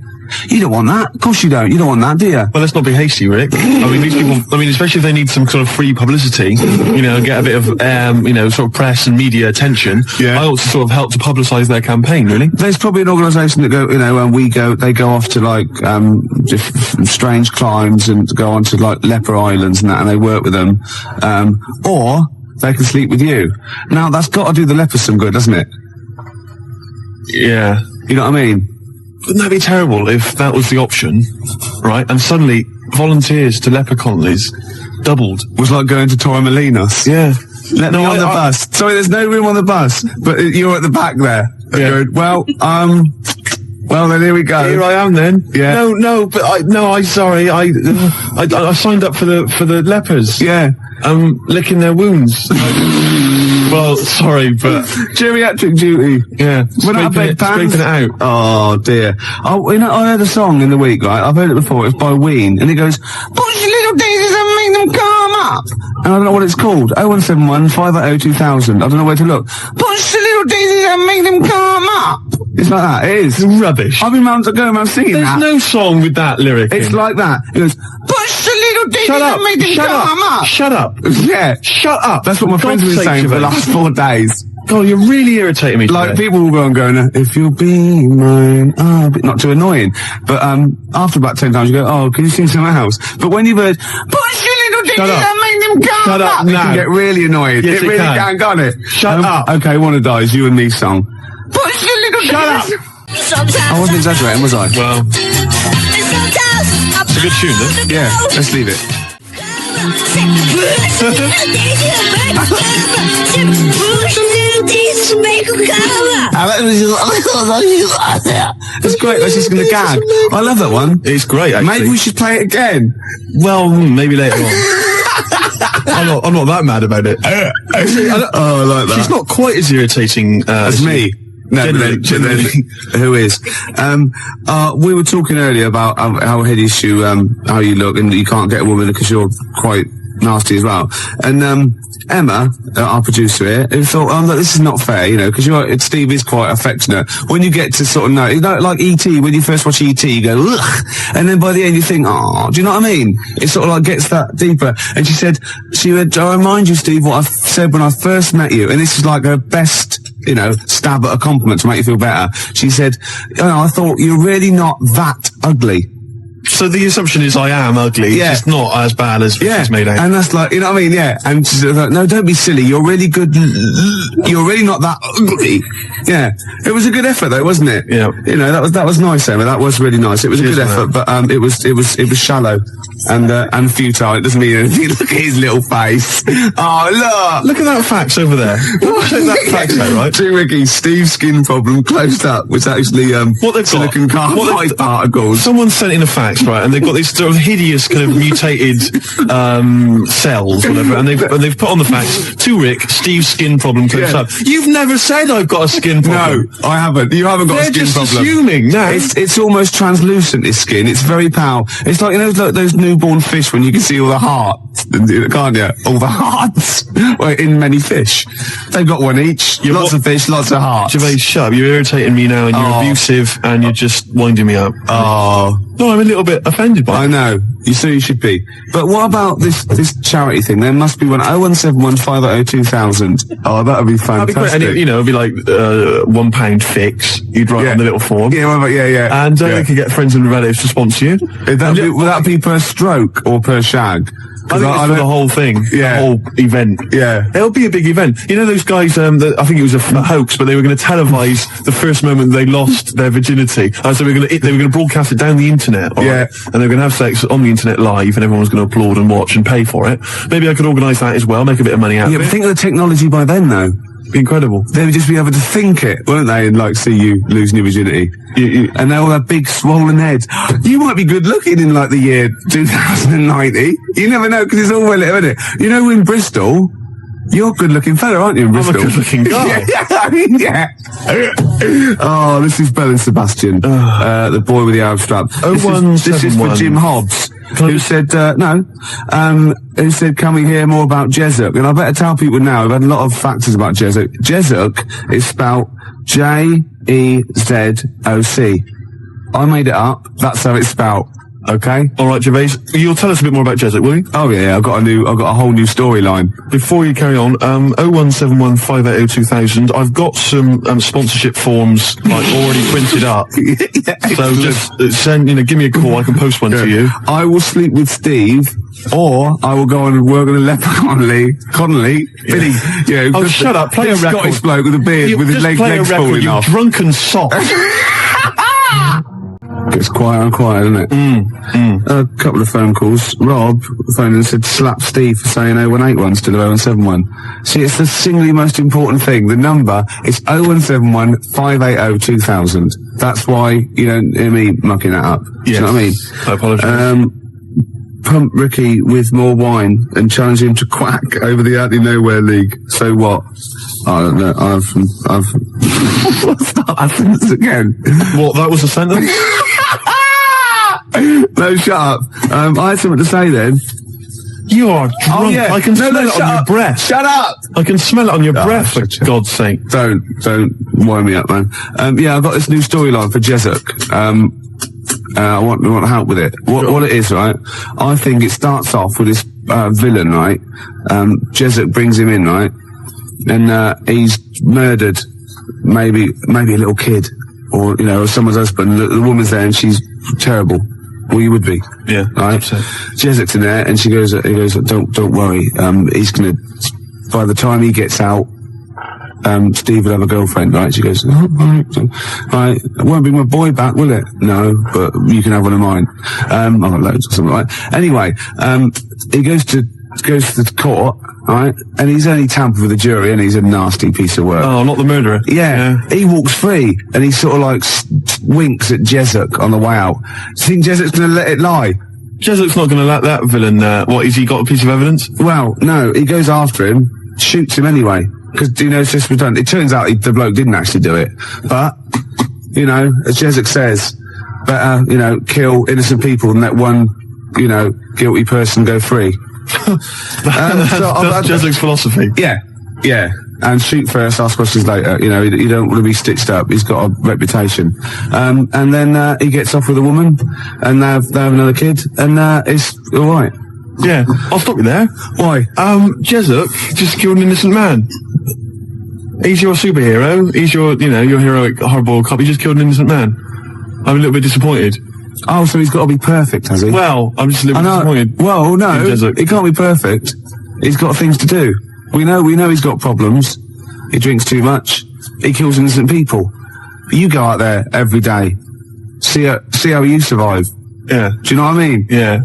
[SPEAKER 12] You don't want that. Of course you don't. You don't want that, do you?
[SPEAKER 2] Well, let's not be hasty, Rick. I mean, these people, especially if they need some sort of free publicity, get a bit of, sort of press and media attention, I ought to sort of help to publicise their campaign, really.
[SPEAKER 12] There's probably an organisation that they go off to like, just strange climes and go on to like leper islands and that, and they work with them. Or they can sleep with you. Now, that's got to do the lepers some good, doesn't it?
[SPEAKER 2] Yeah.
[SPEAKER 12] You know what I mean?
[SPEAKER 2] Wouldn't that be terrible if that was the option, right? And suddenly volunteers to leper colonies doubled.
[SPEAKER 12] Was like going to Torremolinos.
[SPEAKER 2] Yeah.
[SPEAKER 12] Let me on the bus. Sorry, there's no room on the bus, but you're at the back there.
[SPEAKER 2] Yeah.
[SPEAKER 12] Going, well, then here we go.
[SPEAKER 2] Here I am then.
[SPEAKER 12] Yeah.
[SPEAKER 2] I'm sorry. I signed up for the lepers.
[SPEAKER 12] Yeah.
[SPEAKER 2] Licking their wounds. Well, sorry, but
[SPEAKER 12] geriatric duty.
[SPEAKER 2] Yeah.
[SPEAKER 12] Scraping
[SPEAKER 2] it out.
[SPEAKER 12] Oh dear. I heard a song in the week, right? I've heard it before. It's by Ween, and it goes, "Push your little daisies and make them come up." And I don't know what it's called. 0171 580 2000. I don't know where to look. Push the little daisies and make them come up. It's like that. It is.
[SPEAKER 2] It's rubbish.
[SPEAKER 12] I've been going around singing that.
[SPEAKER 2] There's no song with that lyric.
[SPEAKER 12] It's like that. It goes, push the little daisies and make them come up.
[SPEAKER 2] Shut up.
[SPEAKER 12] Yeah.
[SPEAKER 2] Shut up.
[SPEAKER 12] That's what my friends have been saying for the last 4 days.
[SPEAKER 2] God, you're really irritating me today.
[SPEAKER 12] Like, people will go and go, if you'll be mine, not too annoying. But, after about 10 times you go, oh, can you sing something else? But when you've heard, push your little daisies and make them come
[SPEAKER 2] Shut up
[SPEAKER 12] up,
[SPEAKER 2] now.
[SPEAKER 12] you can get really annoyed.
[SPEAKER 2] Yes,
[SPEAKER 12] it really can, can't it?
[SPEAKER 2] Shut up.
[SPEAKER 12] Okay, one of those, you and me song. Push your little
[SPEAKER 2] Shut
[SPEAKER 12] daisies.
[SPEAKER 2] up.
[SPEAKER 12] I wasn't exaggerating, was I?
[SPEAKER 2] Well, it's a good tune, though.
[SPEAKER 12] Yeah, let's leave it. It's great. That's just going to gag. I love that one.
[SPEAKER 2] It's great, actually.
[SPEAKER 12] Maybe we should play it again.
[SPEAKER 2] Well, maybe later on. I'm not that mad about it.
[SPEAKER 12] I like that.
[SPEAKER 2] She's not quite as irritating
[SPEAKER 12] as me. No,
[SPEAKER 2] generally.
[SPEAKER 12] Who is? We were talking earlier about how hideous how you look, and you can't get a woman because you're quite nasty as well. And Emma, our producer here, who thought, look, this is not fair, because Steve is quite affectionate. When you get to sort of know, like E.T., when you first watch E.T., you go, ugh, and then by the end you think, oh, do you know what I mean? It sort of like gets that deeper. And she went, I remind you, Steve, what I said when I first met you, and this is like her best, stab at a compliment to make you feel better. She said, I thought you're really not that ugly.
[SPEAKER 2] So the assumption is I am ugly,
[SPEAKER 12] yeah.
[SPEAKER 2] It's just not as bad as it's made out.
[SPEAKER 12] And that's like, you know what I mean? Yeah. And she's like, no, don't be silly. You're really good. You're really not that ugly. Yeah. It was a good effort though, wasn't it?
[SPEAKER 2] Yeah.
[SPEAKER 12] That was nice, Emma. That was really nice. It was a good effort, but it was shallow and futile. It doesn't mean anything. Look at his little face. Oh,
[SPEAKER 2] look at that fax over there. Check that fax out, right?
[SPEAKER 12] To Ricky, Steve's skin problem closed up was actually
[SPEAKER 2] what they've
[SPEAKER 12] silicon carbide particles.
[SPEAKER 2] Someone sent in a fax, right, and they've got these sort of hideous kind of mutated cells, whatever, and they've put on the fax, to Rick, Steve's skin problem closed up. You've never said I've got a skin problem.
[SPEAKER 12] No, I haven't. You haven't got a skin problem.
[SPEAKER 2] They're just assuming. No.
[SPEAKER 12] It's almost translucent, his skin. It's very pale. It's like, like those newborn fish when you can see all the hearts, can't you? All the hearts. Well, in many fish. They've got one each. Lots of fish, lots of hearts.
[SPEAKER 2] Gervais, shut up. You're irritating me now, and you're abusive, and you're just winding me up.
[SPEAKER 12] Oh.
[SPEAKER 2] No, I'm a little bit offended by it.
[SPEAKER 12] I know. You should be. But what about this charity thing? There must be one. 0171 580 2000. Oh, that would be fantastic.
[SPEAKER 2] That'd be great. And it'd be like £1 fix. You'd write on the little form.
[SPEAKER 12] Yeah.
[SPEAKER 2] And they could get friends and relatives to sponsor you.
[SPEAKER 12] Would that be per stroke or per shag?
[SPEAKER 2] I think it's for the whole thing, the whole event.
[SPEAKER 12] Yeah.
[SPEAKER 2] It'll be a big event. You know those guys, I think it was a hoax, but they were going to televise the first moment they lost their virginity. So they were going to broadcast it down the internet. Right? And they were going to have sex on the internet live, and everyone was going to applaud and watch and pay for it. Maybe I could organise that as well, make a bit of money out of it.
[SPEAKER 12] Yeah, but think of the technology by then, though.
[SPEAKER 2] Be incredible.
[SPEAKER 12] They would just be able to think it, won't they, and see you losing your virginity. And they all have big swollen heads. You might be good looking in the year 2090. You never know, because it's all well, isn't it? In Bristol, you're a good looking fella, aren't you, in Bristol?
[SPEAKER 2] I'm a good looking guy.
[SPEAKER 12] Oh, this is Bell and Sebastian, the boy with the Arab strap. This is for Jim Hobbs. Who said, who said, can we hear more about Jezuk? And I better tell people now, I've had a lot of factors about Jezuk. Jezuk is spelled Jezoc. I made it up. That's how it's spelt. Okay.
[SPEAKER 2] All right, Gervais. You'll tell us a bit more about Jessup, will you?
[SPEAKER 12] Oh yeah, I've got a whole new storyline.
[SPEAKER 2] Before you carry on, 0171 580 2000. I've got some sponsorship forms already printed up. So just give me a call. I can post one to you.
[SPEAKER 12] I will sleep with Steve, or I will go on and work on a Leprechaun Connolly. Billy.
[SPEAKER 2] Oh, shut up! Play a record.
[SPEAKER 12] Scottish bloke with a beard with his legs falling off.
[SPEAKER 2] You drunken sot.
[SPEAKER 12] Gets quieter and quieter, doesn't it? A couple of phone calls. Rob phoned and said, slap Steve for saying 0181 instead of 0171. See, it's the singly most important thing. The number is 0171 580 2000. That's why you don't hear me mucking that up.
[SPEAKER 2] Yes.
[SPEAKER 12] Do you know what I mean?
[SPEAKER 2] I apologise.
[SPEAKER 12] Pump Ricky with more wine and challenge him to quack over the Out of Nowhere League. So what? I don't know. What's that sentence again?
[SPEAKER 2] What? That was a sentence?
[SPEAKER 12] No, shut up. I had something to say then.
[SPEAKER 2] You are drunk.
[SPEAKER 12] Oh, yeah.
[SPEAKER 2] I can smell it on your breath.
[SPEAKER 12] Shut up!
[SPEAKER 2] I can smell it on your breath, for God's sake.
[SPEAKER 12] Don't wind me up, man. Yeah, I've got this new storyline for Jessup. I want help with it. What it is, right? I think it starts off with this villain, right? Jessup brings him in, right? And he's murdered maybe a little kid, or someone's husband. The woman's there and she's terrible. Well, you would be.
[SPEAKER 2] Yeah.
[SPEAKER 12] Right? Jessup's in there and he goes, don't worry. He's gonna, by the time he gets out, Steve will have a girlfriend, right? She goes, oh, right, it won't bring my boy back, will it? No, but you can have one of mine. I've got loads or something, right? Anyway, he goes to the court, right? And he's only tampered with the jury and he's a nasty piece of work.
[SPEAKER 2] Oh, not the murderer.
[SPEAKER 12] Yeah. He walks free and he sort of winks at Jessup on the way out. Do you think Jessup's gonna let it lie?
[SPEAKER 2] Jessup's not gonna let that villain, what, has he got a piece of evidence?
[SPEAKER 12] Well, no, he goes after him, shoots him anyway. Because, this was done. It turns out the bloke didn't actually do it. But, as Jessup says, better, kill innocent people than let one, guilty person go free.
[SPEAKER 2] That's Jessup's philosophy.
[SPEAKER 12] Yeah. And shoot first, ask questions later. You don't want to be stitched up. He's got a reputation. And then he gets off with a woman, and they have another kid, and it's all right.
[SPEAKER 2] Yeah, I'll stop you there.
[SPEAKER 12] Why?
[SPEAKER 2] Jessup just killed an innocent man. He's your superhero. He's your, your heroic hardboiled cop. He just killed an innocent man. I'm a little bit disappointed.
[SPEAKER 12] Oh, so he's got to be perfect, has he?
[SPEAKER 2] Well, I'm just a little bit disappointed.
[SPEAKER 12] Well, no, he can't be perfect. He's got things to do. We know he's got problems. He drinks too much. He kills innocent people. You go out there every day. See how you survive.
[SPEAKER 2] Yeah.
[SPEAKER 12] Do you know what I mean?
[SPEAKER 2] Yeah.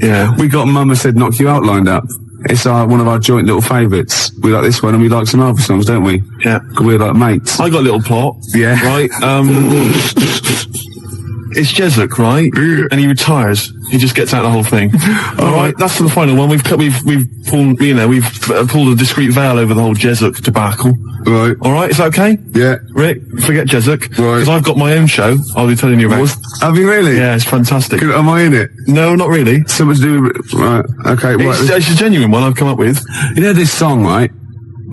[SPEAKER 2] Yeah.
[SPEAKER 12] We got Mama Said Knock You Out lined up. It's one of our joint little favourites. We like this one and we like some other songs, don't we?
[SPEAKER 2] Yeah.
[SPEAKER 12] Because we're like mates.
[SPEAKER 2] I got a little plot.
[SPEAKER 12] Yeah.
[SPEAKER 2] Right? It's Jessup, right? And he retires. He just gets out of the whole thing. All right, that's the final one. We've pulled, pulled a discreet veil over the whole Jessup debacle.
[SPEAKER 12] Right.
[SPEAKER 2] All right, is that okay?
[SPEAKER 12] Yeah.
[SPEAKER 2] Rick, forget Jessup.
[SPEAKER 12] Right.
[SPEAKER 2] Because I've got my own show. I'll be telling you about.
[SPEAKER 12] Have you really?
[SPEAKER 2] Yeah, it's fantastic.
[SPEAKER 12] Am I in it?
[SPEAKER 2] No, not really.
[SPEAKER 12] Something to do with... Right, okay.
[SPEAKER 2] It's a genuine one I've come up with.
[SPEAKER 12] This song, right?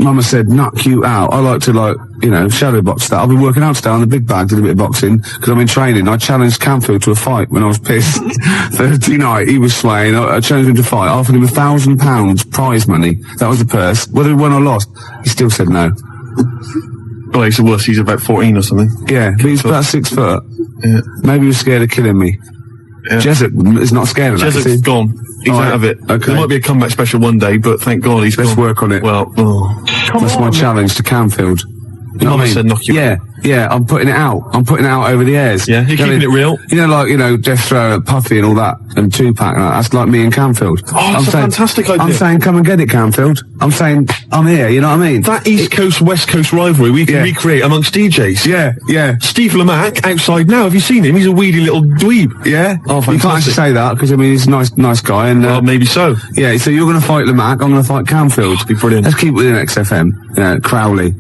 [SPEAKER 12] Mama Said Knock You Out. I like to shadow box that. I've been working out today on the big bag, did a bit of boxing, because I'm in training. I challenged Canfield to a fight when I was pissed. Thursday night, he was swaying. I challenged him to fight. I offered him £1,000 prize money. That was the purse. Whether he won or lost, he still said no.
[SPEAKER 2] Oh, he's a wuss. He's about 14 or something.
[SPEAKER 12] Yeah, but he's about 6 foot.
[SPEAKER 2] Yeah.
[SPEAKER 12] Maybe he was scared of killing me.
[SPEAKER 2] Yeah.
[SPEAKER 12] Jessup is not scared of that.
[SPEAKER 2] Jessup's gone. He's out of it.
[SPEAKER 12] Okay.
[SPEAKER 2] There might be a comeback special one day, but thank God he's
[SPEAKER 12] Let's
[SPEAKER 2] gone.
[SPEAKER 12] work on it.
[SPEAKER 2] Well,
[SPEAKER 12] that's my challenge to Canfield. You know what I mean?
[SPEAKER 2] Said knock you out.
[SPEAKER 12] Yeah, I'm putting it out. I'm putting it out over the airs.
[SPEAKER 2] Yeah, you're keeping it real.
[SPEAKER 12] Death Throw, Puffy and all that, and Tupac, and that's like me and Canfield.
[SPEAKER 2] Oh, that's a fantastic idea.
[SPEAKER 12] I'm saying, come and get it, Canfield. I'm saying, I'm here, you know what I mean?
[SPEAKER 2] That East Coast, West Coast rivalry we can recreate amongst DJs.
[SPEAKER 12] Yeah.
[SPEAKER 2] Steve Lamack, outside now, have you seen him? He's a weedy little dweeb.
[SPEAKER 12] Yeah?
[SPEAKER 2] Oh, fantastic.
[SPEAKER 12] You can't actually say that, because, he's a nice guy, and...
[SPEAKER 2] well, maybe so.
[SPEAKER 12] Yeah, so you're going to fight Lamack, I'm going to fight Canfield.
[SPEAKER 2] That'd be brilliant.
[SPEAKER 12] Let's keep it within XFM. Crowley.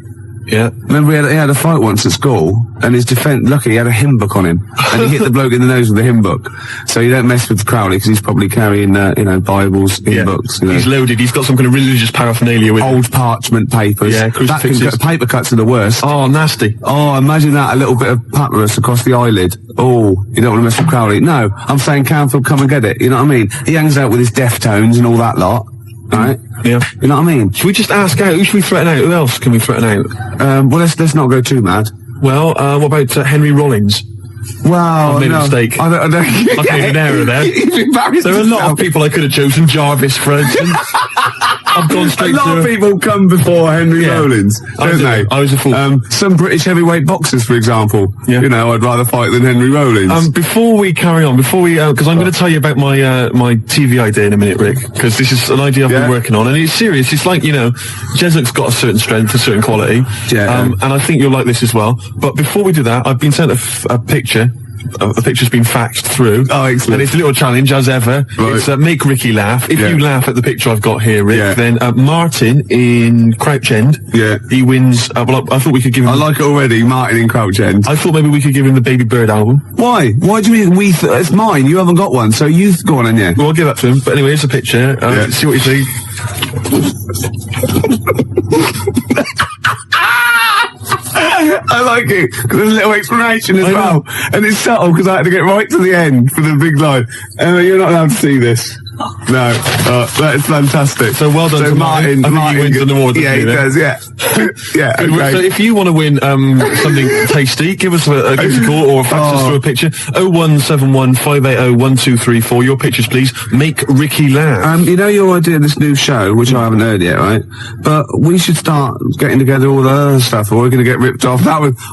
[SPEAKER 2] Yeah.
[SPEAKER 12] Remember he had a fight once at school, and his defence, lucky he had a hymn book on him, and he hit the bloke in the nose with the hymn book. So you don't mess with Crowley, because he's probably carrying, Bibles, hymn books.
[SPEAKER 2] He's loaded, he's got some kind of religious paraphernalia with
[SPEAKER 12] old parchment papers.
[SPEAKER 2] Yeah, crucifixes.
[SPEAKER 12] Paper cuts are the worst.
[SPEAKER 2] Oh, nasty.
[SPEAKER 12] Oh, imagine that, a little bit of papyrus across the eyelid. Oh, you don't want to mess with Crowley. No, I'm saying Canfield, come and get it. You know what I mean? He hangs out with his Deftones and all that lot. Right?
[SPEAKER 2] Yeah.
[SPEAKER 12] You know what I mean?
[SPEAKER 2] Should we just ask out? Who should we threaten out? Who else can we threaten out?
[SPEAKER 12] Well, let's not go too mad.
[SPEAKER 2] Well, what about Henry Rollins?
[SPEAKER 12] Wow,
[SPEAKER 2] I've made a mistake.
[SPEAKER 12] I
[SPEAKER 2] made an error there. There are a lot of people I could have chosen. Jarvis, for instance. I've gone straight to...
[SPEAKER 12] A lot of people come before Henry Rollins, don't they?
[SPEAKER 2] I was a fool.
[SPEAKER 12] Some British heavyweight boxers, for example. Yeah. You know, I'd rather fight than Henry Rollins.
[SPEAKER 2] Before we carry on, because I'm going to tell you about my TV idea in a minute, Rick, because this is an idea I've been working on, and it's serious. It's like, Jesuk's got a certain strength, a certain quality, and I think you'll like this as well. But before we do that, I've been sent a picture. The picture's been faxed through.
[SPEAKER 12] Oh, excellent.
[SPEAKER 2] And it's a little challenge, as ever. Right. It's make Ricky laugh. If you laugh at the picture I've got here, Rick, then Martin in Crouch End, he wins. I thought we could give him...
[SPEAKER 12] I like it already, Martin in Crouch End.
[SPEAKER 2] I thought maybe we could give him the Baby Bird album.
[SPEAKER 12] Why? Why do you mean it's mine? You haven't got one, so you go on in,
[SPEAKER 2] Well, I'll give that to him. But anyway, here's a picture. See what you think.
[SPEAKER 12] I like it, because there's a little explanation as well. And it's subtle, because I had to get right to the end for the big line. You're not allowed to see this. No. That is fantastic.
[SPEAKER 2] So well done to Martin. I think he wins an award.
[SPEAKER 12] Yeah, he does, yeah. Yeah, okay.
[SPEAKER 2] So if you want to win something tasty, give us a call or fax us through a picture. 0171 580 1234. Your pictures, please. Make Ricky laugh.
[SPEAKER 12] You know your idea of this new show, which I haven't heard yet, right? But we should start getting together all the other stuff, or we're going to get ripped off.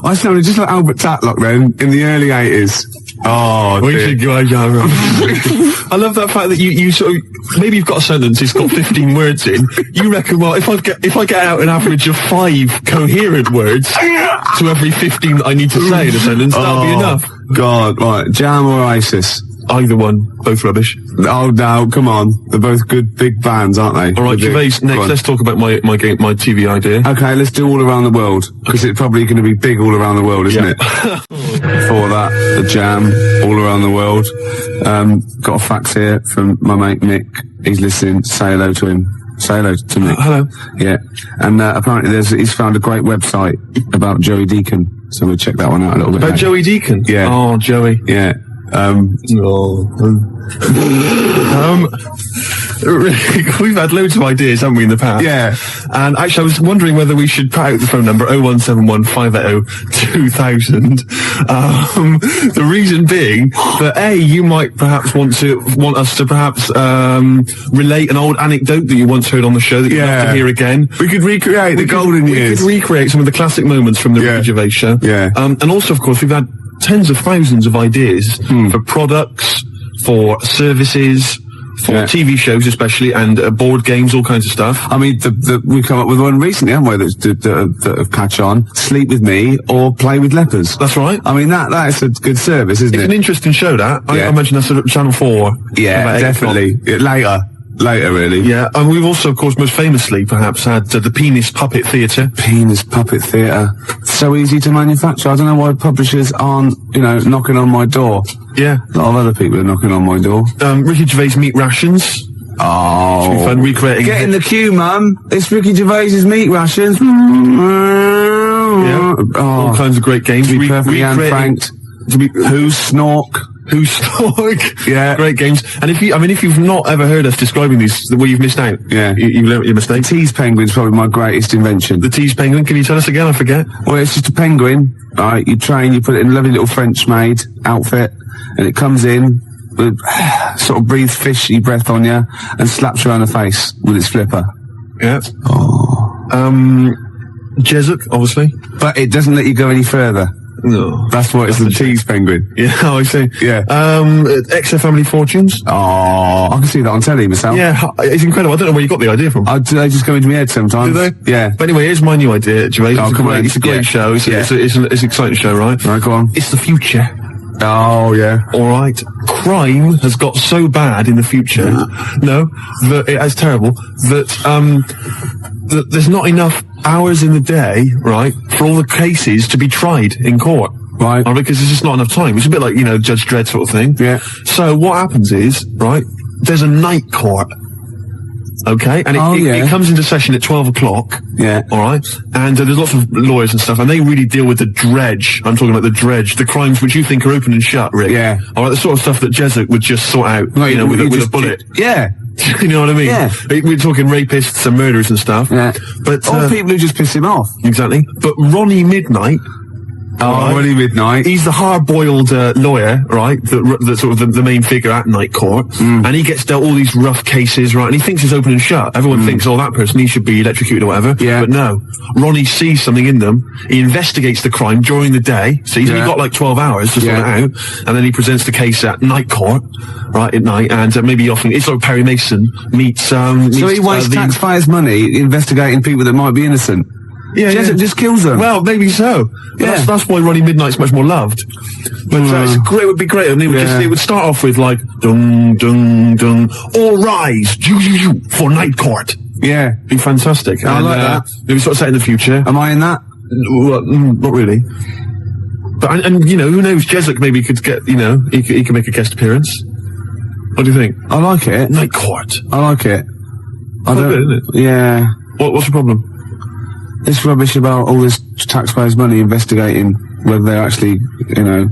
[SPEAKER 12] I sounded just like Albert Tatlock then, in the early 80s. Oh,
[SPEAKER 2] we should go. I love that fact that you sort of, maybe you've got a sentence, it's got 15 words in. You reckon, well, if I get out an average of 5 coherent words to every 15 that I need to say in a sentence, that'll be enough.
[SPEAKER 12] God, right. Jam or Isis?
[SPEAKER 2] Either one, both rubbish.
[SPEAKER 12] Oh no, come on. They're both good big bands, aren't they?
[SPEAKER 2] Alright, Gervais, next let's talk about my TV idea.
[SPEAKER 12] Okay, let's do All Around the World, because it's probably going to be big all around the world, isn't it? Before that, the Jam, All Around the World. Got a fax here from my mate Nick. He's listening. Say hello to him. Say hello to Nick.
[SPEAKER 2] Hello.
[SPEAKER 12] Yeah. And apparently he's found a great website about Joey Deacon, so we'll check that one out a little bit.
[SPEAKER 2] About Joey Deacon?
[SPEAKER 12] Yeah.
[SPEAKER 2] Oh, Joey.
[SPEAKER 12] Yeah.
[SPEAKER 2] We've had loads of ideas, haven't we, in the past?
[SPEAKER 12] Yeah.
[SPEAKER 2] And actually, I was wondering whether we should put out the phone number 0171 580 2000. The reason being that you might perhaps want us to perhaps relate an old anecdote that you once heard on the show that you'd love to hear again.
[SPEAKER 12] We could recreate the golden years.
[SPEAKER 2] We could recreate some of the classic moments from the Ricky Gervais show.
[SPEAKER 12] Yeah.
[SPEAKER 2] And also, of course, we've had tens of thousands of ideas for products, for services, for TV shows especially, and board games, all kinds of stuff.
[SPEAKER 12] I mean, we've come up with one recently, haven't we, that have catch on. Sleep with me or play with lepers.
[SPEAKER 2] That's right.
[SPEAKER 12] I mean, that is a good service, isn't it?
[SPEAKER 2] It's an interesting show, that. I imagine that's at Channel 4.
[SPEAKER 12] Yeah, definitely. Later, really.
[SPEAKER 2] Yeah, and we've also, of course, most famously, perhaps, had the Penis Puppet Theatre.
[SPEAKER 12] Penis Puppet Theatre. So easy to manufacture. I don't know why publishers aren't, knocking on my door.
[SPEAKER 2] Yeah.
[SPEAKER 12] A lot of other people are knocking on my door.
[SPEAKER 2] Ricky Gervais Meat Rations.
[SPEAKER 12] Oh.
[SPEAKER 2] Should be fun recreating.
[SPEAKER 12] Get in the queue, Mum. It's Ricky Gervais's Meat Rations.
[SPEAKER 2] All kinds of great games.
[SPEAKER 12] To be perfectly unfranked. Who's Snork?
[SPEAKER 2] Who's Snork?
[SPEAKER 12] Yeah.
[SPEAKER 2] Great games. And if you've not ever heard us describing these, well, you've missed out.
[SPEAKER 12] Yeah.
[SPEAKER 2] You learned your mistake.
[SPEAKER 12] The tease penguin's probably my greatest invention.
[SPEAKER 2] The tease penguin, can you tell us again? I forget.
[SPEAKER 12] Well, it's just a penguin, right? You train, you put it in a lovely little French maid outfit, and it comes in, sort of breathes fishy breath on you, and slaps you around the face with its flipper.
[SPEAKER 2] Yeah.
[SPEAKER 12] Oh.
[SPEAKER 2] Jesuk, obviously.
[SPEAKER 12] But it doesn't let you go any further.
[SPEAKER 2] No.
[SPEAKER 12] That's what it's the tease penguin.
[SPEAKER 2] Yeah, I see.
[SPEAKER 12] Yeah.
[SPEAKER 2] XFM Family Fortunes.
[SPEAKER 12] Oh, I can see that on telly myself.
[SPEAKER 2] Yeah, it's incredible. I don't know where you got the idea from.
[SPEAKER 12] They just go into my head sometimes.
[SPEAKER 2] Do they?
[SPEAKER 12] Yeah.
[SPEAKER 2] But anyway, here's my new idea, Gervais.
[SPEAKER 12] Oh, come on.
[SPEAKER 2] It's a great show. It's an exciting show, right?
[SPEAKER 12] Right, go on.
[SPEAKER 2] It's the future.
[SPEAKER 12] Oh, yeah.
[SPEAKER 2] All right. Crime has got so bad in the future, it's terrible, that there's not enough hours in the day, right, for all the cases to be tried in court.
[SPEAKER 12] Right.
[SPEAKER 2] Because there's just not enough time. It's a bit like, Judge Dredd sort of thing.
[SPEAKER 12] Yeah.
[SPEAKER 2] So what happens is, right, there's a night court. Okay, and it comes into session at 12 o'clock.
[SPEAKER 12] Yeah.
[SPEAKER 2] All right, and there's lots of lawyers and stuff, and they really deal with the dredge. I'm talking about the dredge, the crimes which you think are open and shut, Rick.
[SPEAKER 12] Yeah.
[SPEAKER 2] All right, the sort of stuff that Jesuit would just sort out, with a bullet.
[SPEAKER 12] Yeah.
[SPEAKER 2] You know what I mean?
[SPEAKER 12] Yeah.
[SPEAKER 2] We're talking rapists and murderers and stuff.
[SPEAKER 12] Yeah.
[SPEAKER 2] But
[SPEAKER 12] all people who just piss him off.
[SPEAKER 2] Exactly. But Ronnie Midnight.
[SPEAKER 12] Ronnie Midnight.
[SPEAKER 2] He's the hard-boiled lawyer, right? The sort of the main figure at Night Court, and he gets dealt all these rough cases, right? And he thinks it's open and shut. Everyone thinks, that person, he should be electrocuted or whatever.
[SPEAKER 12] Yeah.
[SPEAKER 2] But no, Ronnie sees something in them. He investigates the crime during the day, so he's only got like 12 hours to sort it out, and then he presents the case at Night Court, right, at night, and maybe often it's like Perry Mason meets. So
[SPEAKER 12] he wastes taxpayers' money investigating people that might be innocent.
[SPEAKER 2] Yeah,
[SPEAKER 12] just kills them.
[SPEAKER 2] Well, maybe so. But that's why Ronnie Midnight's much more loved. But it would be great. And it would start off with like, dung, dung, dung, all rise, for Night Court.
[SPEAKER 12] Yeah.
[SPEAKER 2] Be fantastic.
[SPEAKER 12] I like that.
[SPEAKER 2] Maybe sort of set in the future.
[SPEAKER 12] Am I in that?
[SPEAKER 2] Well, not really. But, and who knows, Jesuit maybe could get, he could make a guest appearance. What do you think?
[SPEAKER 12] I like it.
[SPEAKER 2] Night Court.
[SPEAKER 12] I like it.
[SPEAKER 2] Good, isn't it?
[SPEAKER 12] Yeah.
[SPEAKER 2] What's the problem?
[SPEAKER 12] This rubbish about all this taxpayers' money investigating whether they're actually,
[SPEAKER 2] they're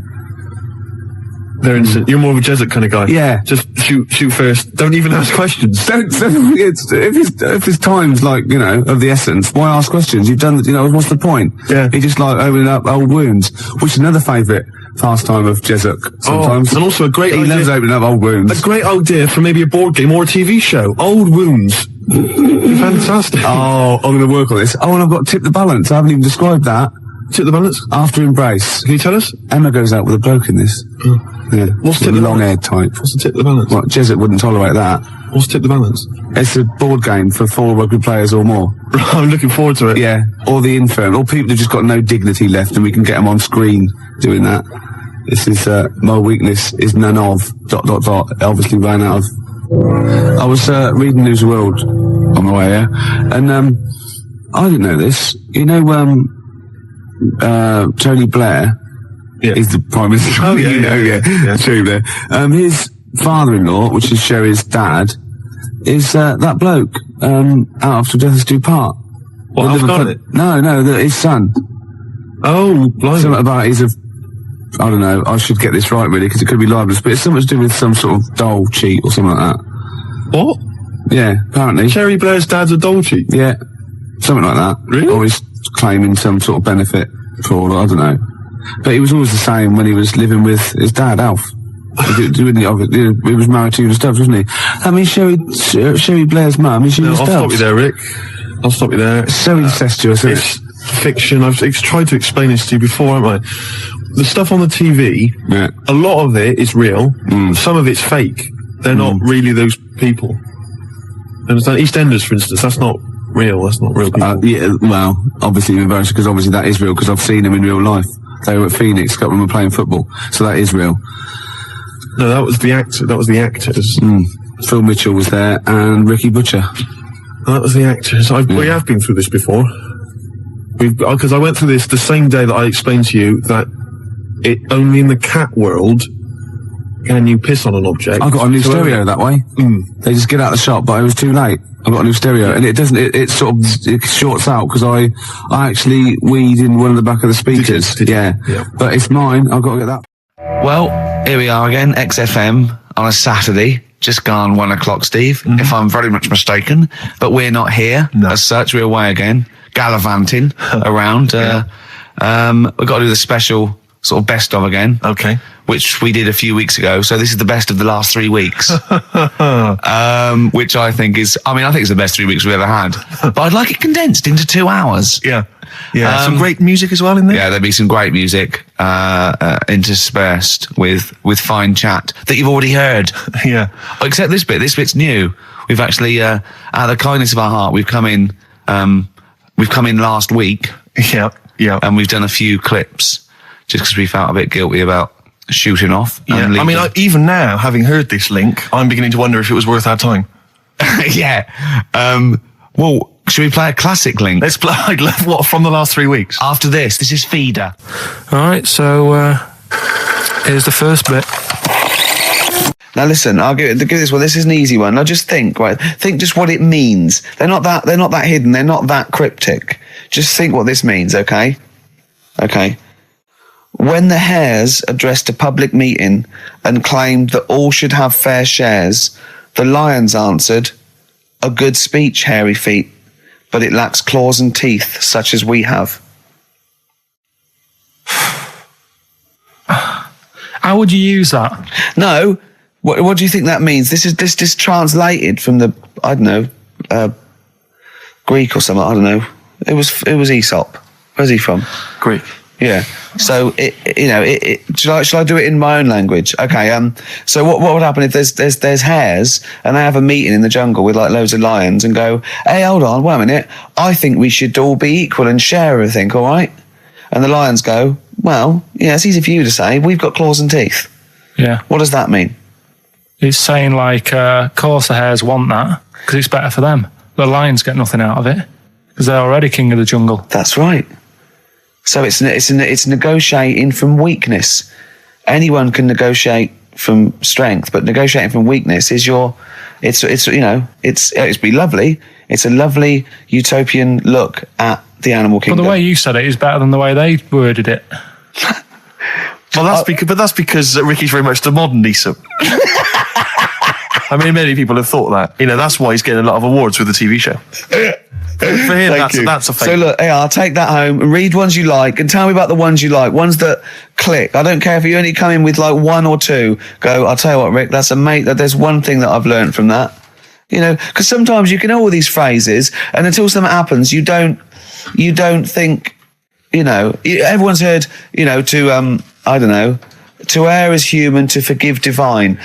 [SPEAKER 2] innocent. You're more of a Jesuit kind of guy.
[SPEAKER 12] Yeah.
[SPEAKER 2] Just shoot first. Don't even ask questions.
[SPEAKER 12] If his time's like, of the essence, why ask questions? You've done, what's the point?
[SPEAKER 2] Yeah.
[SPEAKER 12] He just like opening up old wounds, which is another favourite pastime of Jesuit sometimes.
[SPEAKER 2] And also a great
[SPEAKER 12] idea. He loves opening up old wounds.
[SPEAKER 2] A great idea for maybe a board game or a TV show. Old wounds. Fantastic.
[SPEAKER 12] Oh, I'm going to work on this. Oh, and I've got Tip the Balance. I haven't even described that.
[SPEAKER 2] Tip the Balance?
[SPEAKER 12] After Embrace.
[SPEAKER 2] Can you tell us?
[SPEAKER 12] Emma goes out with a bloke in this. Yeah.
[SPEAKER 2] What's Tip the
[SPEAKER 12] long-haired type.
[SPEAKER 2] What's the Tip the Balance?
[SPEAKER 12] Well, Jesuit wouldn't tolerate that.
[SPEAKER 2] What's Tip the Balance?
[SPEAKER 12] It's a board game for 4 rugby players or more.
[SPEAKER 2] I'm looking forward to it.
[SPEAKER 12] Yeah. Or the infirm. Or people who've just got no dignity left and we can get them on screen doing that. This is, my weakness is none of, ... Obviously ran out of. I was, reading News of the World on the way here, and, I didn't know this. Tony Blair is the Prime Minister.
[SPEAKER 2] Oh, yeah.
[SPEAKER 12] Tony Blair. His father-in-law, which is Sherry's dad, is, that bloke, out of Till Death Us Do Part.
[SPEAKER 2] What, Alf Garnett?
[SPEAKER 12] No, his son.
[SPEAKER 2] Oh, blimey.
[SPEAKER 12] Something about I don't know, I should get this right really, because it could be libelous, but it's something to do with some sort of doll cheat or something like that.
[SPEAKER 2] What?
[SPEAKER 12] Yeah, apparently.
[SPEAKER 2] Sherry Blair's dad's a doll cheat?
[SPEAKER 12] Yeah, something like that.
[SPEAKER 2] Really?
[SPEAKER 12] Or he's claiming some sort of benefit fraud, I don't know. But he was always the same when he was living with his dad, Alf. He was married to Una Stubbs, wasn't he? I mean, Sherry Blair's mum is Una Stubbs.
[SPEAKER 2] I'll stop you there, Rick. I'll stop you there.
[SPEAKER 12] It's so incestuous, isn't it?
[SPEAKER 2] It's fiction. I've tried to explain this to you before, haven't I? The stuff on the TV, a lot of it is real. Some of it's fake. They're not really those people. Understand? EastEnders, for instance, that's not real. That's not real people.
[SPEAKER 12] Yeah, well, obviously reverse, because obviously that is real, because I've seen them in real life. They were at Phoenix, a couple of them were playing football, so that is real.
[SPEAKER 2] No, that was the actor. That was the actors.
[SPEAKER 12] Phil Mitchell was there, and Ricky Butcher.
[SPEAKER 2] That was the actors. We have been through this before. Because I went through this the same day that I explained to you that only in the cat world can you piss on an object.
[SPEAKER 12] I got a new stereo that way. They just get out of the shop, but it was too late. I got a new stereo, and it doesn't. It sort of shorts out because I actually weed in one of the back of the speakers.
[SPEAKER 2] Did you?
[SPEAKER 12] Yeah, but it's mine. I've got to get that.
[SPEAKER 1] Well, here we are again, XFM on a Saturday. Just gone 1 o'clock, Steve, if I'm very much mistaken. But we're not here as such. We're away again, gallivanting around. We've got to do the special sort of best of again.
[SPEAKER 2] Okay.
[SPEAKER 1] Which we did a few weeks ago. So this is the best of the last 3 weeks. Which I think is, I think it's the best 3 weeks we've ever had. But I'd like it condensed into 2 hours.
[SPEAKER 2] Yeah. Some great music as well in there.
[SPEAKER 1] Yeah, there'll be some great music interspersed with fine chat that you've already heard.
[SPEAKER 2] Yeah.
[SPEAKER 1] Except this bit. This bit's new. We've actually, out of the kindness of our heart, we've come in last week.
[SPEAKER 2] Yeah.
[SPEAKER 1] And we've done a few clips just because we felt a bit guilty about shooting off.
[SPEAKER 2] Yeah. Even now, having heard this link, I'm beginning to wonder if it was worth our time.
[SPEAKER 1] Yeah. Well, Should we play a classic link?
[SPEAKER 2] Let's play. I'd love what from the last 3 weeks.
[SPEAKER 1] After this is Feeder.
[SPEAKER 3] All right, so here's the first bit.
[SPEAKER 1] Now listen, I'll give this one. This is an easy one. Now just think, right? Think just what it means. They're not that hidden. They're not that cryptic. Just think what this means, okay? Okay. When the Hares addressed a public meeting and claimed that all should have fair shares, the Lions answered, "A good speech, hairy feet, but it lacks claws and teeth such as we have."
[SPEAKER 3] How would you use that?
[SPEAKER 1] No. What do you think that means? This is translated from the, I don't know, Greek or something. I don't know. It was Aesop. Where's he from?
[SPEAKER 2] Greek.
[SPEAKER 1] Yeah. So shall I do it in my own language? Okay. So what would happen if there's hares and they have a meeting in the jungle with like loads of lions and go, "Hey, hold on, wait a minute. I think we should all be equal and share everything, all right?" And the lions go, "Well, yeah, it's easy for you to say. We've got claws and teeth."
[SPEAKER 3] Yeah.
[SPEAKER 1] What does that mean?
[SPEAKER 3] It's saying like, of course the hares want that because it's better for them. The lions get nothing out of it because they're already king of the jungle.
[SPEAKER 1] That's right. So it's negotiating from weakness. Anyone can negotiate from strength, but negotiating from weakness is it's be lovely. It's a lovely utopian look at the animal kingdom.
[SPEAKER 3] But the way you said it is better than the way they worded it.
[SPEAKER 2] Well, that's because Ricky's very much the modern Aesop. I mean, many people have thought that. That's why he's getting a lot of awards with the TV show. For him, that's a fake.
[SPEAKER 1] So look, I'll take that home and read ones you like and tell me about the ones you like, ones that click. I don't care if you only come in with like one or two. Go, I'll tell you what, Rick, that's there's one thing that I've learned from that. Because sometimes you can know all these phrases and until something happens, you don't think, everyone's heard, I don't know, to err is human, to forgive divine.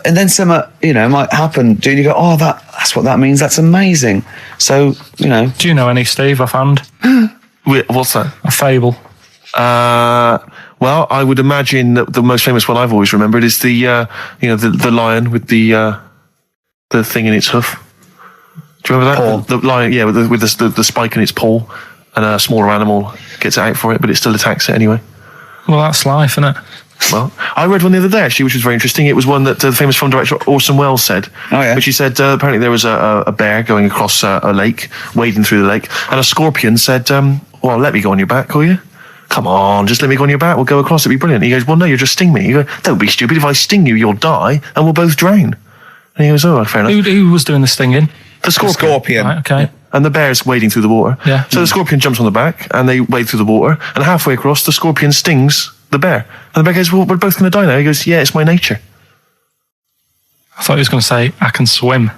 [SPEAKER 1] And then something, might happen. Do you go, oh, that's what that means. That's amazing. So,
[SPEAKER 3] Do you know any, Steve, offhand?
[SPEAKER 2] What's that?
[SPEAKER 3] A fable.
[SPEAKER 2] Well, I would imagine that the most famous one I've always remembered is the lion with the thing in its hoof. Do you remember that?
[SPEAKER 1] Paw.
[SPEAKER 2] The lion, yeah, with the spike in its paw, and a smaller animal gets out for it, but it still attacks it anyway.
[SPEAKER 3] Well, that's life, isn't it?
[SPEAKER 2] Well, I read one the other day, actually, which was very interesting. It was one that the famous film director Orson Welles said.
[SPEAKER 1] Oh, yeah.
[SPEAKER 2] Which he said, apparently there was a bear going across a lake, wading through the lake, and a scorpion said, well, let me go on your back, will you? Come on, just let me go on your back. We'll go across. It'd be brilliant. He goes, well, no, you'll just sting me. You go, don't be stupid. If I sting you, you'll die, and we'll both drown. And he goes, oh, fair enough.
[SPEAKER 3] Who was doing the stinging?
[SPEAKER 2] The scorpion.
[SPEAKER 3] Right, okay.
[SPEAKER 2] Yeah. And the bear's wading through the water.
[SPEAKER 3] Yeah.
[SPEAKER 2] So the scorpion jumps on the back, and they wade through the water, and halfway across, the scorpion stings the bear. And the bear goes, well, we're both going to die now. He goes, yeah, it's my nature.
[SPEAKER 3] I thought he was going to say, I can swim.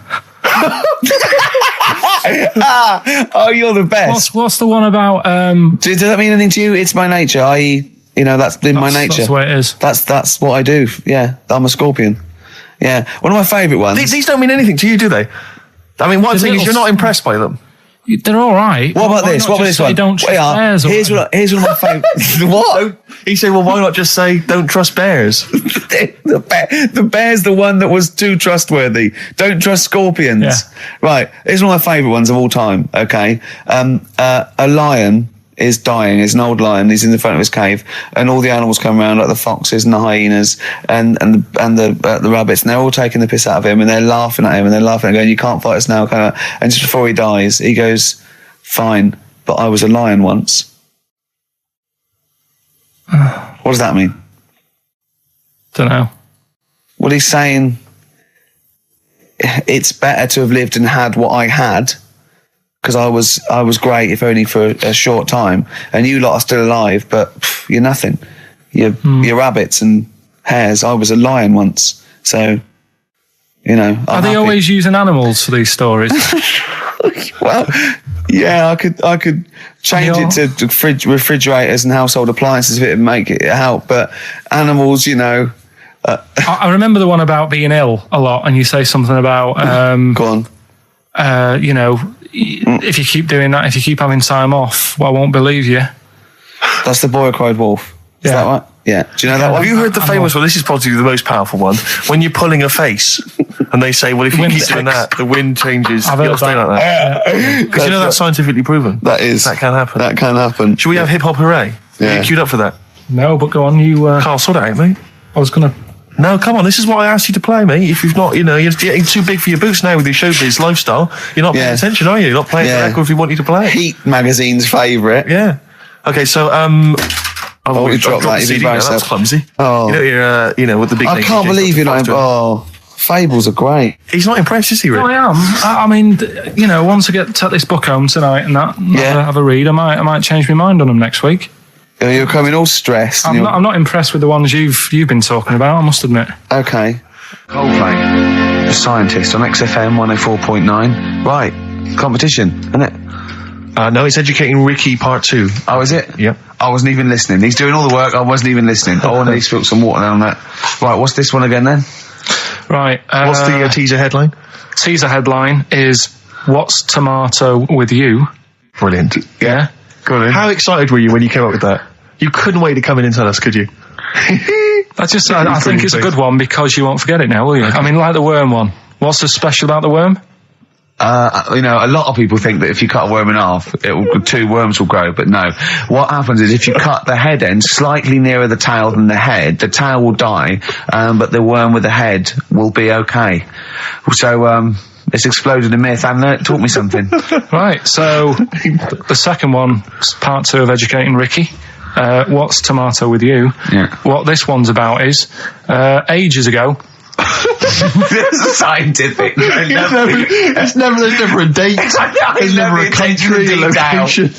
[SPEAKER 1] Oh, you're the best.
[SPEAKER 3] What's the one about...
[SPEAKER 1] Does that mean anything to you? It's my nature, i.e., that's in my nature.
[SPEAKER 3] That's the way it is.
[SPEAKER 1] That's what I do. Yeah, I'm a scorpion. Yeah, one of my favourite ones.
[SPEAKER 2] These don't mean anything to you, do they? I mean, what I'm saying is you're not impressed by them.
[SPEAKER 3] They're all right.
[SPEAKER 1] What about this? What about this one?
[SPEAKER 3] Don't trust bears.
[SPEAKER 1] Here's one of my favourites. What?
[SPEAKER 2] He said, well, why not just say, don't trust bears?
[SPEAKER 1] The bear's the one that was too trustworthy. Don't trust scorpions.
[SPEAKER 3] Yeah.
[SPEAKER 1] Right. Here's one of my favourite ones of all time, okay? A lion is dying. It's an old lion. He's in the front of his cave, and all the animals come around, like the foxes and the hyenas and the rabbits, and they're all taking the piss out of him, and they're laughing at him, and they're laughing and going, "You can't fight us now," kind of. And just before he dies, he goes, "Fine, but I was a lion once." What does that mean?
[SPEAKER 3] Don't know.
[SPEAKER 1] Well, he's saying it's better to have lived and had what I had, because I was great, if only for a short time, and you lot are still alive, but you're nothing. You're rabbits and hares. I was a lion once, so I'm
[SPEAKER 3] Are they
[SPEAKER 1] happy.
[SPEAKER 3] always using animals for these stories?
[SPEAKER 1] Well, yeah, I could change it to refrigerators and household appliances if it would make it help, but animals,
[SPEAKER 3] I remember the one about being ill a lot, and you say something about
[SPEAKER 1] go on.
[SPEAKER 3] If you keep doing that, if you keep having time off, well, I won't believe you.
[SPEAKER 1] That's the boy who cried wolf. Is that right? Yeah. Do you know that one?
[SPEAKER 2] Have you heard the famous one? This is probably the most powerful one. When you're pulling a face, and they say, well, if you keep doing that, the wind changes.
[SPEAKER 3] I've heard
[SPEAKER 2] stay like that. Because you know that's scientifically proven.
[SPEAKER 1] That is.
[SPEAKER 2] That can happen.
[SPEAKER 1] That can happen.
[SPEAKER 2] Should we have hip hop hooray?
[SPEAKER 1] Yeah.
[SPEAKER 2] Are you queued up for that?
[SPEAKER 3] No, but go on, you...
[SPEAKER 2] Carl, sort it out, mate.
[SPEAKER 3] I was going to...
[SPEAKER 2] No, come on, this is what I asked you to play, mate. If you've not, you're getting too big for your boots now with your showbiz lifestyle. You're not paying attention, are you? You're not playing the record if we want you to play it.
[SPEAKER 1] Heat magazine's favourite.
[SPEAKER 2] Yeah. Okay, so,
[SPEAKER 1] you dropped that.
[SPEAKER 2] CD now, that's clumsy.
[SPEAKER 1] Oh.
[SPEAKER 2] You know, with the big...
[SPEAKER 1] I can't believe you're not... Oh, Fables are great.
[SPEAKER 2] He's not impressed, is he, Rick?
[SPEAKER 3] No, I am. I mean, you know, once I take this book home tonight and that, have a read, I might change my mind on them next week.
[SPEAKER 1] You're coming all stressed.
[SPEAKER 3] I'm not impressed with the ones you've been talking about, I must admit.
[SPEAKER 1] Okay. Coldplay, The Scientist on XFM 104.9. Right, competition, isn't it?
[SPEAKER 2] No, it's Educating Ricky Part 2.
[SPEAKER 1] Oh, is it?
[SPEAKER 2] Yep.
[SPEAKER 1] I wasn't even listening. He's doing all the work, I wasn't even listening. I want to spill some water down that. Right, what's this one again then?
[SPEAKER 3] Right.
[SPEAKER 2] What's the teaser headline?
[SPEAKER 3] Teaser headline is, What's Tomato with You?
[SPEAKER 2] Brilliant.
[SPEAKER 3] Yeah?
[SPEAKER 1] Go on in.
[SPEAKER 2] How excited were you when you came up with that? You couldn't wait to come in and tell us, could you?
[SPEAKER 3] I think it's a good one because you won't forget it now, will you? I mean, like the worm one. What's so special about the worm?
[SPEAKER 1] You know, a lot of people think that if you cut a worm in half, 2 worms will grow, but no. What happens is if you cut the head end slightly nearer the tail than the head, the tail will die, but the worm with the head will be okay. So, it's exploded a myth, and it taught me something.
[SPEAKER 3] Right, so the second one, part 2 of Educating Ricky. What's Tomato with You?
[SPEAKER 1] Yeah.
[SPEAKER 3] What this one's about is, ages ago...
[SPEAKER 1] It's scientific.
[SPEAKER 2] There's never a date. There's never a country, a location.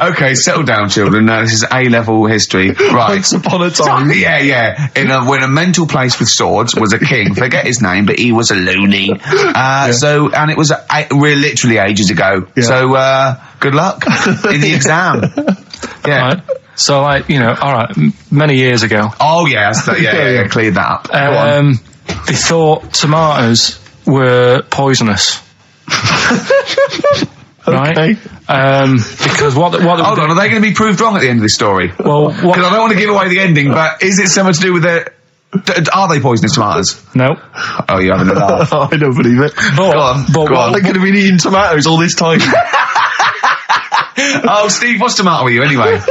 [SPEAKER 1] Okay, settle down, children. No, this is A-level history. Right.
[SPEAKER 2] Once upon a time.
[SPEAKER 1] Yeah. When a mental place with swords was a king. Forget his name, but he was a loony. So, and it was literally ages ago. Yeah. So, good luck in the exam. Yeah.
[SPEAKER 3] Right. So, like, you know, all right, many years ago.
[SPEAKER 1] Oh, yeah, cleared that up. Go on.
[SPEAKER 3] They thought tomatoes were poisonous. Right?
[SPEAKER 2] Okay.
[SPEAKER 3] Because what
[SPEAKER 1] hold on, are they going to be proved wrong at the end of this story?
[SPEAKER 3] Well,
[SPEAKER 1] because I don't want to give away the ending, but is it something to do with are they poisonous tomatoes?
[SPEAKER 3] No.
[SPEAKER 1] Oh, you're having a laugh.
[SPEAKER 2] I don't believe it.
[SPEAKER 3] Go
[SPEAKER 2] on. They could have been eating tomatoes all this time.
[SPEAKER 1] Oh, Steve, what's tomato with you anyway?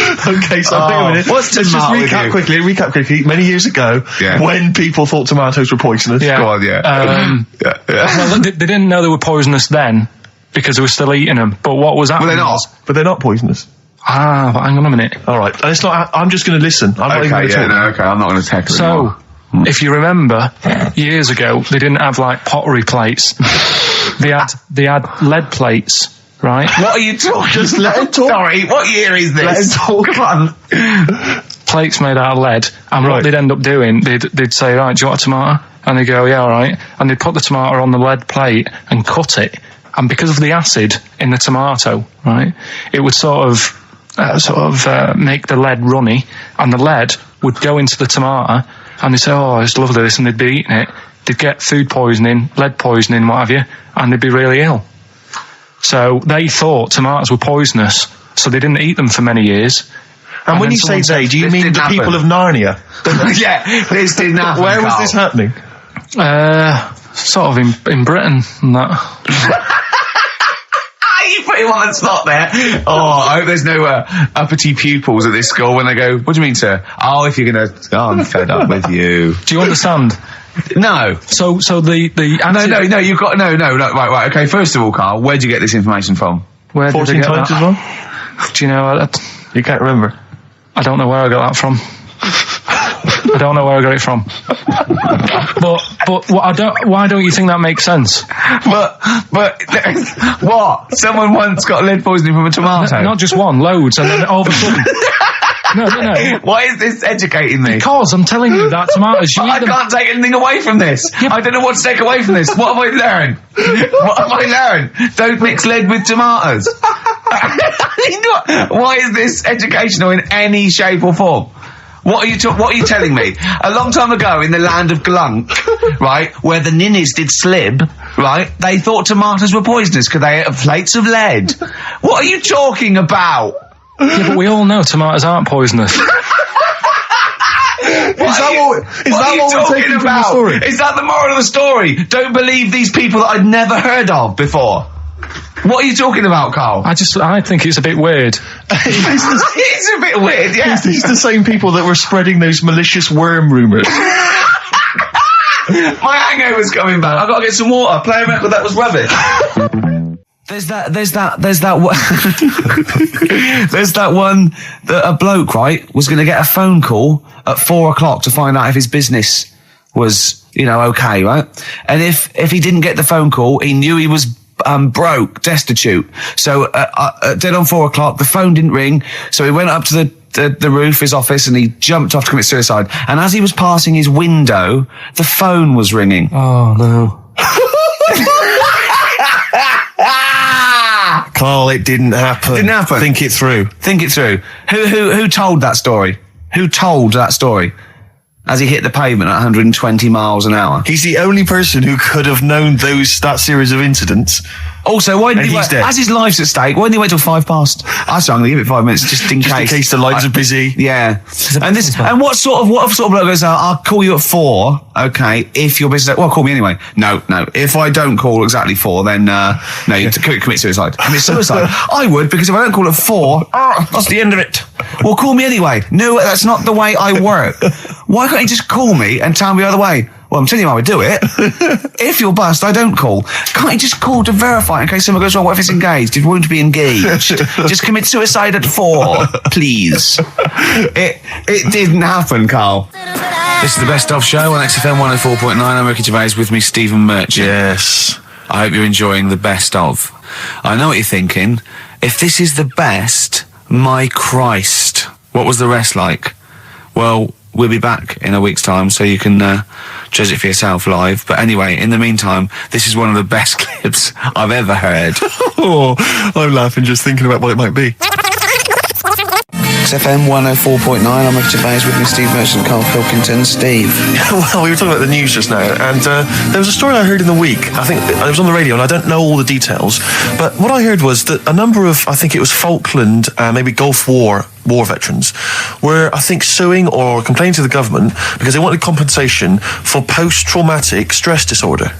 [SPEAKER 2] Okay, so hang on a minute. Let's just recap quickly. Many years ago, when people thought tomatoes were poisonous.
[SPEAKER 3] Yeah.
[SPEAKER 1] Go on,
[SPEAKER 3] Well, they didn't know they were poisonous then because they were still eating them. But what was happening?
[SPEAKER 2] But they're not poisonous.
[SPEAKER 3] But hang on a minute.
[SPEAKER 2] All right, and it's not. I'm just going to listen. I'm not even going to talk.
[SPEAKER 1] Okay, I'm not going to text.
[SPEAKER 3] So, if you remember, years ago they didn't have like pottery plates. They had lead plates. Right?
[SPEAKER 1] What are you talking?
[SPEAKER 2] Just let him talk.
[SPEAKER 1] Sorry, what year is this?
[SPEAKER 2] Let him talk.
[SPEAKER 1] Come on.
[SPEAKER 3] Plates made out of lead, and what they'd end up doing, they'd say, right, do you want a tomato? And they'd go, yeah, all right. And they'd put the tomato on the lead plate and cut it. And because of the acid in the tomato, right, it would sort of make the lead runny, and the lead would go into the tomato, and they'd say, oh, it's lovely this, and they'd be eating it. They'd get food poisoning, lead poisoning, what have you, and they'd be really ill. So they thought tomatoes were poisonous, so they didn't eat them for many years.
[SPEAKER 2] And when you say they, do you mean the people of Narnia?
[SPEAKER 1] Yeah, this didn't happen.
[SPEAKER 2] Where was this happening?
[SPEAKER 3] Sort of in Britain and that.
[SPEAKER 1] You put him on the spot there. Oh, I hope there's no uppity pupils at this school when they go, what do you mean, sir? Oh, if you're going to... Oh, I'm fed up with you.
[SPEAKER 3] Do you understand?
[SPEAKER 1] No.
[SPEAKER 3] So the
[SPEAKER 1] No, you've got... No, right, okay, first of all, Carl, where'd you get this information from?
[SPEAKER 3] Where
[SPEAKER 2] 14
[SPEAKER 3] did I get
[SPEAKER 2] times
[SPEAKER 3] that?
[SPEAKER 2] as well?
[SPEAKER 3] Do you know...
[SPEAKER 2] You can't remember?
[SPEAKER 3] I don't know where I got that from. I don't know where I got it from. But why don't you think that makes sense?
[SPEAKER 1] But what? Someone once got lead poisoning from a tomato?
[SPEAKER 3] Not just one, loads, and then all of a sudden... No.
[SPEAKER 1] Why is this educating me?
[SPEAKER 3] Because I'm telling you that tomatoes...
[SPEAKER 1] I can't take anything away from this. Yeah. I don't know what to take away from this. What have I learned? What have I learned? Don't mix lead with tomatoes. Why is this educational in any shape or form? What are you telling me? A long time ago in the land of Glunk, right, where the ninnies did slib, right, they thought tomatoes were poisonous because they ate plates of lead. What are you talking about?
[SPEAKER 3] Yeah, but we all know tomatoes aren't poisonous.
[SPEAKER 12] Is that what we're taking from the story? Is that the moral of the story? Don't believe these people that I'd never heard of before. What are you talking about, Carl?
[SPEAKER 3] I think it's a bit weird.
[SPEAKER 12] It's a bit weird, yeah.
[SPEAKER 2] It's the same people that were spreading those malicious worm rumours.
[SPEAKER 12] My hangover's coming back. I've got to get some water. Play a record that was rubbish. There's that one that a bloke, right, was going to get a phone call at 4 o'clock to find out if his business was, okay, right? And if he didn't get the phone call, he knew he was broke, destitute. So dead on 4 o'clock, the phone didn't ring. So he went up to the roof, his office, and he jumped off to commit suicide. And as he was passing his window, the phone was ringing.
[SPEAKER 3] Oh no.
[SPEAKER 2] Carl, it didn't happen.
[SPEAKER 12] Didn't happen.
[SPEAKER 2] Think it through.
[SPEAKER 12] Think it through. Who told that story? Who told that story? As he hit the pavement at 120 miles an hour.
[SPEAKER 2] He's the only person who could have known that series of incidents.
[SPEAKER 12] Also, why didn't he
[SPEAKER 2] he's dead.
[SPEAKER 12] as his life's at stake, why didn't he wait till 5 past? I'm going to give it 5 minutes just in case.
[SPEAKER 2] In case the lines are busy.
[SPEAKER 12] Yeah. And what sort of bloke goes, I'll call you at 4, okay, if your business, well, call me anyway. No. If I don't call exactly 4, then, you commit suicide. Commit suicide. I would, because if I don't call at 4, that's the end of it. Well, call me anyway. No, that's not the way I work. Why can't you just call me and tell me the other way? Well, I'm telling you how I do it. If you're bust, I don't call. Can't you just call to verify in case someone goes wrong? What if it's engaged? It won't be engaged. Just commit suicide at 4, please. It didn't happen, Carl. This is the Best Of Show on XFM 104.9. I'm Ricky Gervais, with me, Stephen Merchant.
[SPEAKER 2] Yes.
[SPEAKER 12] I hope you're enjoying the Best Of. I know what you're thinking. If this is the best, my Christ, what was the rest like? Well, we'll be back in a week's time, so you can judge it for yourself live. But anyway, in the meantime, this is one of the best clips I've ever heard.
[SPEAKER 2] Oh, I'm laughing just thinking about what it might be.
[SPEAKER 1] XFM 104.9, I'm Ricky Gervais, with me, Steve Merchant, Karl Pilkington. Steve.
[SPEAKER 2] Well, we were talking about the news just now, and there was a story I heard in the week. I think it was on the radio, and I don't know all the details, but what I heard was that a number of, I think it was Falkland, maybe Gulf War veterans were, I think, suing or complaining to the government because they wanted compensation for post-traumatic stress disorder.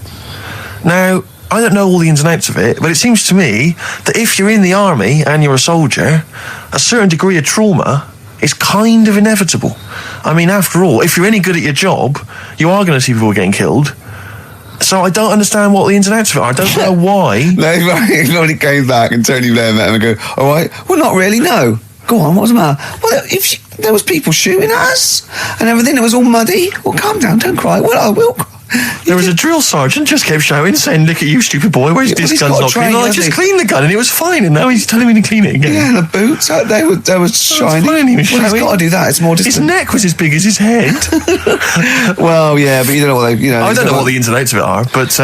[SPEAKER 2] Now, I don't know all the ins and outs of it, but it seems to me that if you're in the army and you're a soldier, a certain degree of trauma is kind of inevitable. I mean, after all, if you're any good at your job, you are going to see people getting killed. So I don't understand what the ins and outs of it are. I don't know why.
[SPEAKER 1] No, if nobody came back and Tony Blair met him and go, all right, well, not really, no. Go on, what's the matter? Well, there was people shooting at us and everything, it was all muddy. Well, calm down, don't cry. Well, I will cry.
[SPEAKER 2] There was a drill sergeant just kept shouting, saying, "Look at you, stupid boy, where's this gun's not clean?" I just cleaned the gun and it was fine, and now he's telling me to clean it again.
[SPEAKER 1] Yeah, and the boots, they were shiny.
[SPEAKER 2] Fine, he was
[SPEAKER 1] well, he's got to do that, it's more distant.
[SPEAKER 2] His neck was as big as his head.
[SPEAKER 1] Well, yeah, but you don't know what they,
[SPEAKER 2] I don't know what the ins and outs of it are, but...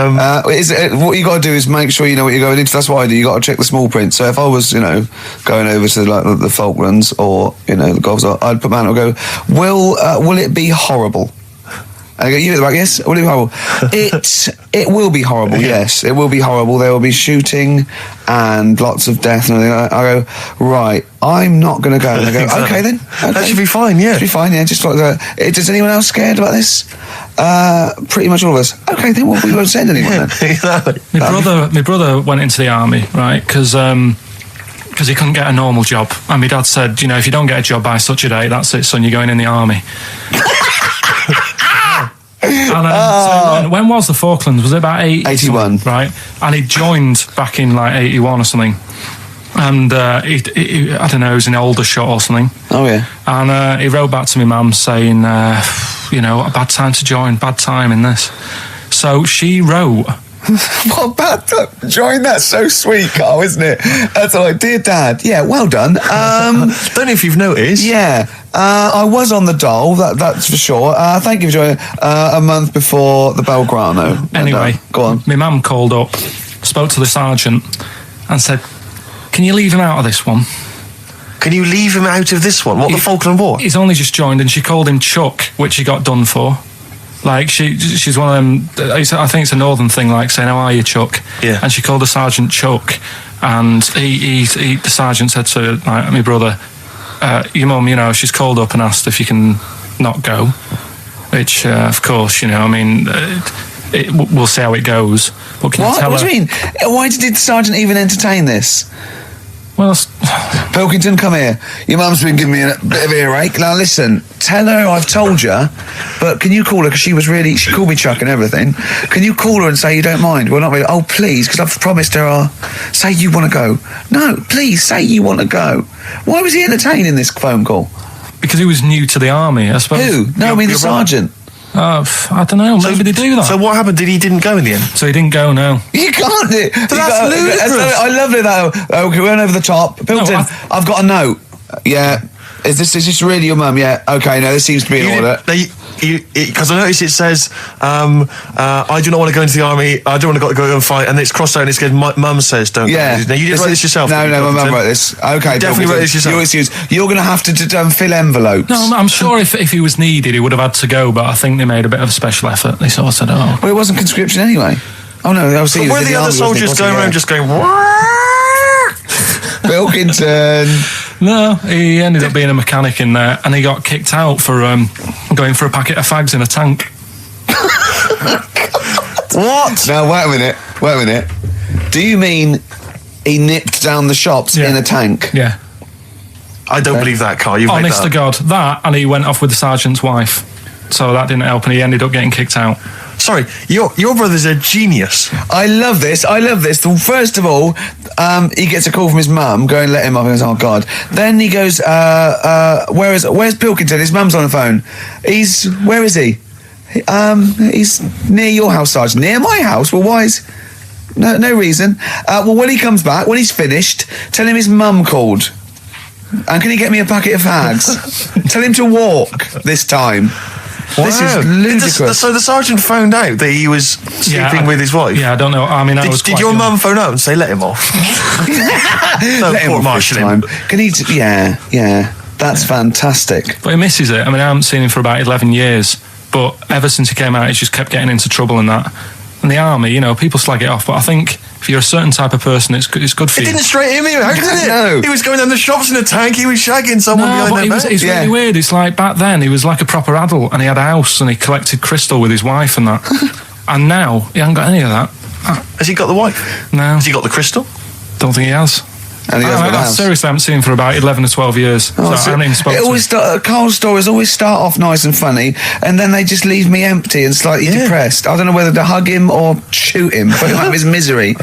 [SPEAKER 1] what you got to do is make sure you know what you're going into. That's what I do. You got to check the small print. So if I was, going over to the Falklands or, the Gulf, I'd put man and go, will it be horrible? I go, you right, yes, will it be horrible? It will be horrible, yes. It will be horrible. There will be shooting and lots of death and everything. I go, right, I'm not going to go. And I go, okay then. Okay.
[SPEAKER 2] That should be fine, yeah.
[SPEAKER 1] Should be fine, yeah. Just like that. Is anyone else scared about this? Pretty much all of us. Okay, then we won't send anyone then.
[SPEAKER 2] Exactly.
[SPEAKER 3] My brother went into the army, right, because he couldn't get a normal job. And my dad said, if you don't get a job by such a date, that's it, son, you're going in the army. And so when was the Falklands? Was it about
[SPEAKER 1] 81?
[SPEAKER 3] Right. And he joined back in 81 or something. And he I don't know, he was in Aldershot or something.
[SPEAKER 1] Oh yeah.
[SPEAKER 3] And he wrote back to my mum saying, a bad time to join, bad time in this. So she wrote.
[SPEAKER 1] What bad time? Join, that's so sweet, Carl, isn't it? That's like, dear Dad, yeah, well done.
[SPEAKER 2] Don't know if you've noticed.
[SPEAKER 1] Yeah. I was on the dole, that's for sure. Thank you for joining a month before the Belgrano.
[SPEAKER 3] Anyway,
[SPEAKER 1] go on.
[SPEAKER 3] My mum called up, spoke to the sergeant and said, can you leave him out of this one?
[SPEAKER 2] Can you leave him out of this one? What, the Falkland War?
[SPEAKER 3] He's only just joined, and she called him Chuck, which he got done for. Like, she's one of them, I think it's a northern thing, like saying, how are you, Chuck?
[SPEAKER 2] Yeah.
[SPEAKER 3] And she called the sergeant Chuck, and the sergeant said to my brother, your mum, she's called up and asked if you can not go. Which, of course, you know, I mean, we'll see how it goes. But can you tell
[SPEAKER 1] What
[SPEAKER 3] her?
[SPEAKER 1] do you mean? Why did the sergeant even entertain this?
[SPEAKER 3] Well,
[SPEAKER 1] Pilkington, come here. Your mum's been giving me a bit of earache. Now listen, tell her I've told you, but can you call her, because she called me Chuck and everything. Can you call her and say you don't mind? Well, not really. Oh, please, because I've promised her say you want to go. No, please, say you want to go. Why was he entertaining this phone call?
[SPEAKER 3] Because he was new to the army, I suppose.
[SPEAKER 1] Who? No, I mean the sergeant.
[SPEAKER 3] I don't know. Maybe they do that.
[SPEAKER 2] So what happened? He didn't go in the end?
[SPEAKER 3] So he didn't go, no.
[SPEAKER 1] You can't do it.
[SPEAKER 2] That's ludicrous.
[SPEAKER 1] I love it though. Okay, we went over the top. Pilkington, I've got a note. Yeah. Is this really your mum? Yeah. Okay, no, this seems to be in order.
[SPEAKER 2] Because I noticed it says, I do not want to go into the army, I don't want to go and fight, and it's crossed out and it's good, mum says don't go. Now, you didn't write this yourself?
[SPEAKER 1] No, my mum wrote this. Okay,
[SPEAKER 2] you definitely wrote this yourself.
[SPEAKER 1] Your excuse. You're going to have to fill envelopes.
[SPEAKER 3] No, I'm sure if he was needed, he would have had to go, but I think they made a bit of a special effort. They sort of said, oh.
[SPEAKER 1] Well, it wasn't conscription anyway. Oh, no, I was
[SPEAKER 2] But were the other soldiers going around just going,
[SPEAKER 1] Pilkington.
[SPEAKER 3] No, he ended up being a mechanic in there, and he got kicked out for going for a packet of fags in a tank.
[SPEAKER 2] What?
[SPEAKER 1] Now, wait a minute. Do you mean he nipped down the shops in a tank?
[SPEAKER 3] Yeah.
[SPEAKER 2] I don't believe that, Carl. You've
[SPEAKER 3] Honest
[SPEAKER 2] made
[SPEAKER 3] to God, that, and he went off with the sergeant's wife. So that didn't help, and he ended up getting kicked out.
[SPEAKER 2] Sorry, your brother's a genius.
[SPEAKER 1] I love this. First of all, he gets a call from his mum, go and let him up, and he goes, oh, God. Then he goes, where's Pilkington? His mum's on the phone. Where is he? He's near your house, Sergeant. Near my house? Well, why is... No reason. Well, when he comes back, when he's finished, tell him his mum called. And can he get me a packet of fags? Tell him to walk this time.
[SPEAKER 2] Wow.
[SPEAKER 1] This is ludicrous.
[SPEAKER 2] So the sergeant found out that he was sleeping with his wife?
[SPEAKER 3] Yeah, I don't know. I mean,
[SPEAKER 2] did your mum phone out and say, let him off?
[SPEAKER 1] Let him off this time. Can he... Yeah. That's fantastic.
[SPEAKER 3] But he misses it. I mean, I haven't seen him for about 11 years. But ever since he came out, he's just kept getting into trouble and that. And the army, you know, people slag it off. But I think if you're a certain type of person, it's good for you.
[SPEAKER 2] It didn't straight him out, did it?
[SPEAKER 1] No.
[SPEAKER 2] He was going down the shops in a tank, he was shagging someone behind their back.
[SPEAKER 3] It's really weird. It's like back then, he was like a proper adult and he had a house and he collected crystal with his wife and that. And now, he hasn't got any of that.
[SPEAKER 2] Has he got the wife?
[SPEAKER 3] No.
[SPEAKER 2] Has he got the crystal?
[SPEAKER 3] Don't think he has.
[SPEAKER 1] And he hasn't got a house.
[SPEAKER 3] Seriously, I haven't seen him for about 11 or 12 years. So I haven't even spoken to him.
[SPEAKER 1] Carl's stories always start off nice and funny, and then they just leave me empty and slightly depressed. I don't know whether to hug him or shoot him, put him out of his misery.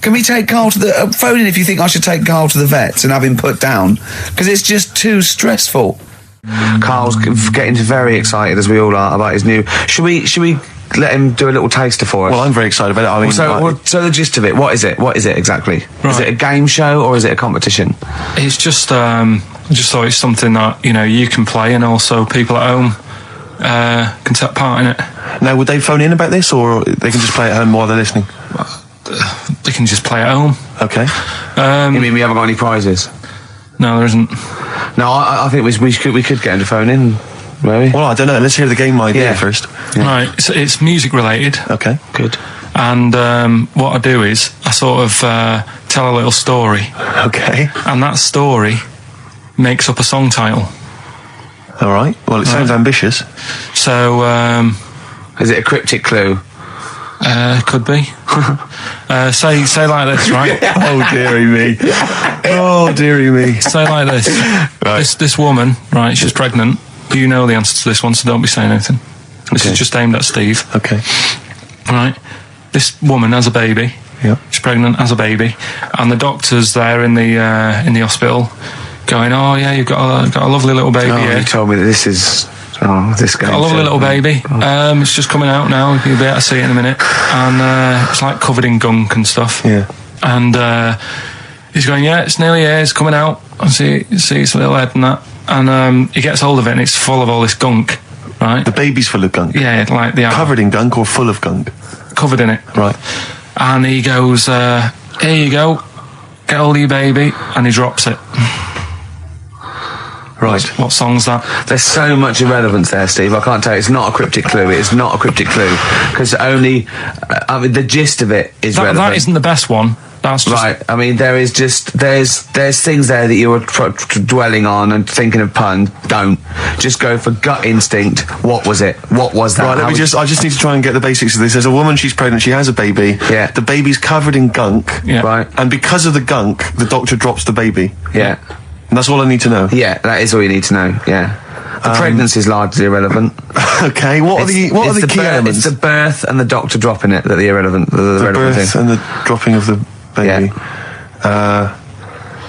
[SPEAKER 1] Can we take Carl to the... phone in if you think I should take Carl to the vets and have him put down, because it's just too stressful. Carl's getting very excited, as we all are, about his new... Should we let him do a little taster for us?
[SPEAKER 2] Well, I'm very excited about it. I mean,
[SPEAKER 1] so the gist of it, what is it? What is it exactly? Right. Is it a game show or is it a competition?
[SPEAKER 3] It's just, I just thought it's something that, you know, you can play and also people at home can take part in it.
[SPEAKER 2] Now, would they phone in about this or they can just play at home while they're listening?
[SPEAKER 3] They can just play at home.
[SPEAKER 2] Okay.
[SPEAKER 1] You mean we haven't got any prizes?
[SPEAKER 3] No, there isn't.
[SPEAKER 1] No, I think we could get him to phone in. Maybe.
[SPEAKER 2] Well, I don't know. Let's hear the game idea first.
[SPEAKER 3] Yeah. Right, it's music related.
[SPEAKER 2] Okay, good.
[SPEAKER 3] And what I do is I sort of tell a little story.
[SPEAKER 2] Okay.
[SPEAKER 3] And that story makes up a song title.
[SPEAKER 2] All right. Well, it sounds ambitious.
[SPEAKER 3] So,
[SPEAKER 1] is it a cryptic clue?
[SPEAKER 3] Could be. Say like this, right?
[SPEAKER 2] Oh, dearie me. Oh, dearie me.
[SPEAKER 3] Say like this. Right. This woman, right, she's pregnant. You know the answer to this one, so don't be saying anything. This is just aimed at Steve.
[SPEAKER 2] Okay.
[SPEAKER 3] Right. This woman has a baby.
[SPEAKER 2] Yeah.
[SPEAKER 3] She's pregnant, has a baby, and the doctor's there in the hospital, going, "Oh yeah, you've got a lovely little baby."
[SPEAKER 1] Oh, you told me that this is. Oh, this guy.
[SPEAKER 3] Got a lovely little baby. It's just coming out now. You'll be able to see it in a minute, and it's like covered in gunk and stuff.
[SPEAKER 2] Yeah.
[SPEAKER 3] And he's going, "Yeah, it's nearly here. It's coming out. I see its little head and that." And he gets hold of it and it's full of all this gunk, right?
[SPEAKER 2] The baby's full of gunk?
[SPEAKER 3] Yeah, like the...
[SPEAKER 2] Covered in gunk or full of gunk?
[SPEAKER 3] Covered in it.
[SPEAKER 2] Right.
[SPEAKER 3] And he goes, here you go, get hold of your baby, and he drops it.
[SPEAKER 2] Right.
[SPEAKER 3] What song's that?
[SPEAKER 1] There's so much irrelevance there, Steve. I can't tell you. It's not a cryptic clue. It's not a cryptic clue. Because only... the gist of it is relevant.
[SPEAKER 3] That isn't the best one. That's just,
[SPEAKER 12] Right, I mean, there's things there that you were dwelling on and thinking of puns. Don't. Just go for gut instinct. What was it? What was that?
[SPEAKER 2] Right, I just need to try and get the basics of this. There's a woman, she's pregnant, she has a baby.
[SPEAKER 12] Yeah.
[SPEAKER 2] The baby's covered in gunk.
[SPEAKER 3] Yeah.
[SPEAKER 12] Right.
[SPEAKER 2] And because of the gunk, the doctor drops the baby.
[SPEAKER 12] Yeah.
[SPEAKER 2] And that's all I need to know.
[SPEAKER 12] Yeah, that is all you need to know, yeah. The pregnancy is largely irrelevant.
[SPEAKER 2] Okay, what are the key elements?
[SPEAKER 12] It's the birth and the doctor dropping it that are irrelevant. The relevant
[SPEAKER 2] birth
[SPEAKER 12] thing.
[SPEAKER 2] and the dropping of the baby.
[SPEAKER 12] Yeah.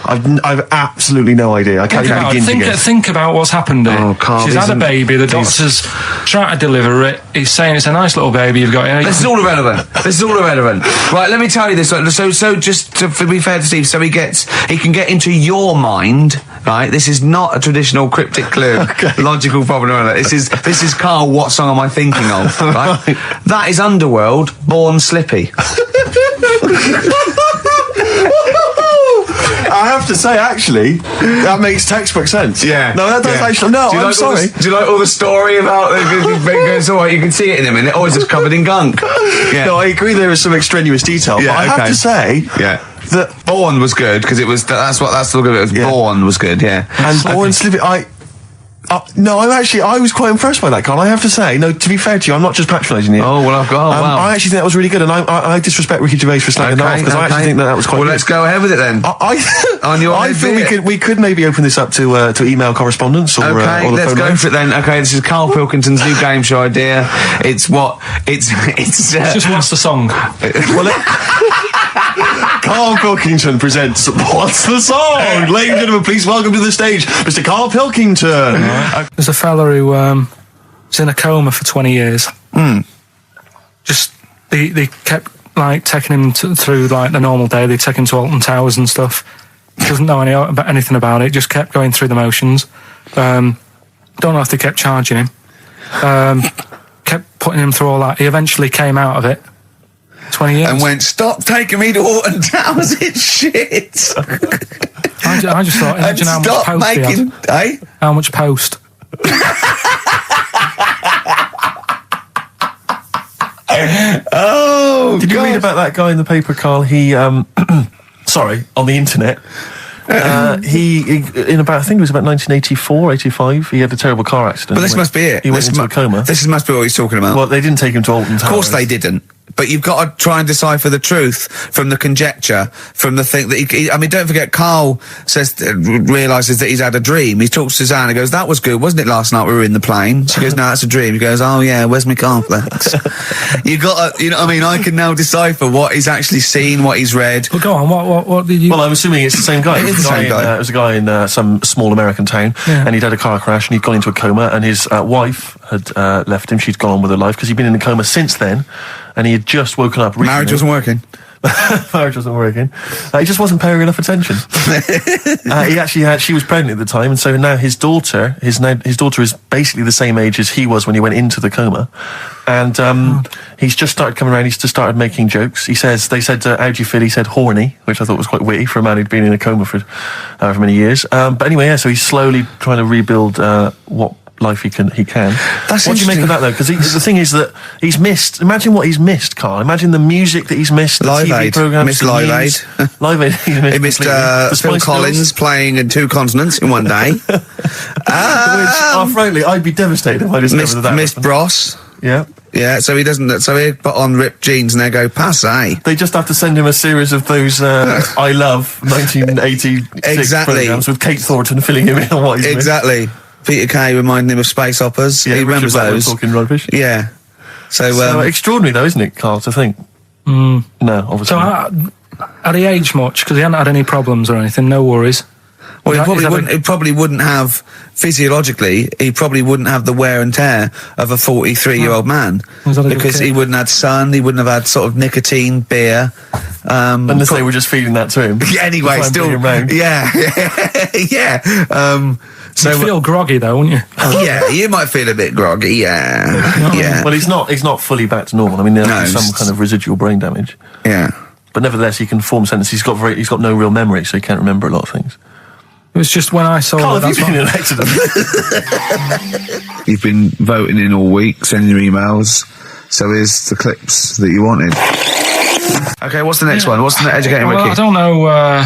[SPEAKER 2] I've absolutely no idea. I can't even begin to guess.
[SPEAKER 3] Think about what's happened here.
[SPEAKER 12] Oh, Carl,
[SPEAKER 3] she's had a baby, the doctor's trying to deliver it, he's saying it's a nice little baby you've got here.
[SPEAKER 12] This is all irrelevant. Right, let me tell you this. So just to be fair to Steve, so he can get into your mind, right? This is not a traditional cryptic clue, logical problem or other. This is Carl, what song am I thinking of, right? That is Underworld, Born Slippy.
[SPEAKER 2] I have to say, actually, that makes textbook sense.
[SPEAKER 12] Yeah.
[SPEAKER 2] No, that does actually. No, I'm sorry.
[SPEAKER 12] Do you like all the story about it's all right, you can see it in a minute. Oh, it's just covered in gunk. Yeah.
[SPEAKER 2] No, I agree there is some extraneous detail, but I have to say
[SPEAKER 12] that Born was good because it was that's the look of it was. Born was good, yeah.
[SPEAKER 2] And Born Slippy, no, I was quite impressed by that, Carl. I have to say, no, to be fair to you, I'm not just patronising you.
[SPEAKER 12] Oh, well, wow.
[SPEAKER 2] I actually think that was really good, and I disrespect Ricky Gervais for slagging that off, because I actually think that was quite good.
[SPEAKER 12] Well, let's go ahead with it then.
[SPEAKER 2] I feel we could maybe open this up to email correspondence or
[SPEAKER 12] okay,
[SPEAKER 2] or the
[SPEAKER 12] let's
[SPEAKER 2] phone
[SPEAKER 12] go
[SPEAKER 2] line.
[SPEAKER 12] for it then. Okay, this is Karl Pilkington's new game show idea. It's
[SPEAKER 3] just what's the song?
[SPEAKER 2] Karl Pilkington presents What's the Song? Ladies and gentlemen, please welcome to the stage Mr. Karl Pilkington.
[SPEAKER 3] There's a fella who was in a coma for 20 years. Just they kept like taking him through like the normal day. They take him to Alton Towers and stuff. He doesn't know anything about it. Just kept going through the motions. Don't know if they kept charging him. Kept putting him through all that. He eventually came out of it. 20 years.
[SPEAKER 1] And went, stop taking me to Alton Towers, it's shit.
[SPEAKER 3] I just thought, imagine how much post he had. How much post?
[SPEAKER 1] Oh,
[SPEAKER 2] did you read about that guy in the paper, Carl? He, sorry, on the internet. He in about, I think it was about 1984, 85, he had a terrible car accident.
[SPEAKER 1] But this must be it.
[SPEAKER 2] He went into a coma.
[SPEAKER 1] This must be what he's talking about.
[SPEAKER 2] Well, they didn't take him to Alton Towers.
[SPEAKER 1] Of course they didn't. But you've got to try and decipher the truth from the conjecture, from the thing that I mean, don't forget, Carl realises that he's had a dream. He talks to Susanna and goes, that was good, wasn't it, last night we were in the plane? She goes, no, that's a dream. He goes, oh yeah, where's my cornflakes? You got to, you know what I mean? I can now decipher what he's actually seen, what he's read.
[SPEAKER 3] Well, go on, what did you...
[SPEAKER 2] Well, I'm assuming it's the same guy.
[SPEAKER 1] It is the same guy.
[SPEAKER 2] It was a guy in some small American town, and he'd had a car crash and he'd gone into a coma, and his wife had left him. She'd gone on with her life because he'd been in a coma since then, and he had just woken up recently.
[SPEAKER 1] Marriage wasn't working.
[SPEAKER 2] Marriage wasn't working. He just wasn't paying enough attention. She was pregnant at the time, and so now his daughter is basically the same age as he was when he went into the coma, and he's just started coming around. He's just started making jokes. They said, how do you feel? He said horny, which I thought was quite witty for a man who'd been in a coma for however many years. But anyway, so he's slowly trying to rebuild what life he can.
[SPEAKER 1] That's
[SPEAKER 2] what do you make of that though? Because the thing is that he's missed. Imagine what he's missed, Carl. Imagine the music that he's missed. The
[SPEAKER 1] Live
[SPEAKER 2] TV
[SPEAKER 1] Aid.
[SPEAKER 2] programs.
[SPEAKER 1] Missed Live Aid.
[SPEAKER 2] Live Aid.
[SPEAKER 1] He missed Phil Collins playing in 2 continents in one day.
[SPEAKER 2] Frankly, I'd be devastated if I discovered that.
[SPEAKER 1] Missed Bros.
[SPEAKER 2] Yeah.
[SPEAKER 1] Yeah, so he doesn't. So he put on ripped jeans and they go passe.
[SPEAKER 2] They just have to send him a series of those I Love 1986 programs with Kate Thornton filling him in on what he's missed.
[SPEAKER 1] Exactly. Peter Kay reminding him of space operas.
[SPEAKER 2] Yeah,
[SPEAKER 1] he remembers those.
[SPEAKER 2] Talking rubbish.
[SPEAKER 1] Yeah. So
[SPEAKER 2] extraordinary though, isn't it, Carl, to think? No, obviously.
[SPEAKER 3] So had he aged much? Because he hadn't had any problems or anything, no worries.
[SPEAKER 1] Well, he probably wouldn't have, physiologically, he probably wouldn't have the wear and tear of a 43-year-old man. Because he wouldn't have had sun, he wouldn't have had sort of nicotine, beer.
[SPEAKER 2] Unless they were just feeding that to him.
[SPEAKER 1] Anyway, still. Yeah.
[SPEAKER 3] So you'd feel groggy though, wouldn't you?
[SPEAKER 1] Yeah, you might feel a bit groggy, yeah.
[SPEAKER 2] Well, he's not fully back to normal. I mean, there's some kind of residual brain damage.
[SPEAKER 1] Yeah.
[SPEAKER 2] But nevertheless, he can form sentences. He's got no real memory, so he can't remember a lot of things.
[SPEAKER 3] It was just when I saw
[SPEAKER 2] Carl, have you been in an accident?
[SPEAKER 12] You've been voting in all week, sending your emails. So here's the clips that you wanted.
[SPEAKER 1] Okay, what's the next one? What's the educating
[SPEAKER 3] Well,
[SPEAKER 1] wiki?
[SPEAKER 3] I don't know.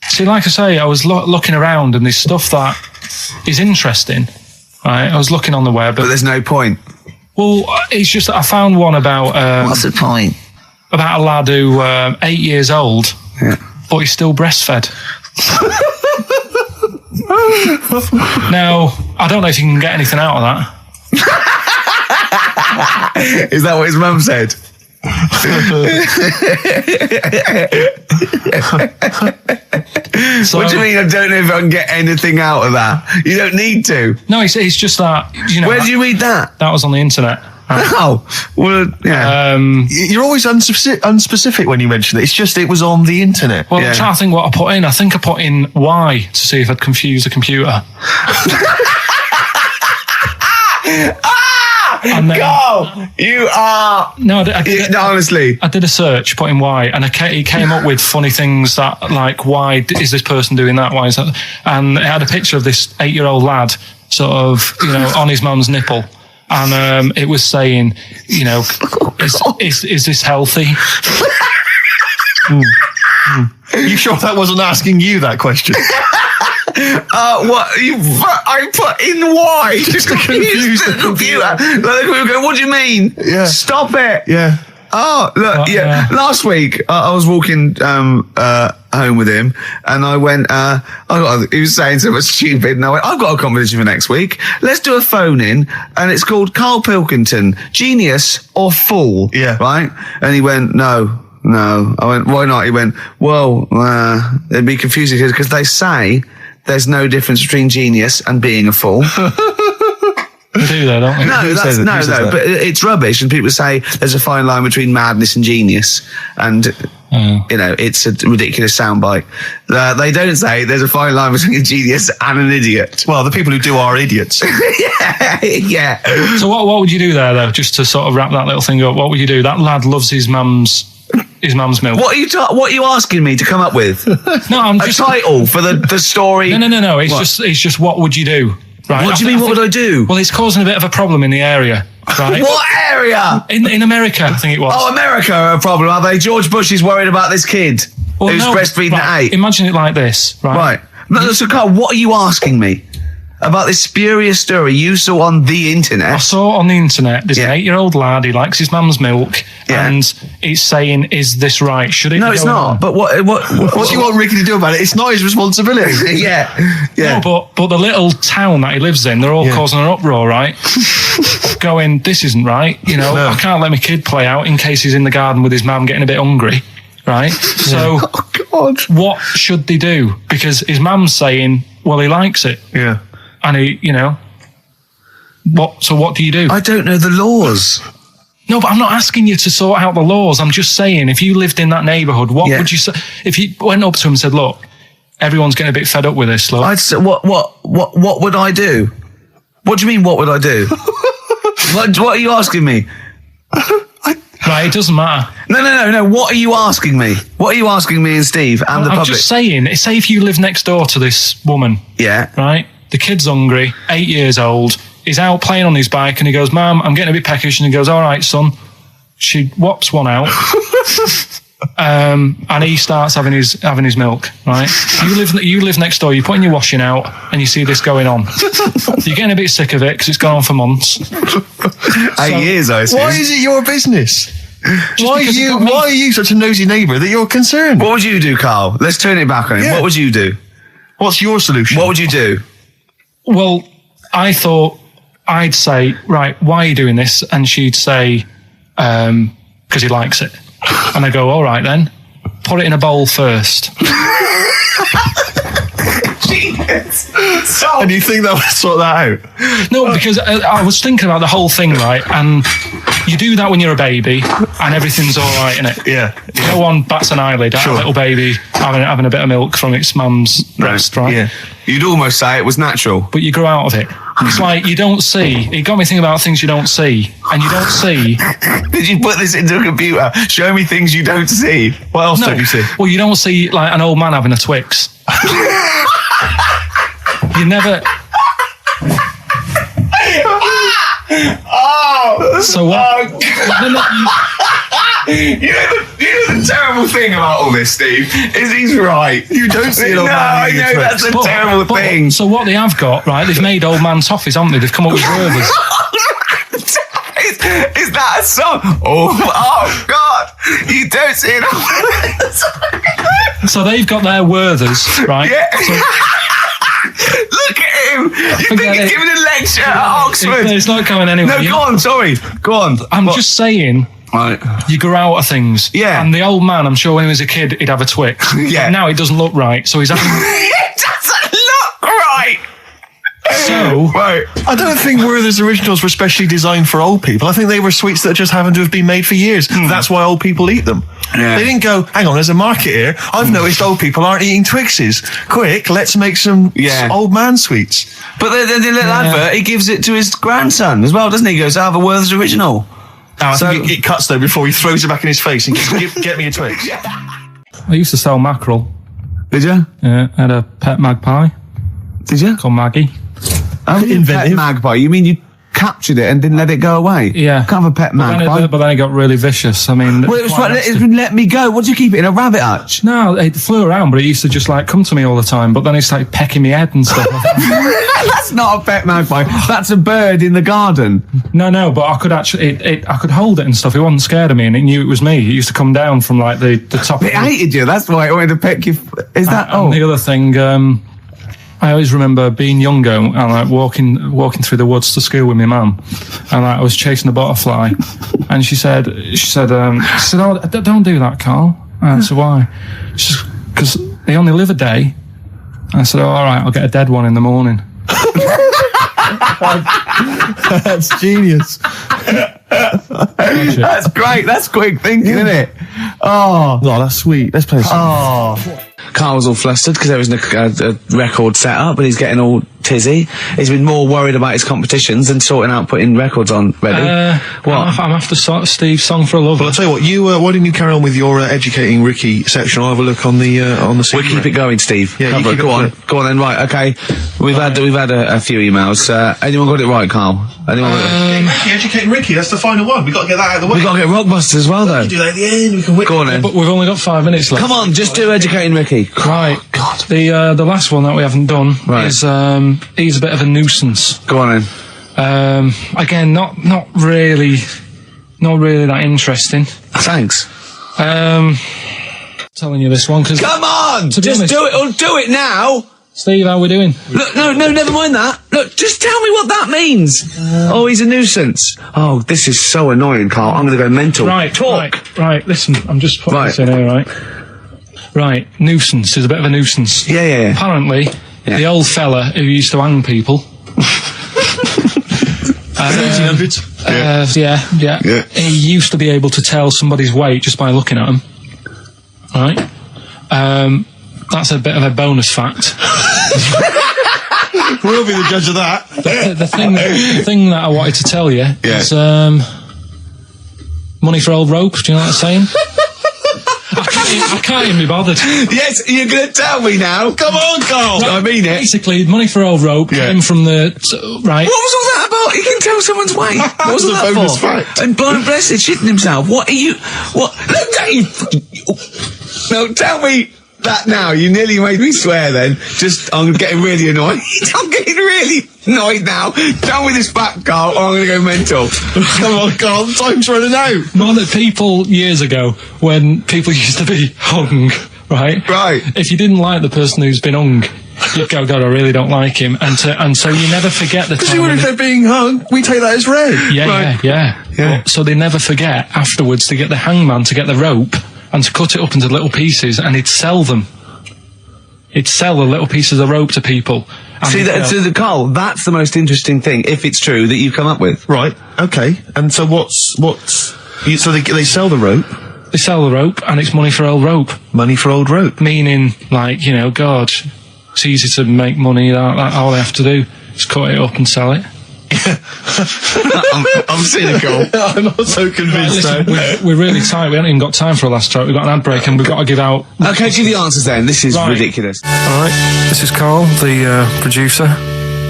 [SPEAKER 3] See, like I say, I was looking around and there's stuff that is interesting. Right, I was looking on the web,
[SPEAKER 1] but there's no point.
[SPEAKER 3] Well, it's just that I found one about.
[SPEAKER 1] What's the point?
[SPEAKER 3] About a lad who 8 years old, but he's still breastfed. Now, I don't know if you can get anything out of that.
[SPEAKER 1] Is that what his mum said? What do you mean? I don't know if I can get anything out of that. You don't need to.
[SPEAKER 3] No, it's just that.
[SPEAKER 1] Where did you read that?
[SPEAKER 3] That was on the internet.
[SPEAKER 1] Oh, well, yeah.
[SPEAKER 2] You're always unspecific when you mention it. It's just it was on the internet.
[SPEAKER 3] Well, I'm trying to think what I put in. I think I put in Y to see if I'd confuse the computer. And then,
[SPEAKER 1] Go! You are...
[SPEAKER 3] No,
[SPEAKER 1] honestly.
[SPEAKER 3] I did a search, put in Y, and it came up with funny things that, like, why is this person doing that? Why is that? And it had a picture of this 8-year-old lad, sort of, on his mum's nipple. And it was saying, is this healthy?
[SPEAKER 2] You sure that wasn't asking you that question?
[SPEAKER 1] What? I put in Y just to confuse the computer. What do you mean?
[SPEAKER 2] Yeah.
[SPEAKER 1] Stop it.
[SPEAKER 2] Yeah.
[SPEAKER 1] Oh, look, last week I was walking home with him and I went, he was saying something stupid and I went, I've got a competition for next week. Let's do a phone in and it's called Karl Pilkington, Genius or Fool.
[SPEAKER 2] Yeah.
[SPEAKER 1] Right? And he went, No. I went, why not? He went, well, it'd be confusing because they say there's no difference between genius and being a fool.
[SPEAKER 3] They do that, don't they?
[SPEAKER 1] No, but it's rubbish. And people say there's a fine line between madness and genius. And, it's a ridiculous soundbite. They don't say there's a fine line between a genius and an idiot.
[SPEAKER 2] Well, the people who do are idiots.
[SPEAKER 1] Yeah.
[SPEAKER 3] So what would you do there, though, just to sort of wrap that little thing up? What would you do? That lad loves his mum's milk.
[SPEAKER 1] What are you asking me to come up with?
[SPEAKER 3] No, I'm just
[SPEAKER 1] a title for the story.
[SPEAKER 3] No. It's just what would you do? Right.
[SPEAKER 1] What do you mean? What would I do?
[SPEAKER 3] Well, it's causing a bit of a problem in the area. Right?
[SPEAKER 1] What area?
[SPEAKER 3] In America, I think it was.
[SPEAKER 1] Oh, America are a problem, are they? George Bush is worried about this kid who's breastfeeding at 8.
[SPEAKER 3] Imagine it like this, right?
[SPEAKER 1] Right. No, so Carl, what are you asking me? About this spurious story you saw on the internet.
[SPEAKER 3] I saw it on the internet. There's an 8-year-old lad. He likes his mum's milk, and it's saying, "Is this right? Should it?"
[SPEAKER 1] No, it's not.
[SPEAKER 3] On?
[SPEAKER 1] But what do
[SPEAKER 2] you want Ricky to do about it? It's not his responsibility.
[SPEAKER 1] Yeah.
[SPEAKER 3] No, but the little town that he lives in, they're all causing an uproar, right? Going, this isn't right. I can't let my kid play out in case he's in the garden with his mum getting a bit hungry, right? So, what should they do? Because his mum's saying, well, he likes it.
[SPEAKER 2] Yeah.
[SPEAKER 3] And he, what do you do?
[SPEAKER 1] I don't know the laws.
[SPEAKER 3] No, but I'm not asking you to sort out the laws. I'm just saying, if you lived in that neighbourhood, what would you say? If you went up to him and said, look, everyone's getting a bit fed up with this, look.
[SPEAKER 1] I'd say, what would I do? What do you mean, what would I do? what are you asking me?
[SPEAKER 3] Right, it doesn't matter.
[SPEAKER 1] No. What are you asking me? What are you asking me and Steve and the public?
[SPEAKER 3] I'm just saying, say if you live next door to this woman.
[SPEAKER 1] Yeah.
[SPEAKER 3] Right? The kid's hungry, 8 years old. He's out playing on his bike and he goes, Mum, I'm getting a bit peckish. And he goes, all right, son. She whops one out. And he starts having his milk, right? You live next door, you're putting your washing out and you see this going on. You're getting a bit sick of it because it's gone on for months.
[SPEAKER 1] 8 years, I assume.
[SPEAKER 2] Why is it your business? Why are you such a nosy neighbour that you're concerned?
[SPEAKER 1] What would you do, Carl? Let's turn it back on him. Yeah. What would you do?
[SPEAKER 2] What's your solution?
[SPEAKER 1] What would you do?
[SPEAKER 3] Well, I thought I'd say, right, why are you doing this? And she'd say, because he likes it. And I go, all right then, put it in a bowl first.
[SPEAKER 2] And you think that would sort that out?
[SPEAKER 3] No, because I was thinking about the whole thing, right? And you do that when you're a baby and everything's all right, innit?
[SPEAKER 2] Yeah.
[SPEAKER 3] No one bats an eyelid at a little baby having a bit of milk from its mum's breast, right?
[SPEAKER 1] Yeah. You'd almost say it was natural.
[SPEAKER 3] But you grow out of it. It's like you don't see. It got me thinking about things you don't see. And you don't see.
[SPEAKER 1] Did you put this into a computer? Show me things you don't see. What else don't you see?
[SPEAKER 3] Well, you don't see like an old man having a Twix. You never.
[SPEAKER 1] Oh!
[SPEAKER 3] So what?
[SPEAKER 1] You know the terrible thing about all this, Steve, is he's right.
[SPEAKER 2] You don't see an old man
[SPEAKER 1] I
[SPEAKER 2] eating
[SPEAKER 1] know,
[SPEAKER 2] Twix.
[SPEAKER 1] that's a terrible thing.
[SPEAKER 3] So what they have got, right, they've made old man toffees, haven't they? They've come up with Gervais.
[SPEAKER 1] Is that a song? Oh God! You don't see it.
[SPEAKER 3] So they've got their Werthers, right?
[SPEAKER 1] Yeah.
[SPEAKER 3] So,
[SPEAKER 1] look at him! You think
[SPEAKER 3] Forget
[SPEAKER 1] he's
[SPEAKER 3] it.
[SPEAKER 1] giving a lecture at Oxford?
[SPEAKER 3] It's not going anywhere.
[SPEAKER 1] No, go on. Sorry, go on.
[SPEAKER 3] I'm just saying.
[SPEAKER 1] Right.
[SPEAKER 3] You grow out of things.
[SPEAKER 1] Yeah.
[SPEAKER 3] And the old man, I'm sure when he was a kid, he'd have a Twix.
[SPEAKER 1] Yeah.
[SPEAKER 3] Now it doesn't look right, so he's having.
[SPEAKER 1] It doesn't look right.
[SPEAKER 3] So,
[SPEAKER 1] Right.
[SPEAKER 2] I don't think Werther's originals were specially designed for old people. I think they were sweets that just happened to have been made for years. That's why old people eat them.
[SPEAKER 1] Yeah.
[SPEAKER 2] They didn't go, hang on, there's a market here. I've noticed old people aren't eating Twixes. Quick, let's make some old man sweets.
[SPEAKER 1] But the little advert, he gives it to his grandson as well, doesn't he? He goes, I have a Werther's original.
[SPEAKER 2] I think it cuts though before he throws it back in his face and goes, get me a Twix.
[SPEAKER 3] I used to sell mackerel.
[SPEAKER 1] Did you?
[SPEAKER 3] Yeah, I had a pet magpie
[SPEAKER 1] Did you?
[SPEAKER 3] called Maggie.
[SPEAKER 1] Oh, pet magpie. You mean you captured it and didn't let it go away?
[SPEAKER 3] Yeah.
[SPEAKER 1] Can't have a pet magpie.
[SPEAKER 3] But then it got really vicious. I mean,
[SPEAKER 1] Well, it was like, let me go. What do you keep it in a rabbit hutch?
[SPEAKER 3] No, it flew around, but it used to just like come to me all the time. But then it started pecking my head and stuff.
[SPEAKER 1] That's not a pet magpie. That's a bird in the garden.
[SPEAKER 3] No, but I could actually, I could hold it and stuff. It wasn't scared of me, and it knew it was me. It used to come down from like the top.
[SPEAKER 1] It hated you. That's why it wanted to peck you. Is that?
[SPEAKER 3] And the other thing, I always remember being younger and like walking through the woods to school with my mum, and like, I was chasing a butterfly, and she said, "Oh, don't do that, Carl." And I said, "Why?" She said, "Because they only live a day." I said, "Oh, all right, I'll get a dead one in the morning."
[SPEAKER 2] That's genius.
[SPEAKER 1] That's great. That's quick thinking, isn't it? Oh,
[SPEAKER 2] that's sweet. Let's play some.
[SPEAKER 1] Oh. Carl's all flustered because there isn't a record set up, but he's getting all tizzy. He's been more worried about his competitions than sorting out putting records on ready. What?
[SPEAKER 3] I'm after Steve's Song for a Lover.
[SPEAKER 2] Well, I'll tell you what. Why didn't you carry on with your educating Ricky section? I'll have a look on the
[SPEAKER 1] We'll keep it going, Steve.
[SPEAKER 2] Yeah,
[SPEAKER 1] Cover it. Go on then. Right, okay. We've had a few emails. Anyone got it right, Carl? Anyone?
[SPEAKER 2] Educating Ricky. That's the final one. We got to get that out of the way.
[SPEAKER 1] We got to get Rockbusters as well, though.
[SPEAKER 2] We can do that at the end. We can whip.
[SPEAKER 1] Go on then.
[SPEAKER 3] But we've only got 5 minutes left.
[SPEAKER 1] Come on, just do Educating Ricky.
[SPEAKER 3] Right.
[SPEAKER 1] God.
[SPEAKER 3] The last one that we haven't done is he's a bit of a nuisance.
[SPEAKER 1] Go on then.
[SPEAKER 3] Again, not really that interesting.
[SPEAKER 1] Thanks.
[SPEAKER 3] Telling you this one because
[SPEAKER 1] come on, just honest, do it. Or do it now.
[SPEAKER 3] Steve, how are we doing?
[SPEAKER 1] Look, no, never mind that. Look, just tell me what that means. Oh, he's a nuisance. Oh, this is so annoying, Carl. I'm going to go mental.
[SPEAKER 3] Right,
[SPEAKER 1] talk.
[SPEAKER 3] Right, listen, I'm just putting this in here, right? Right, nuisance is a bit of a nuisance.
[SPEAKER 1] Yeah.
[SPEAKER 3] Apparently, the old fella who used to hang people.
[SPEAKER 2] 1800s.
[SPEAKER 3] Yeah. He used to be able to tell somebody's weight just by looking at them. Right? That's a bit of a bonus fact.
[SPEAKER 2] We'll be the judge of that.
[SPEAKER 3] The thing that I wanted to tell you is money for old rope. Do you know what I'm saying? I can't even be bothered.
[SPEAKER 1] Yes, you're going to tell me now. Come on, Carl.
[SPEAKER 3] Right,
[SPEAKER 1] I mean it.
[SPEAKER 3] Basically, money for old rope came from the... right.
[SPEAKER 1] What was all that about? You can tell someone's weight. What was that
[SPEAKER 2] bonus
[SPEAKER 1] for?
[SPEAKER 2] fact.
[SPEAKER 1] And blind blessed shitting himself. What are you... What? Look at you... No, tell me that now. You nearly made me swear then. I'm getting really annoyed. I'm getting really annoyed now. Tell me this back, Carl, or I'm going to go mental.
[SPEAKER 2] Come on, Carl. Time's running out.
[SPEAKER 3] More that people years ago, when people used to be hung, right?
[SPEAKER 1] Right.
[SPEAKER 3] If you didn't like the person who's been hung, you'd go, God, I really don't like him. And so you never forget the time.
[SPEAKER 2] Because if they're being hung, we take that as read.
[SPEAKER 3] Yeah. So they never forget afterwards to get the hangman to get the rope and to cut it up into little pieces, and he'd sell them. He'd sell the little pieces of rope to people.
[SPEAKER 1] See, Carl, that's the most interesting thing, if it's true, that you've come up with.
[SPEAKER 2] Right, okay. And so so they sell the rope?
[SPEAKER 3] They sell the rope, and it's money for old rope.
[SPEAKER 2] Money for old rope?
[SPEAKER 3] Meaning, like, God, it's easy to make money, that all they have to do is cut it up and sell it.
[SPEAKER 1] I'm cynical.
[SPEAKER 2] I'm not so convinced.
[SPEAKER 3] Right, listen, we're really tight. We haven't even got time for a last track. We've got an ad break and we've got to give out...
[SPEAKER 1] Okay, give the answers then. This is ridiculous.
[SPEAKER 3] Alright, this is Carl, the producer.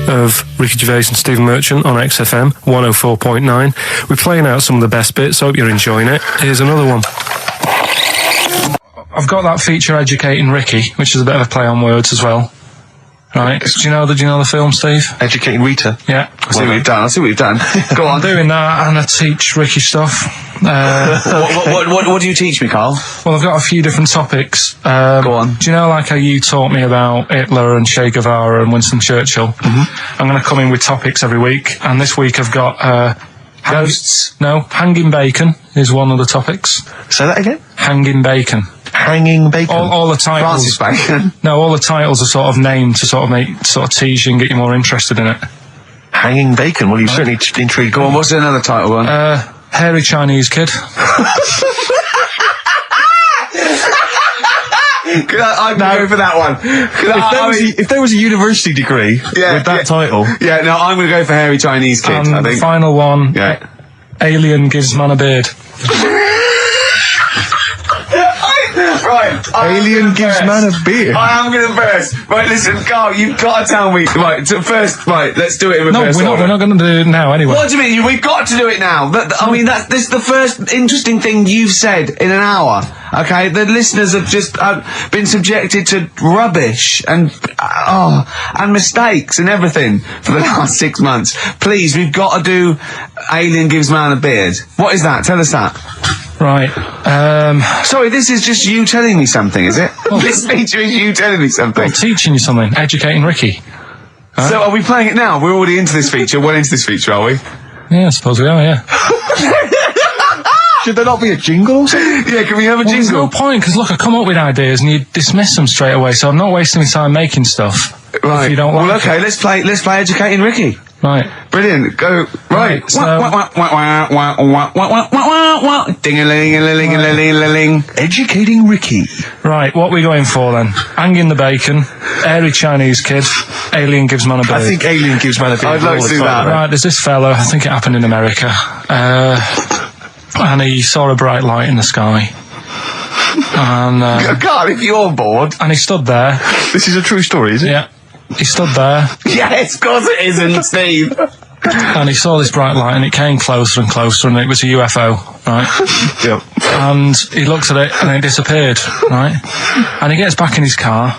[SPEAKER 3] of Ricky Gervais and Stephen Merchant on XFM 104.9. We're playing out some of the best bits. Hope you're enjoying it. Here's another one. I've got that feature Educating Ricky, which is a bit of a play on words as well. Right. Do you know the film, Steve?
[SPEAKER 2] Educating Rita.
[SPEAKER 3] Yeah.
[SPEAKER 1] I see what you've done. Go on.
[SPEAKER 3] I'm doing that, and I teach Ricky stuff.
[SPEAKER 1] What do you teach me, Carl?
[SPEAKER 3] Well, I've got a few different topics.
[SPEAKER 1] Go on.
[SPEAKER 3] Do you know, like how you taught me about Hitler and Che Guevara and Winston Churchill? Mm-hmm. I'm going to come in with topics every week, and this week I've got
[SPEAKER 1] ghosts.
[SPEAKER 3] No, hanging bacon is one of the topics.
[SPEAKER 2] Say that again.
[SPEAKER 3] Hanging bacon.
[SPEAKER 2] Hanging bacon.
[SPEAKER 3] All the titles.
[SPEAKER 1] Francis Bacon.
[SPEAKER 3] No, all the titles are sort of named to sort of tease you and get you more interested in it.
[SPEAKER 2] Hanging bacon. Well, you've certainly intrigued.
[SPEAKER 1] Go on. What's another title one?
[SPEAKER 3] Hairy Chinese kid.
[SPEAKER 1] I'm going to go for that one.
[SPEAKER 2] If there was a university degree with that title.
[SPEAKER 1] Yeah, no, I'm going to go for hairy Chinese kid,
[SPEAKER 3] And
[SPEAKER 1] I think.
[SPEAKER 3] the final one,
[SPEAKER 1] Yeah.
[SPEAKER 3] Alien gives man a beard.
[SPEAKER 1] Right.
[SPEAKER 2] Alien gives man a beard.
[SPEAKER 1] I am going to first. Right, listen, Carl, you've got to tell me. Right, first, right, let's do it in reverse.
[SPEAKER 3] No, we're not going to do it now anyway.
[SPEAKER 1] What do you mean? We've got to do it now. I mean, this is the first interesting thing you've said in an hour. Okay, the listeners have just been subjected to rubbish and mistakes and everything for the last 6 months. Please, we've got to do Alien gives man a beard. What is that? Tell us that.
[SPEAKER 3] Right.
[SPEAKER 1] Sorry, this is just you telling me something, is it? This feature is you telling me something.
[SPEAKER 3] I'm teaching you something. Educating Ricky. Huh?
[SPEAKER 1] So are we playing it now? We're already into this feature. Well into this feature, are we?
[SPEAKER 3] Yeah, I suppose we are, yeah.
[SPEAKER 2] Should there not be a jingle or something?
[SPEAKER 1] Yeah, can we have a jingle?
[SPEAKER 3] There's no point, because look, I come up with ideas and you dismiss them straight away, so I'm not wasting my time making stuff.
[SPEAKER 1] Right.
[SPEAKER 3] If you don't like
[SPEAKER 1] well, okay,
[SPEAKER 3] it.
[SPEAKER 1] let's play Educating Ricky.
[SPEAKER 3] Right.
[SPEAKER 1] Brilliant. Go. Right.
[SPEAKER 3] So-
[SPEAKER 1] Ding-a-ling-a-ling-a-ling-a-ling.
[SPEAKER 2] Educating Ricky.
[SPEAKER 3] Right, what are we going for then? Hanging the bacon, hairy Chinese kid, Alien gives man a beard.
[SPEAKER 2] I think Alien gives man a beard.
[SPEAKER 1] I'd like
[SPEAKER 2] all
[SPEAKER 1] to
[SPEAKER 2] the
[SPEAKER 1] do
[SPEAKER 2] time.
[SPEAKER 1] that.
[SPEAKER 3] Right, there's this fella, I think it happened in America, and he saw a bright light in the sky. And
[SPEAKER 1] God, if you're bored.
[SPEAKER 3] and he stood there.
[SPEAKER 2] This is a true story, is it?
[SPEAKER 3] Yeah. He stood there
[SPEAKER 1] Yes, of course it isn't, Steve.
[SPEAKER 3] and he saw this bright light and it came closer and closer and it was a UFO, right?
[SPEAKER 2] Yep.
[SPEAKER 3] And he looked at it and it disappeared, right? And he gets back in his car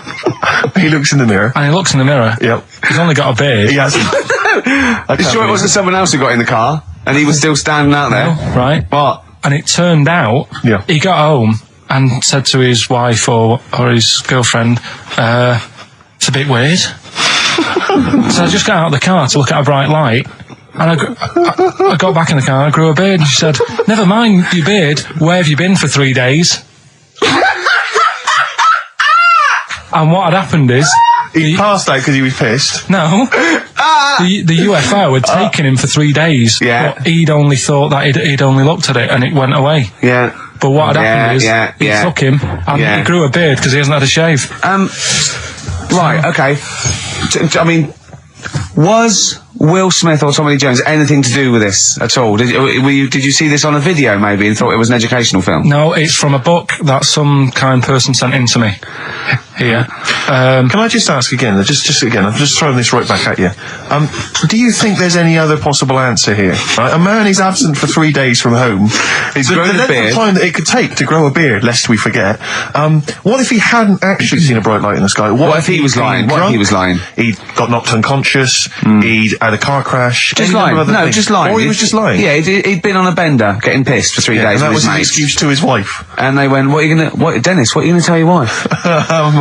[SPEAKER 2] He looks in the mirror.
[SPEAKER 3] and he looks in the mirror.
[SPEAKER 2] Yep.
[SPEAKER 3] He's only got a beard.
[SPEAKER 2] He hasn't.
[SPEAKER 1] You sure it wasn't someone else who got in the car and he was still standing out there?
[SPEAKER 3] Right?
[SPEAKER 1] What?
[SPEAKER 3] And it turned out
[SPEAKER 2] Yeah.
[SPEAKER 3] he got home and said to his wife or his girlfriend, it's a bit weird. So I just got out of the car to look at a bright light, and I got back in the car and I grew a beard, and she said, never mind your beard, where have you been for 3 days? And what had happened is...
[SPEAKER 2] He passed out because he was pissed.
[SPEAKER 3] No. The UFO had taken him for 3 days.
[SPEAKER 1] Yeah.
[SPEAKER 3] But he'd only thought that he'd only looked at it and it went away.
[SPEAKER 1] Yeah.
[SPEAKER 3] But what had happened is he
[SPEAKER 1] yeah.
[SPEAKER 3] took him and
[SPEAKER 1] Yeah.
[SPEAKER 3] he grew a beard because he hasn't had a shave.
[SPEAKER 1] Right, okay. I mean, was Will Smith or Tommy Lee Jones anything to do with this at all? Did you see this on a video maybe and thought it was an educational film?
[SPEAKER 3] No, it's from a book that some kind person sent in to me. Here.
[SPEAKER 2] Can I just ask again? Just again. I'm just throwing this right back at you. Do you think there's any other possible answer here? Right? A man is absent for 3 days from home.
[SPEAKER 1] He's
[SPEAKER 2] the
[SPEAKER 1] grown a
[SPEAKER 2] length
[SPEAKER 1] beard.
[SPEAKER 2] of time that it could take to grow a beard, lest we forget. What if he hadn't actually seen a bright light in the sky? What
[SPEAKER 1] if he was lying?
[SPEAKER 2] been
[SPEAKER 1] What if he
[SPEAKER 2] drunk?
[SPEAKER 1] was lying?
[SPEAKER 2] He got knocked unconscious. He'd had a car crash.
[SPEAKER 1] Just
[SPEAKER 2] any
[SPEAKER 1] lying.
[SPEAKER 2] number of other
[SPEAKER 1] No,
[SPEAKER 2] things.
[SPEAKER 1] just lying.
[SPEAKER 2] Or he was just lying.
[SPEAKER 1] Yeah, he'd been on a bender, getting pissed for 3 days
[SPEAKER 2] and that
[SPEAKER 1] with
[SPEAKER 2] was
[SPEAKER 1] his
[SPEAKER 2] an
[SPEAKER 1] mates.
[SPEAKER 2] excuse to his wife.
[SPEAKER 1] And they went, Dennis, what are you going to tell your wife?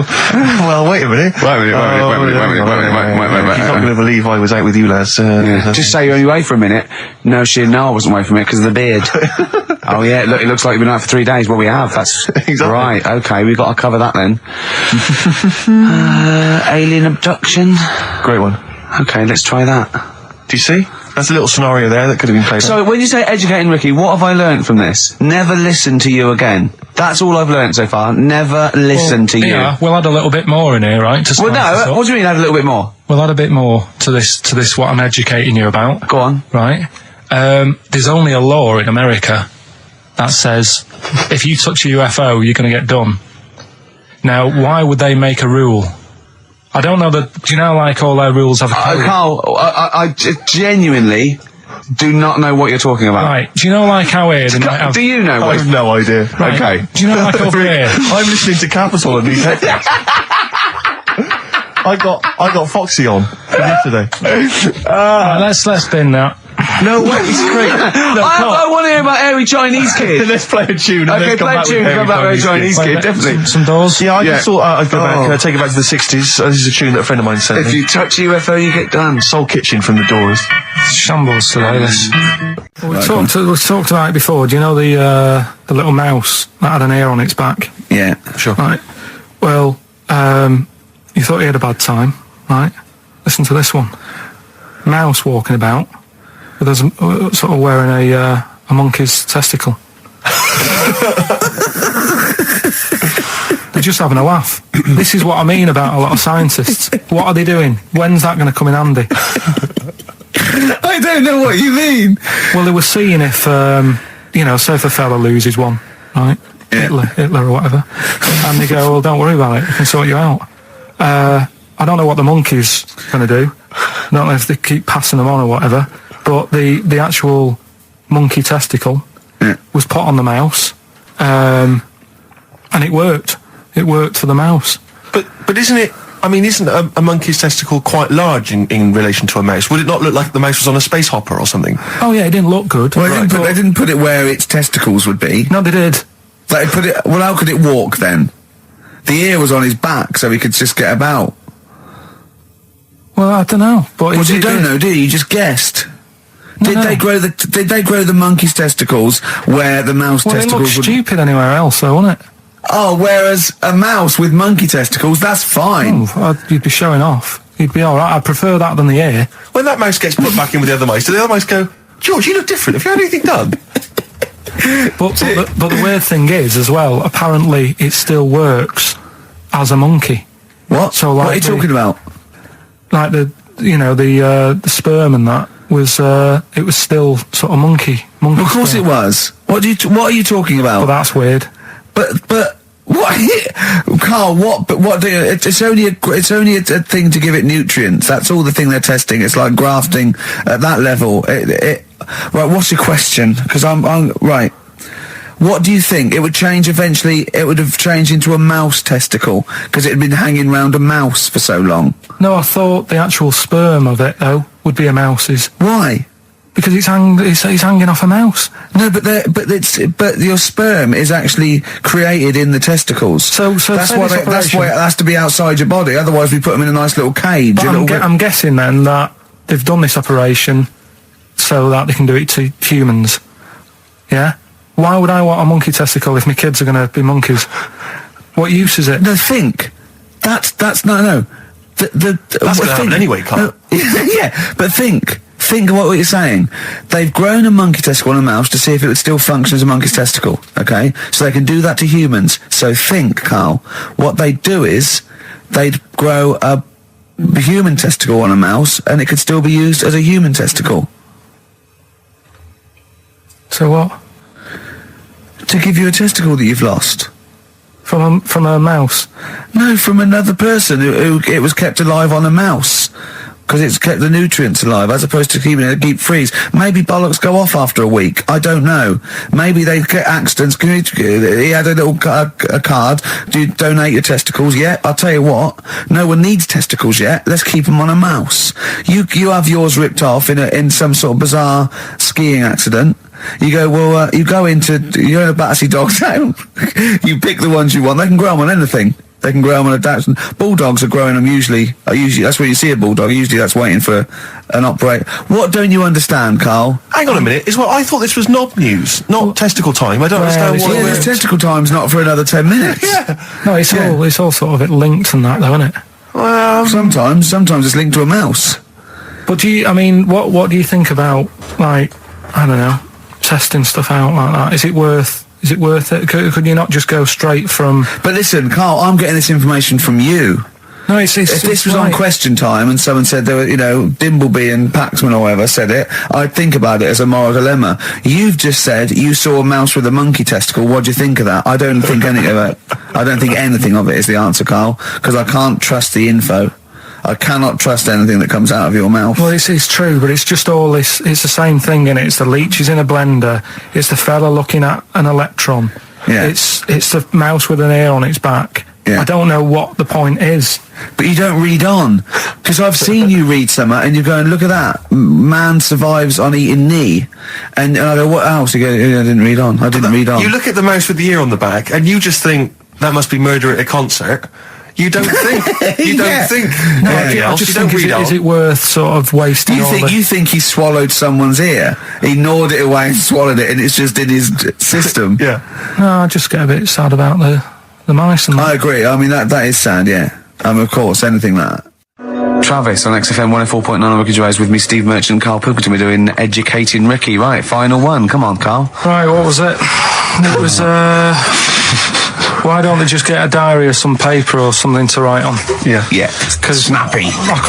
[SPEAKER 2] Well, wait a minute.
[SPEAKER 1] Wait a minute.
[SPEAKER 2] You're not going to believe I was out with you, lads.
[SPEAKER 1] Just say you're only away for a minute. No, I wasn't away from it because of the beard. Oh yeah, look, it looks like you've been out for 3 days. Well, we have. That's
[SPEAKER 2] Exactly.
[SPEAKER 1] right. Okay, we've got to cover that then. Alien abduction.
[SPEAKER 2] Great one.
[SPEAKER 1] Okay, let's try that.
[SPEAKER 2] Do you see? That's a little scenario there that could have been played.
[SPEAKER 1] So when you say educating Ricky, what have I learnt from this? Never listen to you again. That's all I've learnt so far. Never listen to you.
[SPEAKER 3] Yeah, we'll add a little bit more in here, right? To
[SPEAKER 1] Well,
[SPEAKER 3] spice this
[SPEAKER 1] no.
[SPEAKER 3] up.
[SPEAKER 1] What do you mean? Add a little bit more.
[SPEAKER 3] We'll add a bit more to this. What I'm educating you about.
[SPEAKER 1] Go on.
[SPEAKER 3] Right. There's only a law in America that says if you touch a UFO, you're going to get done. Now, why would they make a rule I don't know that. Do you know, like, all their rules have a code?
[SPEAKER 12] Carl, I genuinely do not know what you're talking about.
[SPEAKER 3] Right. Do you know, like, how here they might have...
[SPEAKER 12] Do you know?
[SPEAKER 2] I have no idea.
[SPEAKER 3] Right.
[SPEAKER 12] Okay.
[SPEAKER 3] Do you know, like, over here?
[SPEAKER 2] I'm listening to Capital and these headphones. I got Foxy on yesterday.
[SPEAKER 3] Right, let's bin that.
[SPEAKER 2] No way, it's great. No,
[SPEAKER 12] I want to hear about Airy Chinese Kid.
[SPEAKER 2] Let's play a tune. And
[SPEAKER 12] Okay, play a tune. Come back with Airy Chinese Kid, definitely.
[SPEAKER 3] Some doors.
[SPEAKER 2] Yeah, I just thought I'd go back, take it back to the 60s. This is a tune that a friend of mine sent
[SPEAKER 12] If
[SPEAKER 2] me.
[SPEAKER 12] you touch UFO, you get done.
[SPEAKER 2] Soul Kitchen from the Doors.
[SPEAKER 3] Shambles today, this. We talked about it before. Do you know the little mouse that had an ear on its back?
[SPEAKER 1] Yeah.
[SPEAKER 2] Sure.
[SPEAKER 3] Right. Well, you thought he had a bad time, right? Listen to this one. Mouse walking about with us sort of wearing a monkey's testicle. They're just having a laugh. This is what I mean about a lot of scientists. What are they doing? When's that going to come in handy?
[SPEAKER 1] I don't know what you mean.
[SPEAKER 3] Well, they were seeing if, say if a fella loses one, right?
[SPEAKER 1] Yeah.
[SPEAKER 3] Hitler or whatever. And they go, well, don't worry about it. We can sort you out. I don't know what the monkey's going to do. I don't know if they keep passing them on or whatever. But the actual monkey testicle was put on the mouse. And it worked. It worked for the mouse.
[SPEAKER 2] But isn't it... I mean, isn't a monkey's testicle quite large in relation to a mouse? Would it not look like the mouse was on a space hopper or something?
[SPEAKER 3] Oh, yeah, it didn't look good.
[SPEAKER 1] Well, they didn't put it where its testicles would be.
[SPEAKER 3] No, they did.
[SPEAKER 1] They put it... Well, how could it walk then? The ear was on his back, so he could just get about.
[SPEAKER 3] Well, I don't know. But
[SPEAKER 1] you don't know, do you? You just guessed. Did they grow the monkey's testicles where the mouse testicles
[SPEAKER 3] would... Well, it looked
[SPEAKER 1] would...
[SPEAKER 3] stupid anywhere else, though, wouldn't it?
[SPEAKER 1] Oh, whereas a mouse with monkey testicles, that's fine.
[SPEAKER 3] Oh, you'd be showing off. You'd be all right. I'd prefer that than the ear.
[SPEAKER 2] When that mouse gets put back in with the other mice, do the other mice go, George, you look different. Have you had anything done?
[SPEAKER 3] But the weird thing is, as well, apparently it still works as a monkey.
[SPEAKER 1] What?
[SPEAKER 3] So, like,
[SPEAKER 1] what are you talking about?
[SPEAKER 3] Like the sperm and that was it was still sort of monkey.
[SPEAKER 1] Of course
[SPEAKER 3] sperm.
[SPEAKER 1] it was. What are you talking about?
[SPEAKER 3] Well, that's weird.
[SPEAKER 1] But what, Carl? What? But what? It's only a thing to give it nutrients. That's all the thing they're testing. It's like grafting at that level. Right. What's your question? Because I'm right. What do you think? It would change eventually. It would have changed into a mouse testicle because it had been hanging around a mouse for so long.
[SPEAKER 3] No, I thought the actual sperm of it though would be a mouse's.
[SPEAKER 1] Why?
[SPEAKER 3] Because it's hanging off a mouse.
[SPEAKER 1] No, but your sperm is actually created in the testicles. So that's why it has to be outside your body. Otherwise, we put them in a nice little cage.
[SPEAKER 3] I'm guessing then that they've done this operation so that they can do it to humans. Yeah. Why would I want a monkey testicle if my kids are going to be monkeys? What use is it?
[SPEAKER 1] No, think. That's no.
[SPEAKER 2] That's going to happen anyway, Carl.
[SPEAKER 1] Yeah, but think of what you're saying. They've grown a monkey testicle on a mouse to see if it would still function as a monkey's testicle, okay? So they can do that to humans. So think, Carl. What they'd do is they'd grow a human testicle on a mouse and it could still be used as a human testicle.
[SPEAKER 3] So what?
[SPEAKER 1] To give you a testicle that you've lost.
[SPEAKER 3] From a mouse?
[SPEAKER 1] No, from another person who it was kept alive on a mouse. Because it's kept the nutrients alive, as opposed to keeping it deep freeze. Maybe bollocks go off after a week. I don't know. Maybe they get accidents. He had a little a card. Do you donate your testicles? Yeah, I'll tell you what. No one needs testicles yet. Let's keep them on a mouse. You have yours ripped off in some sort of bizarre skiing accident. You go, well, you're in a Battersea dog town. You pick the ones you want. They can grow them on anything. They can grow them on a Dachshund. Bulldogs are growing them usually, that's where you see a bulldog. Usually that's waiting for an operator. What don't you understand, Carl?
[SPEAKER 2] Hang on a minute. I thought this was knob news, not testicle time. I don't understand what...
[SPEAKER 1] Yeah, this testicle time's not for another 10 minutes.
[SPEAKER 2] Yeah.
[SPEAKER 3] No, it's all sort of linked and that, though, isn't it?
[SPEAKER 1] Well, sometimes it's linked to a mouse.
[SPEAKER 3] But what do you think about, like, I don't know, testing stuff out like that? Is it worth it? Could you not just go straight from...
[SPEAKER 1] But listen, Carl, I'm getting this information from you.
[SPEAKER 3] No, if
[SPEAKER 1] this was on Question Time and someone said there were, Dimbleby and Paxman or whatever said it, I'd think about it as a moral dilemma. You've just said you saw a mouse with a monkey testicle. What do you think of that? I don't think anything of it. I don't think anything of it is the answer, Carl, because I can't trust the info. I cannot trust anything that comes out of your mouth.
[SPEAKER 3] Well, it's true, but it's just all this. It's the same thing, and it's the leeches in a blender. It's the fella looking at an electron.
[SPEAKER 1] Yeah.
[SPEAKER 3] It's the mouse with an ear on its back.
[SPEAKER 1] Yeah.
[SPEAKER 3] I don't know what the point is.
[SPEAKER 1] But you don't read on. Because I've seen you read something and you're going, look at that. Man survives on eating knee. And I go, what else? You go, "Yeah, I didn't read on. I didn't read on."
[SPEAKER 2] You look at the mouse with the ear on the back, and you just think that must be murder at a concert. You don't think. You don't think.
[SPEAKER 3] No,
[SPEAKER 2] anything
[SPEAKER 3] I
[SPEAKER 2] else.
[SPEAKER 3] just
[SPEAKER 2] You don't
[SPEAKER 3] think,
[SPEAKER 2] read on.
[SPEAKER 3] is it worth sort of wasting all the...
[SPEAKER 1] You think he swallowed someone's ear? He gnawed it away and swallowed it, and it's just in his system.
[SPEAKER 2] Yeah.
[SPEAKER 3] No, I just get a bit sad about the mice and that.
[SPEAKER 1] I agree. I mean, that is sad, yeah. Of course, anything like that. Travis on XFM 104.9 on Ricky Gervais with me, Steve Merchant and Karl Pilkington. We're doing Educating Ricky. Right, final one. Come on, Karl.
[SPEAKER 3] Right, what was it? It was, why don't they just get a diary or some paper or something to write on?
[SPEAKER 1] Yeah. Yeah. Because snappy.
[SPEAKER 3] I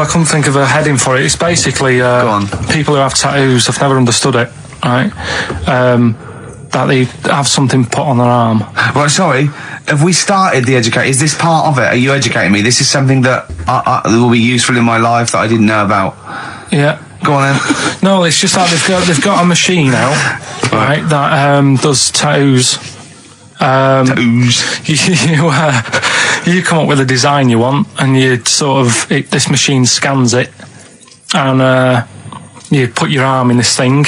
[SPEAKER 3] couldn't think of a heading for it. It's basically,
[SPEAKER 1] Go on.
[SPEAKER 3] people who have tattoos, I've never understood it, right? That they have something put on their arm.
[SPEAKER 1] Well, sorry, have we started the educate? Is this part of it? Are you educating me? This is something that will be useful in my life that I didn't know about.
[SPEAKER 3] Yeah.
[SPEAKER 1] Go on then.
[SPEAKER 3] No, it's just that they've got a machine out, right, that does tattoos.
[SPEAKER 1] Tattoos.
[SPEAKER 3] You come up with a design you want, and you sort of this machine scans it, and you put your arm in this thing,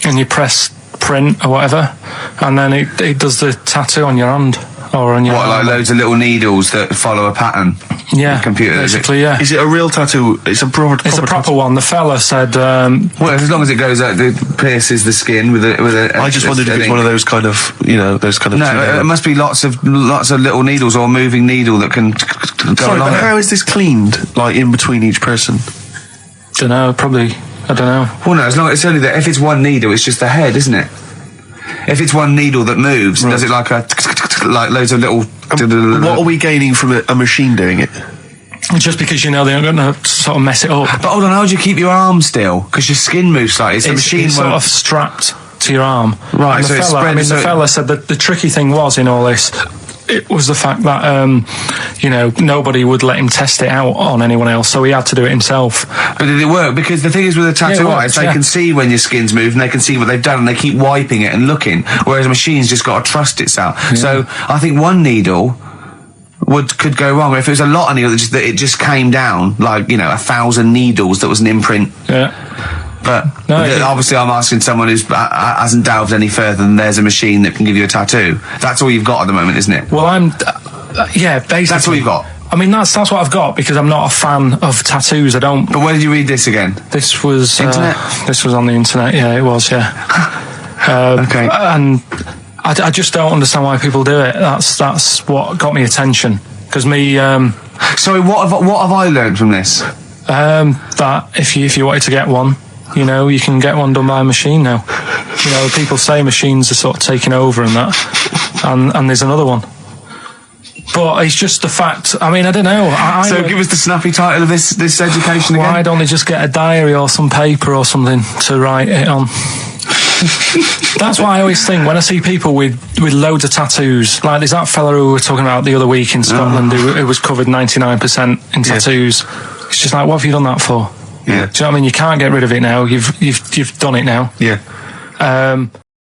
[SPEAKER 3] and you press print or whatever, and then it does the tattoo on your hand or on your
[SPEAKER 1] arm. Like loads of little needles that follow a pattern?
[SPEAKER 3] Yeah,
[SPEAKER 1] the computer,
[SPEAKER 3] basically, yeah.
[SPEAKER 2] Is it a real tattoo? It's a proper
[SPEAKER 3] proper one. The fella said,
[SPEAKER 1] well, as long as it goes out, it pierces the skin with a
[SPEAKER 2] I just wondered if it's one of those kind of, those kind of...
[SPEAKER 1] No, it must be lots of little needles or a moving needle that can go along.
[SPEAKER 2] But how is this cleaned, like, in between each person?
[SPEAKER 3] Don't know, probably, I don't know.
[SPEAKER 1] Well, no, it's only that if it's one needle, it's just the head, isn't it? If it's one needle that moves, does it like loads of little...
[SPEAKER 2] What are we gaining from a machine doing it?
[SPEAKER 3] Just because they're going to sort of mess it up.
[SPEAKER 1] But hold on, how do you keep your arm still? Because your skin moves slightly. It's a machine.
[SPEAKER 3] It's sort of strapped to your arm.
[SPEAKER 1] Right,
[SPEAKER 3] so
[SPEAKER 1] it's spread.
[SPEAKER 3] the fella said that the tricky thing was in all this, it was the fact that nobody would let him test it out on anyone else, so he had to do it himself.
[SPEAKER 1] But did it work? Because the thing is with a tattoo artist, they can see when your skin's moved and they can see what they've done and they keep wiping it and looking, whereas a machine's just got to trust itself. Yeah. So I think one needle could go wrong. If it was a lot of needles that it just came down, like 1,000 needles, that was an imprint.
[SPEAKER 3] Yeah.
[SPEAKER 1] But obviously I'm asking someone who hasn't delved any further than there's a machine that can give you a tattoo. That's all you've got at the moment, isn't it?
[SPEAKER 3] Well, basically.
[SPEAKER 1] That's all you've got?
[SPEAKER 3] I mean, that's what I've got, because I'm not a fan of tattoos. I don't...
[SPEAKER 1] But where did you read this again?
[SPEAKER 3] This was...
[SPEAKER 1] Internet?
[SPEAKER 3] This was on the internet, yeah, it was, yeah.
[SPEAKER 1] Okay.
[SPEAKER 3] And I just don't understand why people do it. That's what got me attention. Because me...
[SPEAKER 1] Sorry, what have I learned from this?
[SPEAKER 3] That if you wanted to get one, you can get one done by a machine now. People say machines are sort of taking over and that, and there's another one. But it's just the fact. I mean, I don't know.
[SPEAKER 1] So give us the snappy title of this education again.
[SPEAKER 3] Why don't they just get a diary or some paper or something to write it on? That's what I always think when I see people with loads of tattoos. Like there's that fella who we were talking about the other week in Scotland who was covered 99% in tattoos. It's just like, what have you done that for?
[SPEAKER 1] Yeah.
[SPEAKER 3] Do you know what I mean? You can't get rid of it now. You've done it now.
[SPEAKER 1] Yeah.